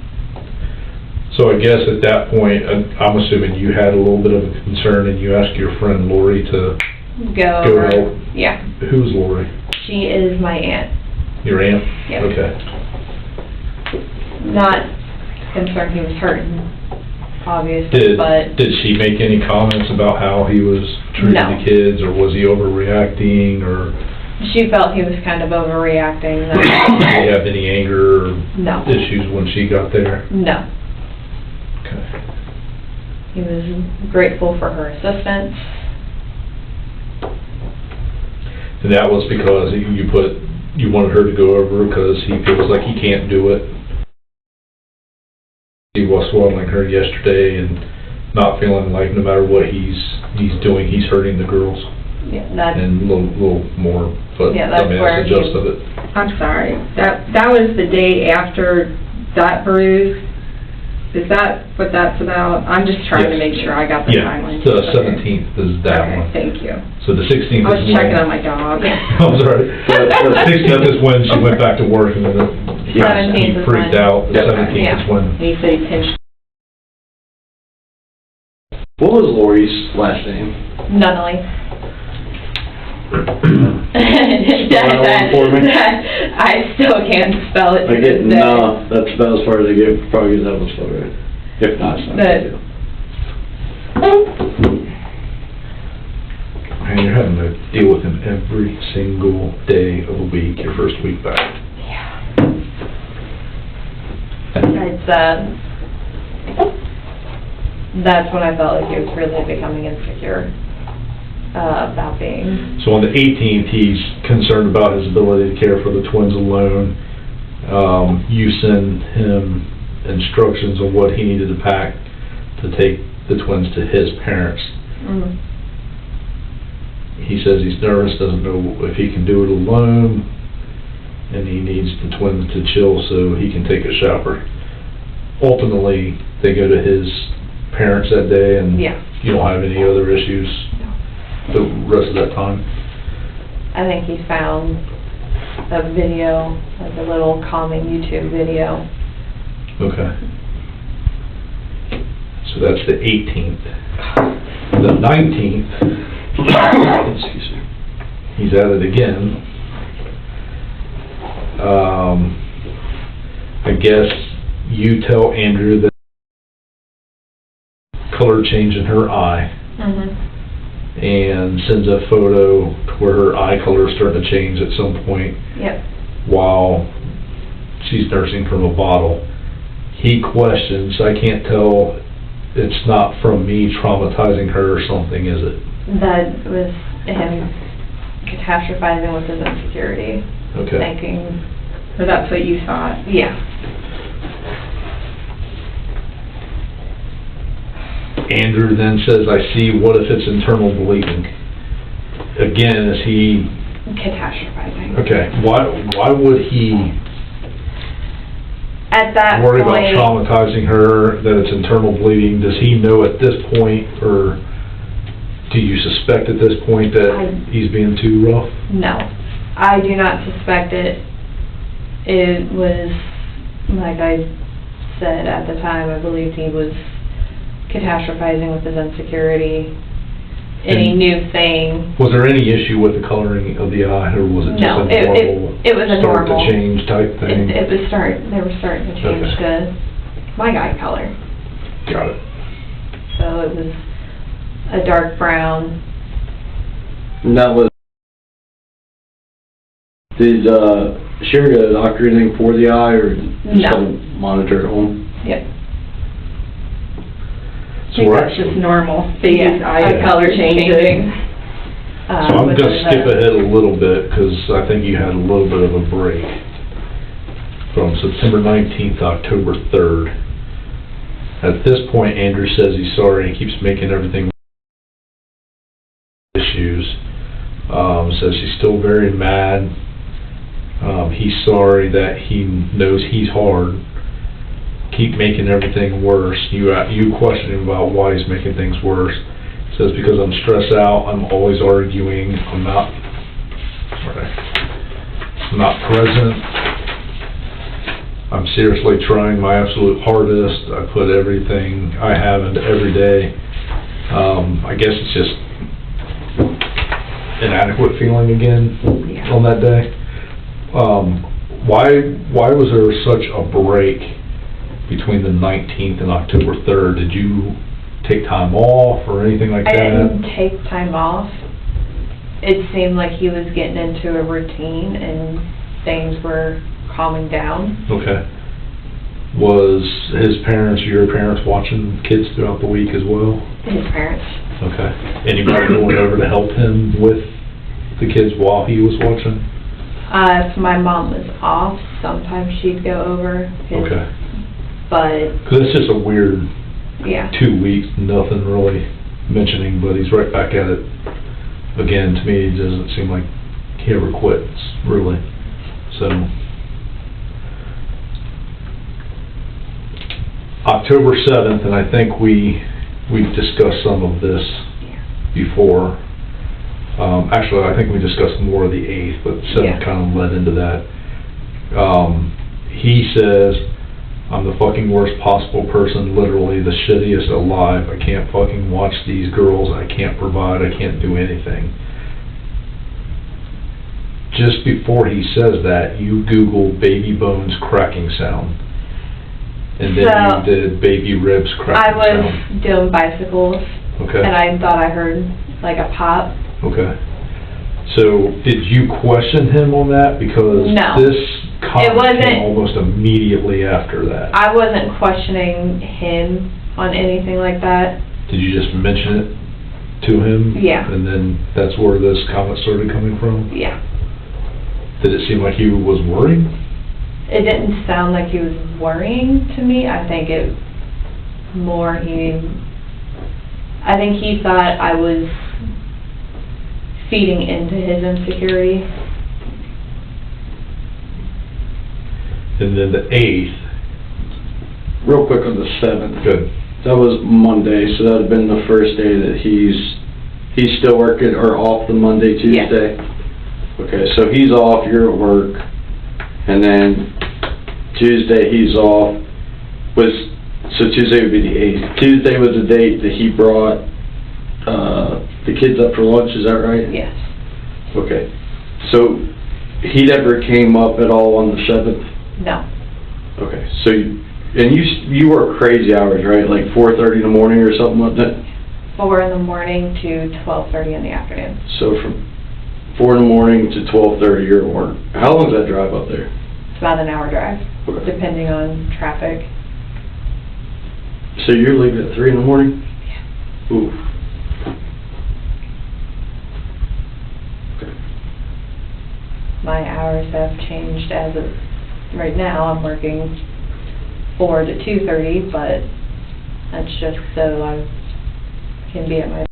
So I guess at that point, I'm assuming you had a little bit of a concern and you asked your friend Lori to Go go over. help. Yeah. Who's Lori? She is my aunt. Your aunt? Yep. Okay. Not concerned he was hurting, obviously, but Did she make any comments about how he was treating No. the kids, or was he overreacting, or she felt he was kind of overreacting. did he have any anger or No. issues when she got there? No. Okay. He was grateful for her assistance. And that was because you wanted her to go over because he feels like he can't do it. He was swaddling her yesterday and not feeling like no matter what he's doing, he's hurting the girls. Yeah, that's, And a little more, but Yeah, I that's mean, where that's the gist of it. I'm sorry, that was the day after that bruise. Is that what that's about? I'm just trying to Yes. make sure I got the Yeah, timeline. the Okay. 17th is that Okay, one. thank you. So the 16th I was is when... checking on my dog. I'm sorry. The 16th is when she went back to work and then he 17th is freaked when- out. The Yep. 17th Yeah. is when... And he said he pinched. What was Lori's last name? Nunnally. Spell that one for me? I still can't spell it. I get, no, that's about as far as I get, probably get that one spelled right. If not, it's not a big deal. Man, you're having to deal with him every single day of the week, your first week back. It's, that's when I felt like he was really becoming insecure, about being. So on the 18th, he's concerned about his ability to care for the twins alone. You send him instructions on what he needed to pack to take the twins to his parents. Mm-hmm. He says he's nervous, doesn't know if he can do it alone, and he needs the twins to chill so he can take a shower. Ultimately, they go to his parents that day, and Yeah. you don't have any other issues the rest of that time? I think he found a video, like a little calming YouTube video. Okay. So that's the 18th. The 19th, excuse me, he's at it again. I guess you tell Andrew that color change in her eye, Mm-hmm. and sends a photo where her eye color is starting to change at some point Yep. while she's nursing from a bottle. He questions, I can't tell, it's not from me traumatizing her or something, is it? That was him catastrophizing with his insecurity. Okay. Thinking, Or that's what you thought? yeah. Andrew then says, I see, what if it's internal bleeding? Again, is he... Catastrophizing. Okay, why would he At that worry point, about traumatizing her, that it's internal bleeding? Does he know at this point, or do you suspect at this point that he's being too rough? no. I do not suspect it. It was, like I said at the time, I believed he was catastrophizing with his insecurity. Any new thing. Was there any issue with the coloring of the eye, or was it just No, a normal it was a start normal. to change type thing? They were starting to change to my eye color. Got it. So it was a dark brown. And that was, did, Sherry get a doctor or anything for the eye, or just No. kind of monitor at home? Yep. I think that's just normal, baby's eye color changing. So I'm gonna skip ahead a little bit, because I think you had a little bit of a break. From September 19th to October 3rd. At this point, Andrew says he's sorry, and keeps making everything issues. Says he's still very mad. He's sorry that he knows he's hard. Keep making everything worse. You question him about why he's making things worse. Says, because I'm stressed out, I'm always arguing, I'm not present. I'm seriously trying my absolute hardest. I put everything I have into every day. I guess it's just inadequate feeling again on that day. Why was there such a break between the 19th and October 3rd? Did you take time off or anything like that? I didn't take time off. It seemed like he was getting into a routine and things were calming down. Okay. Was his parents, your parents, watching kids throughout the week as well? His parents. Okay. Anybody going over to help him with the kids while he was watching? If my mom was off, sometimes she'd go over. Okay. But... Because it's just a weird yeah. 2 weeks, nothing really mentioning, but he's right back at it again. To me, it doesn't seem like he ever quits, really. So... October 7th, and I think we've discussed some of this before. Actually, I think we discussed more of the 8th, but 7th kind of led into that. He says, I'm the fucking worst possible person, literally the shittiest alive. I can't fucking watch these girls. I can't provide. I can't do anything. Just before he says that, you Google baby bones cracking sound. And then you did baby ribs cracking sound. I was doing bicycles. Okay. And I thought I heard like a pop. Okay. So, did you question him on that? Because this comment came almost immediately after that. I wasn't questioning him on anything like that. Did you just mention it to him? Yeah. And then that's where this comment started coming from? Yeah. Did it seem like he was worried? It didn't sound like he was worrying to me. I think I think he thought I was feeding into his insecurity. And then the 8th. Real quick on the 7th. Good. That was Monday, so that would have been the first day that he's still working, or off the Monday, Tuesday? Yeah. Okay, so he's off, you're at work, and then Tuesday he's off. So Tuesday would be the 8th. Tuesday was the date that he brought the kids up for lunch, is that right? Yes. Okay. So he never came up at all on the 7th? No. Okay. So, and you work crazy hours, right? Like 4:30 in the morning or something like that? 4 in the morning to 12:30 in the afternoon. So from 4 in the morning to 12:30 you're at work. How long is that drive up there? It's about an hour drive, depending on traffic. So you're leaving at 3 in the morning? Yeah. Ooh. My hours have changed as of right now. I'm working 4 to 2:30, but that's just so I can be at my...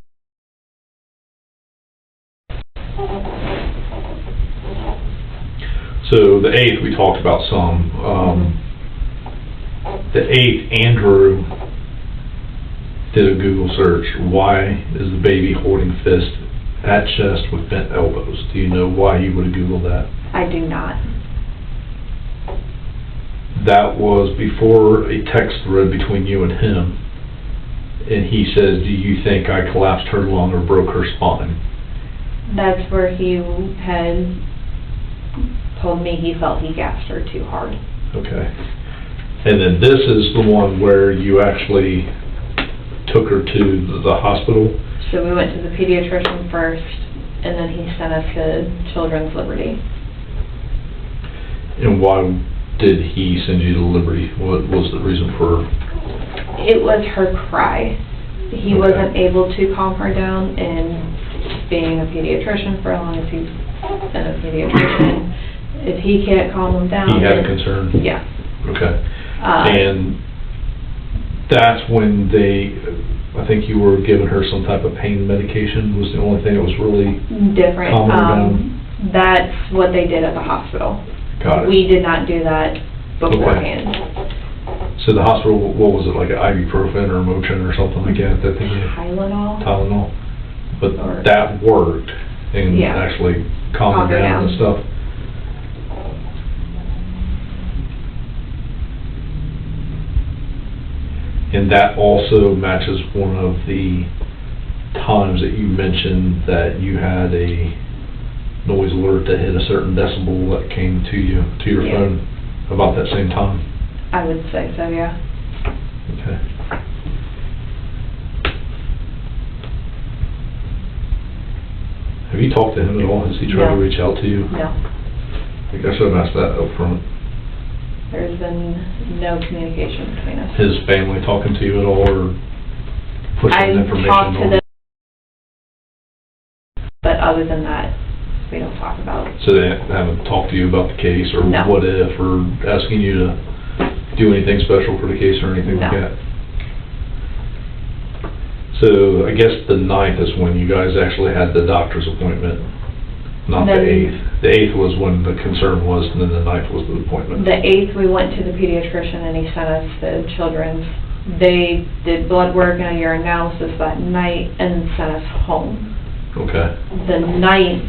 So the 8th we talked about some. The 8th, Andrew did a Google search. Why is the baby holding fist at chest with bent elbows? Do you know why he would have Googled that? I do not. That was before a text thread between you and him. And he says, do you think I collapsed her lung or broke her spine? That's where he had told me he felt he gassed her too hard. Okay. And then this is the one where you actually took her to the hospital? So we went to the pediatrician first, and then he sent us to Children's Liberty. And why did he send you to Liberty? What was the reason for? It was her cry. He wasn't able to calm her down, and being a pediatrician for as long as he's been a pediatrician, if he can't calm him down... He had a concern? Yeah. Okay. And that's when I think you were giving her some type of pain medication, was the only thing that was really different. calming her down? That's what they did at the hospital. Got it. We did not do that beforehand. Okay. So the hospital, what was it, like an ibuprofen or Motrin or something like that? Tylenol. Tylenol. But that worked and actually calmed her down and stuff. And that also matches one of the times that you mentioned that you had a noise alert that hit a certain decibel that came to you, to your phone, about that same time? I would say so, yeah. Okay. Have you talked to him at all? Has he tried to No. reach out to you? No. I guess I should have asked that up front. There's been no communication between us. His family talking to you at all, or pushing information talked to on? them, but other than that, we don't talk about it. So they haven't talked to you about the case, or No. what if, or asking you to do anything special for the case or anything like No. that? So I guess the 9th is when you guys actually had the doctor's appointment, not the Then- 8th. The 8th was when the concern was, and then the 9th was the appointment. The 8th, we went to the pediatrician and he sent us the children's. They did blood work and a urinalysis that night and sent us home. Okay. The 9th,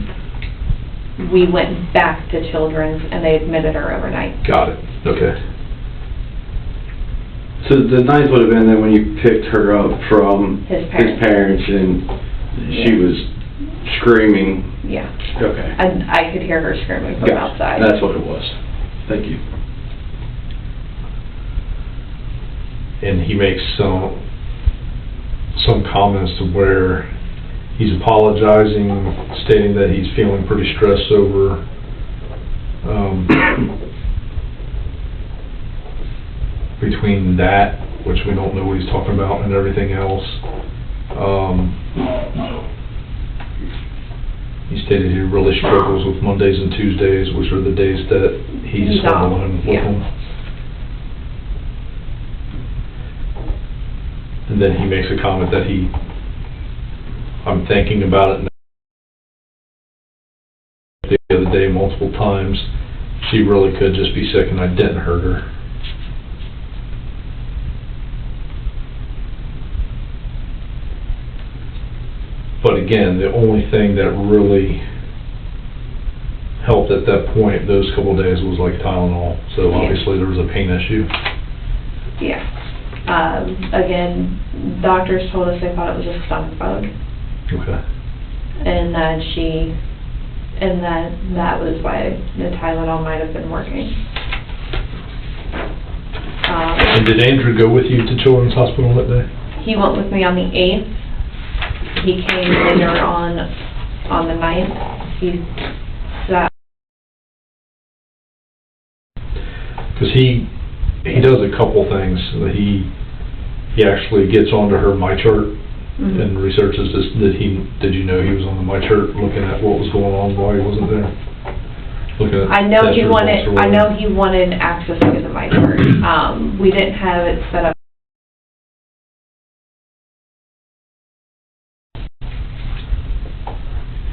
we went back to children's and they admitted her overnight. Got it. Okay. So the 9th would have been then when you picked her up from His parents. and she was screaming. Yeah. Okay. And I could hear her screaming from Gotcha. outside. That's what it was. Thank you. And he makes some comments to where he's apologizing, stating that he's feeling pretty stressed over between that, which we don't know what he's talking about, and everything else. He stated he really struggles with Mondays and Tuesdays, which are the days that he's home alone with them. And then he makes a comment that I'm thinking about it now. The other day multiple times. She really could just be sick and I didn't hurt her. But again, the only thing that really helped at that point, those couple of days, was like Tylenol. So obviously there was a pain issue. Yeah. Again, doctors told us they thought it was a stomach bug. Okay. And that was why the Tylenol might have been working. And did Andrew go with you to Children's Hospital that day? He went with me on the 8th. He came later on the 9th. He sat. Because he does a couple things. He actually gets onto her MyChart and researches this. Did you know he was on the MyChart looking at what was going on while he wasn't there? Looking at I know test he results or whatever. wanted access to the MyChart. We didn't have it set up.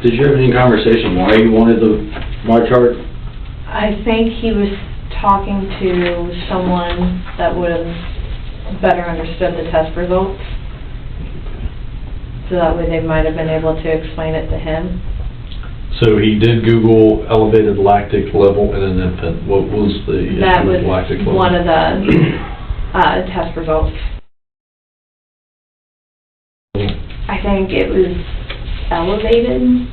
Did you have any conversation why you wanted the MyChart? I think he was talking to someone that would have better understood the test results. So that way they might have been able to explain it to him. So he did Google elevated lactic level in an infant. What was the That issue was with lactic level? one of the test results. I think it was elevated.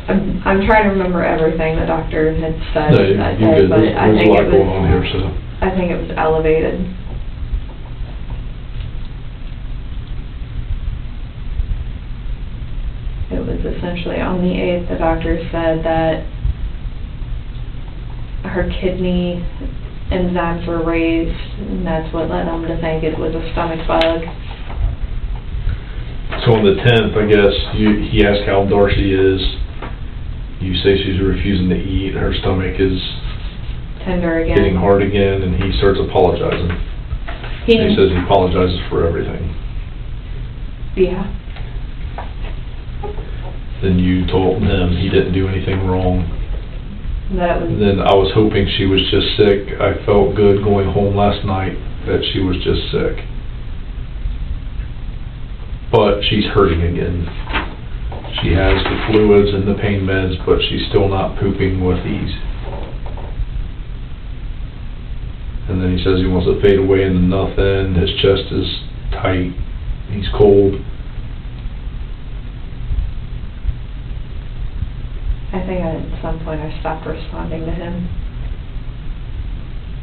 I'm trying to remember everything the doctor had said No, that you're day, good. but I There's a think lot it going on here, was, so. I think it was elevated. It was essentially on the 8th, the doctor said that her kidney enzymes were raised, and that's what led him to think it was a stomach bug. So on the 10th, I guess, he asked how Darcy is. You say she's refusing to eat. Her stomach is Tender again. getting hard again, and he starts apologizing. He says he apologizes for everything. Yeah. Then you told him he didn't do anything wrong. That was. Then I was hoping she was just sick. I felt good going home last night that she was just sick. But she's hurting again. She has the fluids and the pain meds, but she's still not pooping with ease. And then he says he wants to fade away into nothing, his chest is tight, he's cold. I think at some point I stopped responding to him.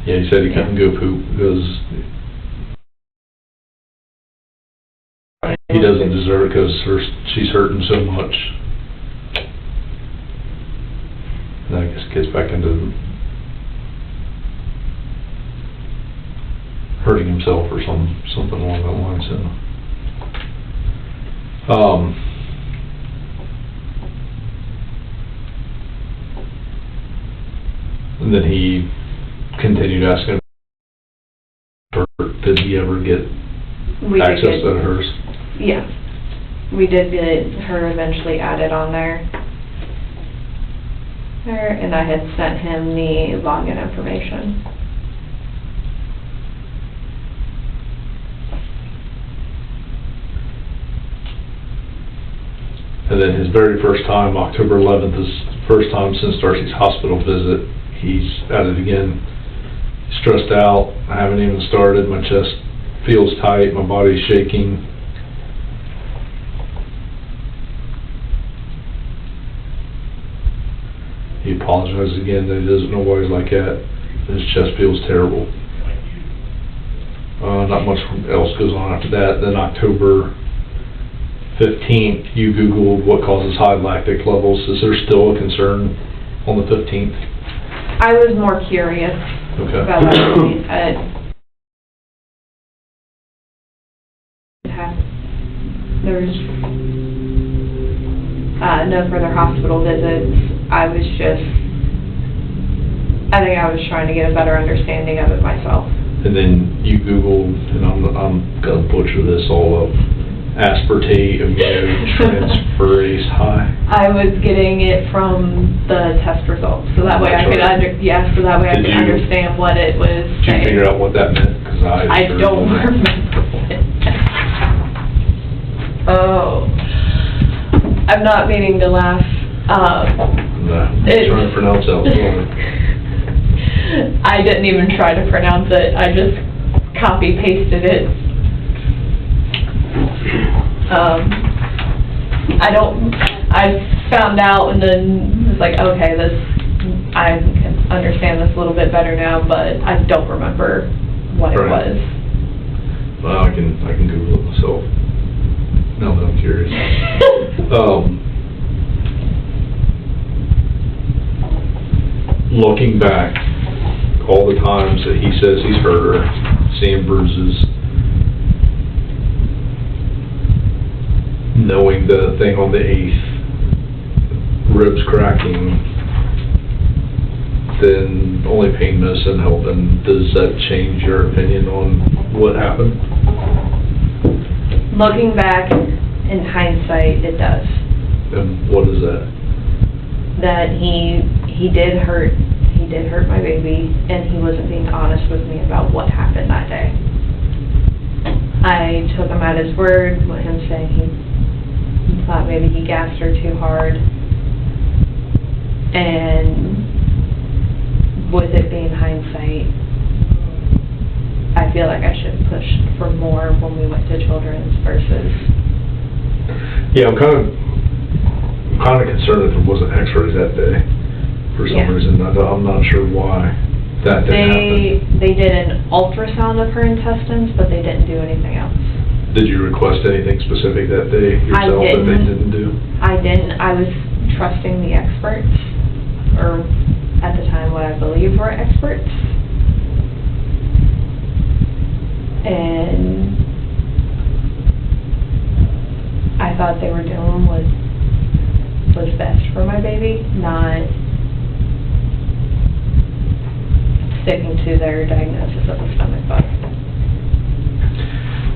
Yeah, he said he couldn't go poop because he doesn't deserve it because she's hurting so much. And I guess gets back into hurting himself or something along that line. So, and then he continued asking her, did he ever get access to hers? Yeah. We did get her eventually added on there. And I had sent him the login information. And then his very first time, October 11th, is the first time since Darcy's hospital visit. He's at it again. Stressed out. I haven't even started. My chest feels tight. My body's shaking. He apologizes again that he doesn't know why he's like that. His chest feels terrible. Not much else goes on after that. Then October 15th, you Googled what causes high lactic levels. Is there still a concern on the 15th? I was more curious about that. There's no further hospital visits. I think I was trying to get a better understanding of it myself. And then you Googled, and I'm gonna butcher this all up, aspartate aminotransferase high. I was getting it from the test results, so that way I could understand what it was Did saying. you figure out what that meant? Because I don't remember what it meant. Oh, I'm not meaning to laugh. I'm trying to pronounce that wrong. I didn't even try to pronounce it. I just copy pasted it. I found out and then was like, okay, I can understand this a little bit better now, but I don't remember what it was. Well, I can Google it myself. Now that I'm curious. Looking back, all the times that he says he's hurt her, seeing bruises, knowing the thing on the 8th, ribs cracking, then only pain medicine helping, does that change your opinion on what happened? Looking back, in hindsight, it does. And what is that? That he did hurt my baby, and he wasn't being honest with me about what happened that day. I took him at his word with him saying he thought maybe he gassed her too hard, and with it being hindsight, I feel like I should have pushed for more when we went to children's versus... Yeah, I'm kind of concerned that there wasn't x-rays that day for some reason. I'm not sure why that didn't happen. They did an ultrasound of her intestines, but they didn't do anything else. Did you request anything specific that day yourself that they didn't do? I didn't. I was trusting the experts, or at the time what I believed were experts. And I thought they were doing what was best for my baby, not sticking to their diagnosis of a stomach bug.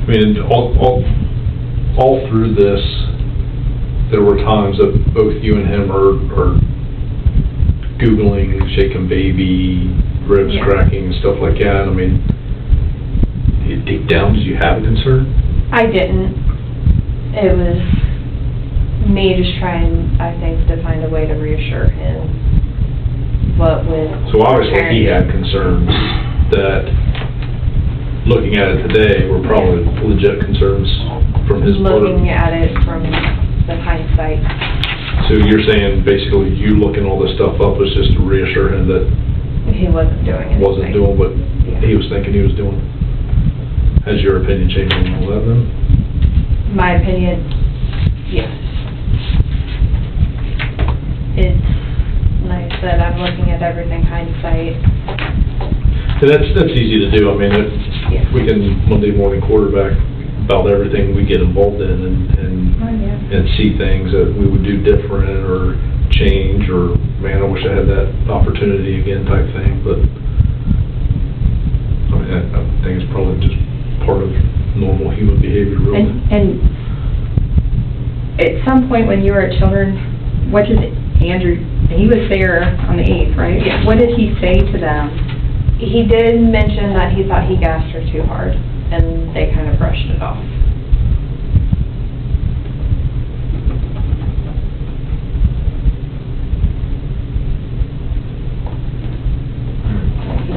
I mean, all through this, there were times that both you and him are Googling shaken baby, ribs cracking, and stuff like that. I mean, deep down, did you have a concern? I didn't. It was me just trying, I think, to find a way to reassure him. But with So obviously he parents- had concerns that, looking at it today, were probably legit concerns from his part. looking at it from the hindsight. So you're saying basically you looking all this stuff up was just to reassure him that He wasn't doing anything. wasn't doing what he was thinking he was doing? Has your opinion changed on all that then? My opinion, yes. It's like I said, I'm looking at everything hindsight. And that's easy to do. I mean, we can Monday morning quarterback about everything we get involved in and see things that we would do different or change or, man, I wish I had that opportunity again type thing. But I mean, I think it's probably just part of normal human behavior, really. And at some point when you were at Children's, what did Andrew, he was there on the 8th, right? Yeah. What did he say to them? He did mention that he thought he gassed her too hard, and they kind of brushed it off.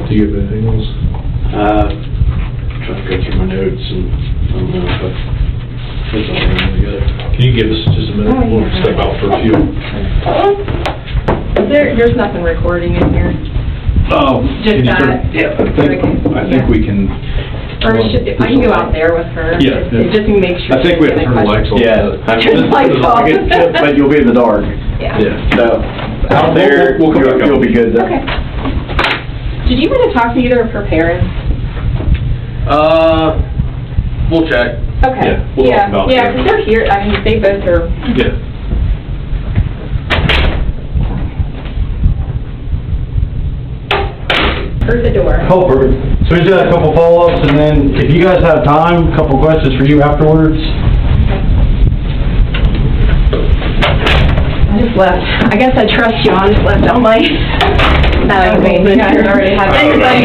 Do you have anything else? Trying to go through my notes and I don't know if I put something together. Can you give us just a minute? We'll step out for a few. There's nothing recording in here. Just that. Yeah, I think we can. Or I can go out there with her. Yeah. Just to make sure. I think we have to turn the lights on. Yeah. Turn the lights off. But you'll be in the dark. Yeah. So, out there, We'll come back up. you'll be good then. Okay. Did you want to talk to either of her parents? We'll check. Okay. Yeah, we'll talk about Yeah, them. because they're here, I mean, they both are. Yeah. Heard the door. Oh, perfect. So we just got a couple follow-ups, and then if you guys have time, a couple questions for you afterwards. I just left. I guess I trust you, I just left all my. That would mean you guys already have everything.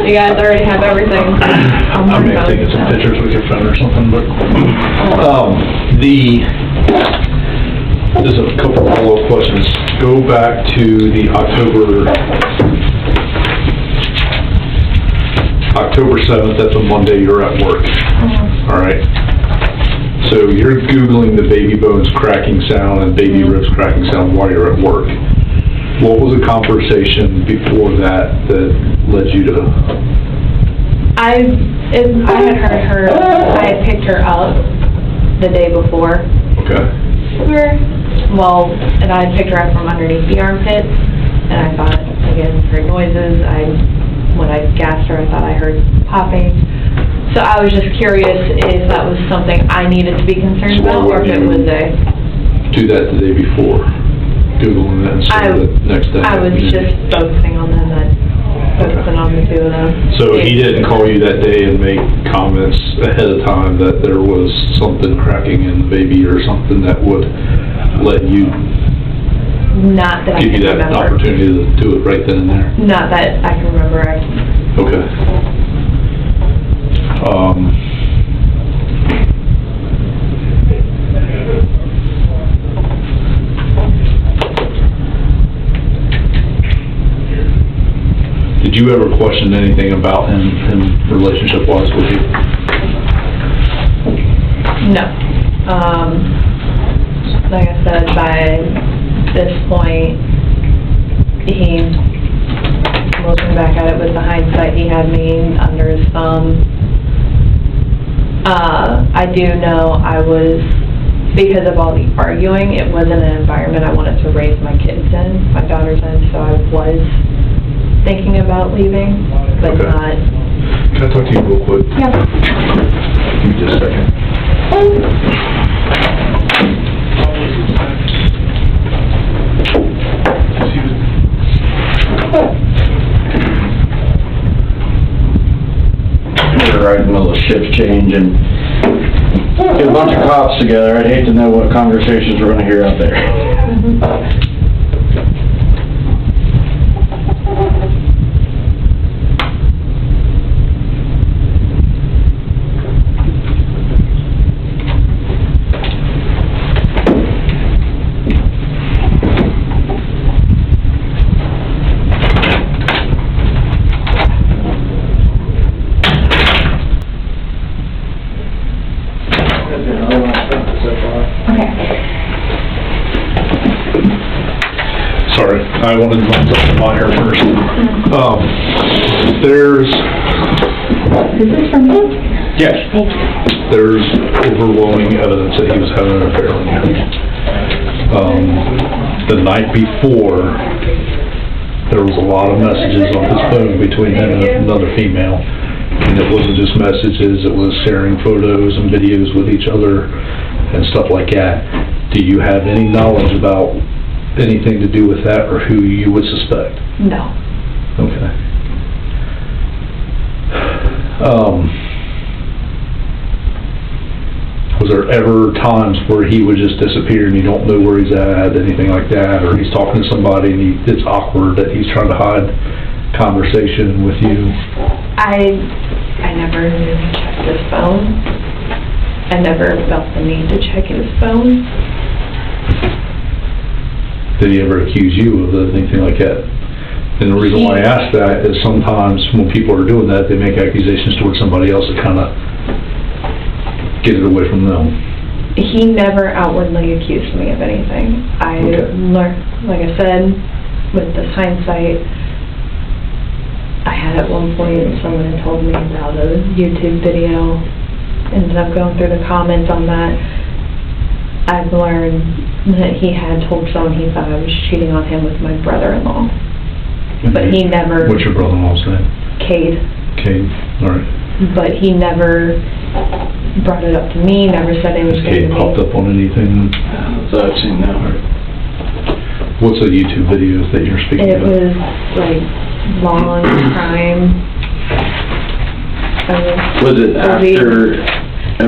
You guys already have everything. I may have taken some pictures with your phone or something, but, there's a couple of follow-up questions. Go back to the October 7th, that's a Monday, you're at work. All right. So you're Googling the baby bones cracking sound and baby ribs cracking sound while you're at work. What was the conversation before that led you to? I had heard her, I had picked her up the day before. Okay. Well, and I had picked her up from underneath the armpit, and I thought, again, heard noises. When I gassed her, I thought I heard popping. So I was just curious if that was something I needed to be concerned about, or if it was do that the day before, Googling that instead of the next day? I was just focusing on them, focusing on the two of them. So he didn't call you that day and make comments ahead of time that there was something cracking in the baby or something that would let you, Not that I give can you that remember. opportunity to do it right then and there? Not that I can remember. Okay. Did you ever question anything about him relationship-wise with you? No. Like I said, by this point, he, looking back at it with the hindsight, he had me under his thumb. I do know I was, because of all the arguing, it wasn't an environment I wanted to raise my kids in, my daughters in, so I was thinking about leaving, but Okay. not. Can I talk to you real quick? Yeah. Give me just a second. We're right in the middle of shift change and get a bunch of cops together. I'd hate to know what conversations we're gonna hear out there. I wanted to run something by her first. There's... Is this from me? Yes. There's overwhelming evidence that he was having an affair on you. The night before, there was a lot of messages on his phone between him and another female. And it wasn't just messages, it was sharing photos and videos with each other and stuff like that. Do you have any knowledge about anything to do with that or who you would suspect? No. Okay. Was there ever times where he would just disappear and you don't know where he's at, anything like that, or he's talking to somebody and it's awkward that he's trying to hide conversation with you? I never knew he checked his phone. I never felt the need to check his phone. Did he ever accuse you of anything like that? And the reason why I ask that is sometimes when people are doing that, they make accusations towards somebody else to kind of get it away from them. He never outwardly accused me of anything. I learned, like I said, with this hindsight, I had at one point someone had told me about a YouTube video, ended up going through the comments on that. I've learned that he had told someone he thought I was cheating on him with my brother-in-law. But he never... What's your brother-in-law's name? Cade. Cade, alright. But he never brought it up to me, never said anything to me. Cade popped up on anything? So I've seen that. What's the YouTube videos that you're speaking It of? was like long crime. Was it after...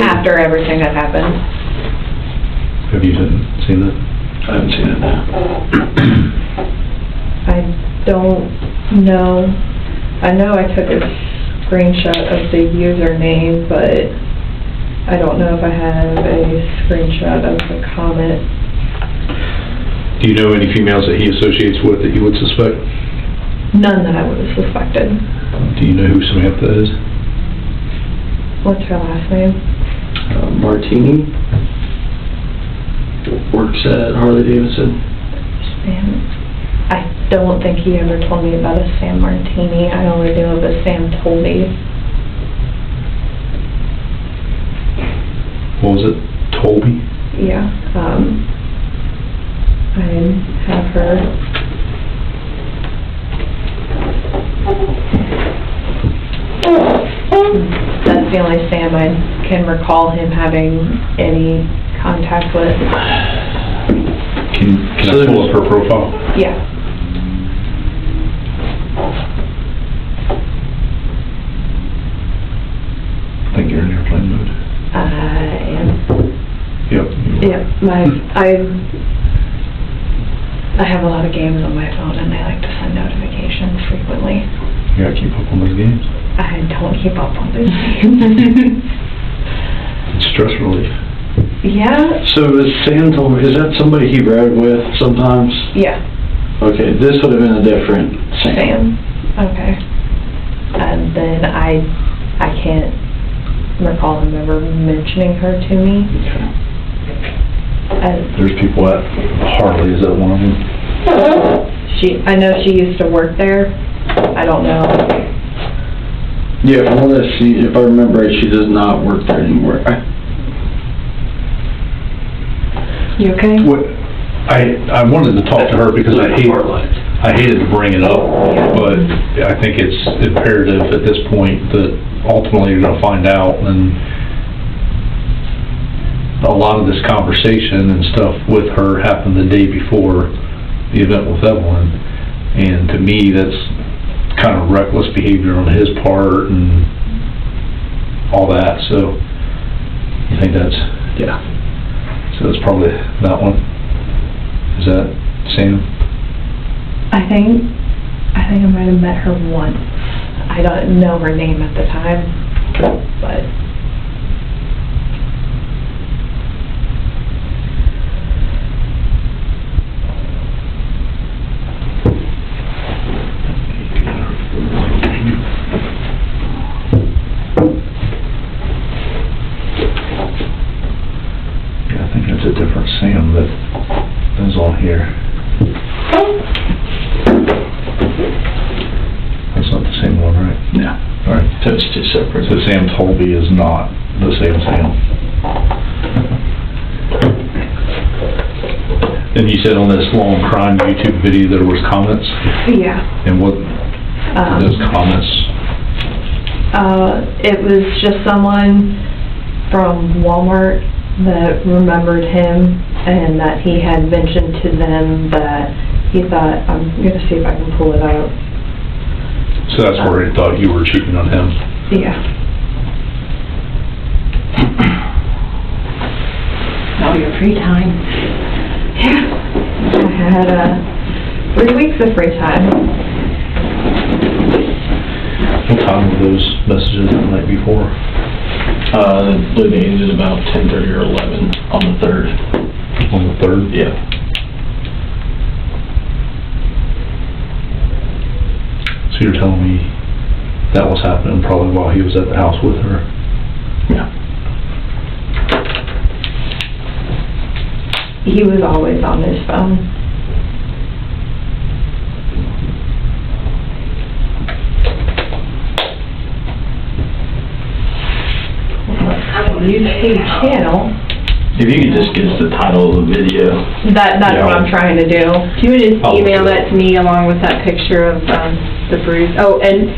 After everything that happened. Have you seen that? I haven't seen it now. I don't know. I know I took a screenshot of the username, but I don't know if I have a screenshot of the comment. Do you know any females that he associates with that you would suspect? None that I would have suspected. Do you know who Samantha is? What's her last name? Martini. Works at Harley Davidson. Sam. I don't think he ever told me about a Sam Martini. I only knew of a Sam Tolby. What was it? Tolby? Yeah. I have her. That's the only Sam I can recall him having any contact with. Can I pull up her profile? Yeah. I think you're in airplane mode. I am. Yep. Yep. I have a lot of games on my phone and I like to send notifications frequently. You gotta keep up on those games. I don't keep up on those games. It's stress relief. Yeah. So is Sam Tolby, is that somebody he rode with sometimes? Yeah. Okay, this would have been a different Sam. Okay. And then I can't recall him ever mentioning her to me. There's people at Harley, is that one of them? I know she used to work there. I don't know. Yeah, well, if I remember right, she does not work there anymore. You okay? What, I wanted to talk to her because I hated to bring it up, but I think it's imperative at this point that ultimately you're going to find out, and a lot of this conversation and stuff with her happened the day before the event with Evelyn, and to me that's kind of reckless behavior on his part and all that, so I think that's, yeah. So it's probably that one. Is that Sam? I think I might have met her once. I don't know her name at the time, but yeah, I think that's a different Sam that is on here. That's not the same one, right? No. All right. That's two separate. So Sam Tolby is not the same Sam. And you said on this long crime YouTube video there was comments? Yeah. And what, those comments? It was just someone from Walmart that remembered him and that he had mentioned to them that he thought, I'm gonna see if I can pull it out. So that's where he thought you were cheating on him? Yeah. Oh, your free time. Yeah. I had 3 weeks of free time. What time were those messages the night before? The date is about 10:30 or 11 on the 3rd. On the 3rd? Yeah. So you're telling me that was happening probably while he was at the house with her? Yeah. He was always on his phone. YouTube channel. If you could just get us the title of the video. That's Yeah. what I'm trying to do. Do you want to just email that to me along with that picture of the bruise? Oh, and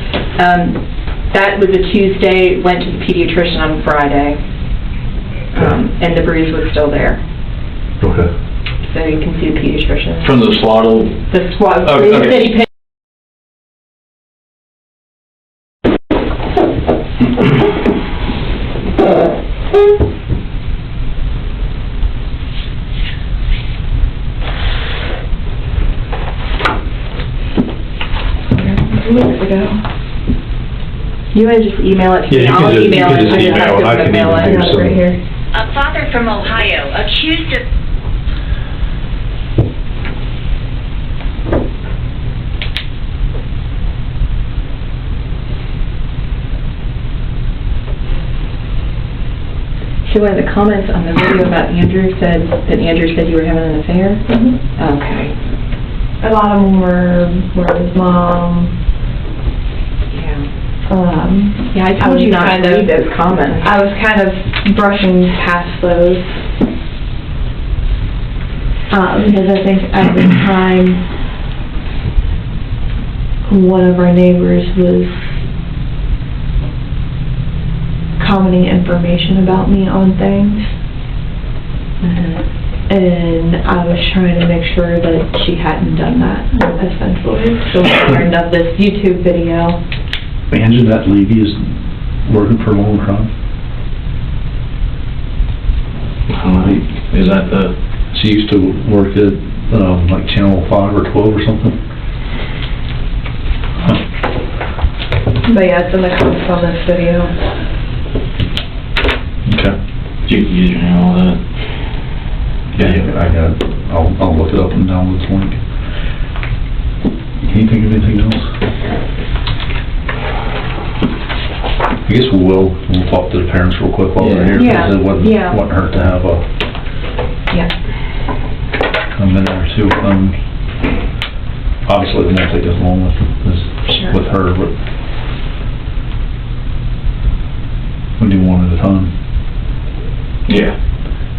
that was a Tuesday, went to the pediatrician on Friday, and the bruise was still there. Okay. So you can see the pediatrician. From the swaddle? The swab. Oh, okay. Weeks ago. You want to just email it to me? Yeah, I'll email it. just email it. I can mail even it. do some. Right here. A father from Ohio accused of... So one of the comments on the video about Andrew said that Andrew said you were having an affair? Mm-hmm. Okay. A lot of them were his mom. Yeah. Yeah, I told you not to read those comments. I was kind of brushing past those. Because I think at the time, one of our neighbors was commenting information about me on things. And I was trying to make sure that she hadn't done that, essentially. So I learned of this YouTube video. Anjanette Levy is working for Long Crime? Is that the... She used to work at, like Channel 5 or 12 or something? Huh. But yeah, it's in the comments on this video. Okay. You can use your name and all that. Yeah, I got it. I'll look it up and download this link. Can you think of anything else? I guess we'll talk to the parents real quick while we're here, because it wouldn't hurt to have a minute or two with them. Obviously, it won't take as long with her, but we'll do one at a time. Yeah.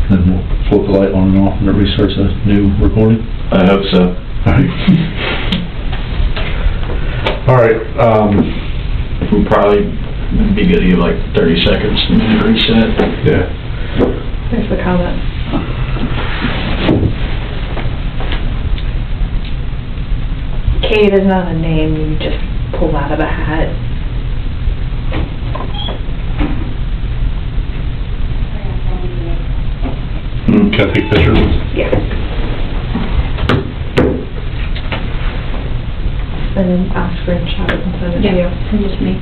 Then we'll flip the light on and off and everybody starts a new recording. I hope so. Alright, We'll probably be good to give like 30 seconds and then reset. yeah. There's the comment. Kate is not a name you just pull out of a hat. Can I take pictures? Yeah. And then I'll screenshot it and send it to you. Send it to me.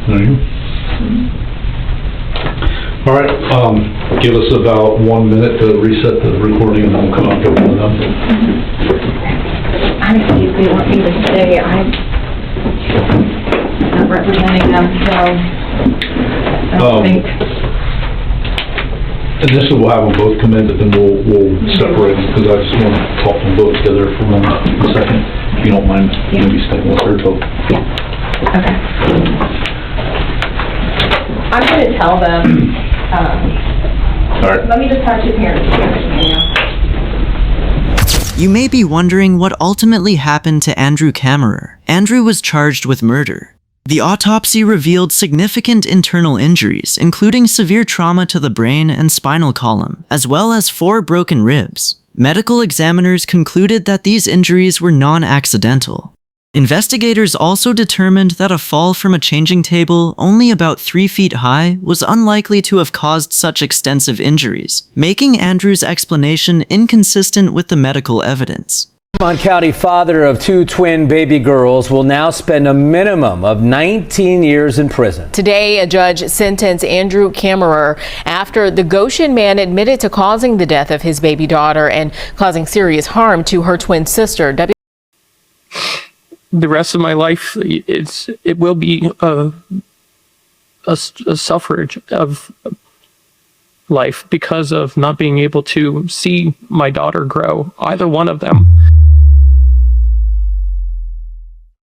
There you go. All right, give us about 1 minute to reset the recording and then we'll come up with one of them. Honestly, if they want me to stay, I'm not representing them, so I don't think. initially we'll have them both come in, but then we'll separate them, because I just want to talk them both together for a second. If you don't mind, maybe staying with her till. Okay. I'm gonna tell them, All right. let me just talk to your parents. You may be wondering what ultimately happened to Andrew Kammerer. Andrew was charged with murder. The autopsy revealed significant internal injuries, including severe trauma to the brain and spinal column, as well as 4 broken ribs. Medical examiners concluded that these injuries were non-accidental. Investigators also determined that a fall from a changing table only about 3 feet high was unlikely to have caused such extensive injuries, making Andrew's explanation inconsistent with the medical evidence. Fremont County father of 2 twin baby girls will now spend a minimum of 19 years in prison. Today, a judge sentenced Andrew Kammerer after the Goshen man admitted to causing the death of his baby daughter and causing serious harm to her twin sister. The rest of my life, it will be a suffrage of life because of not being able to see my daughter grow, either one of them.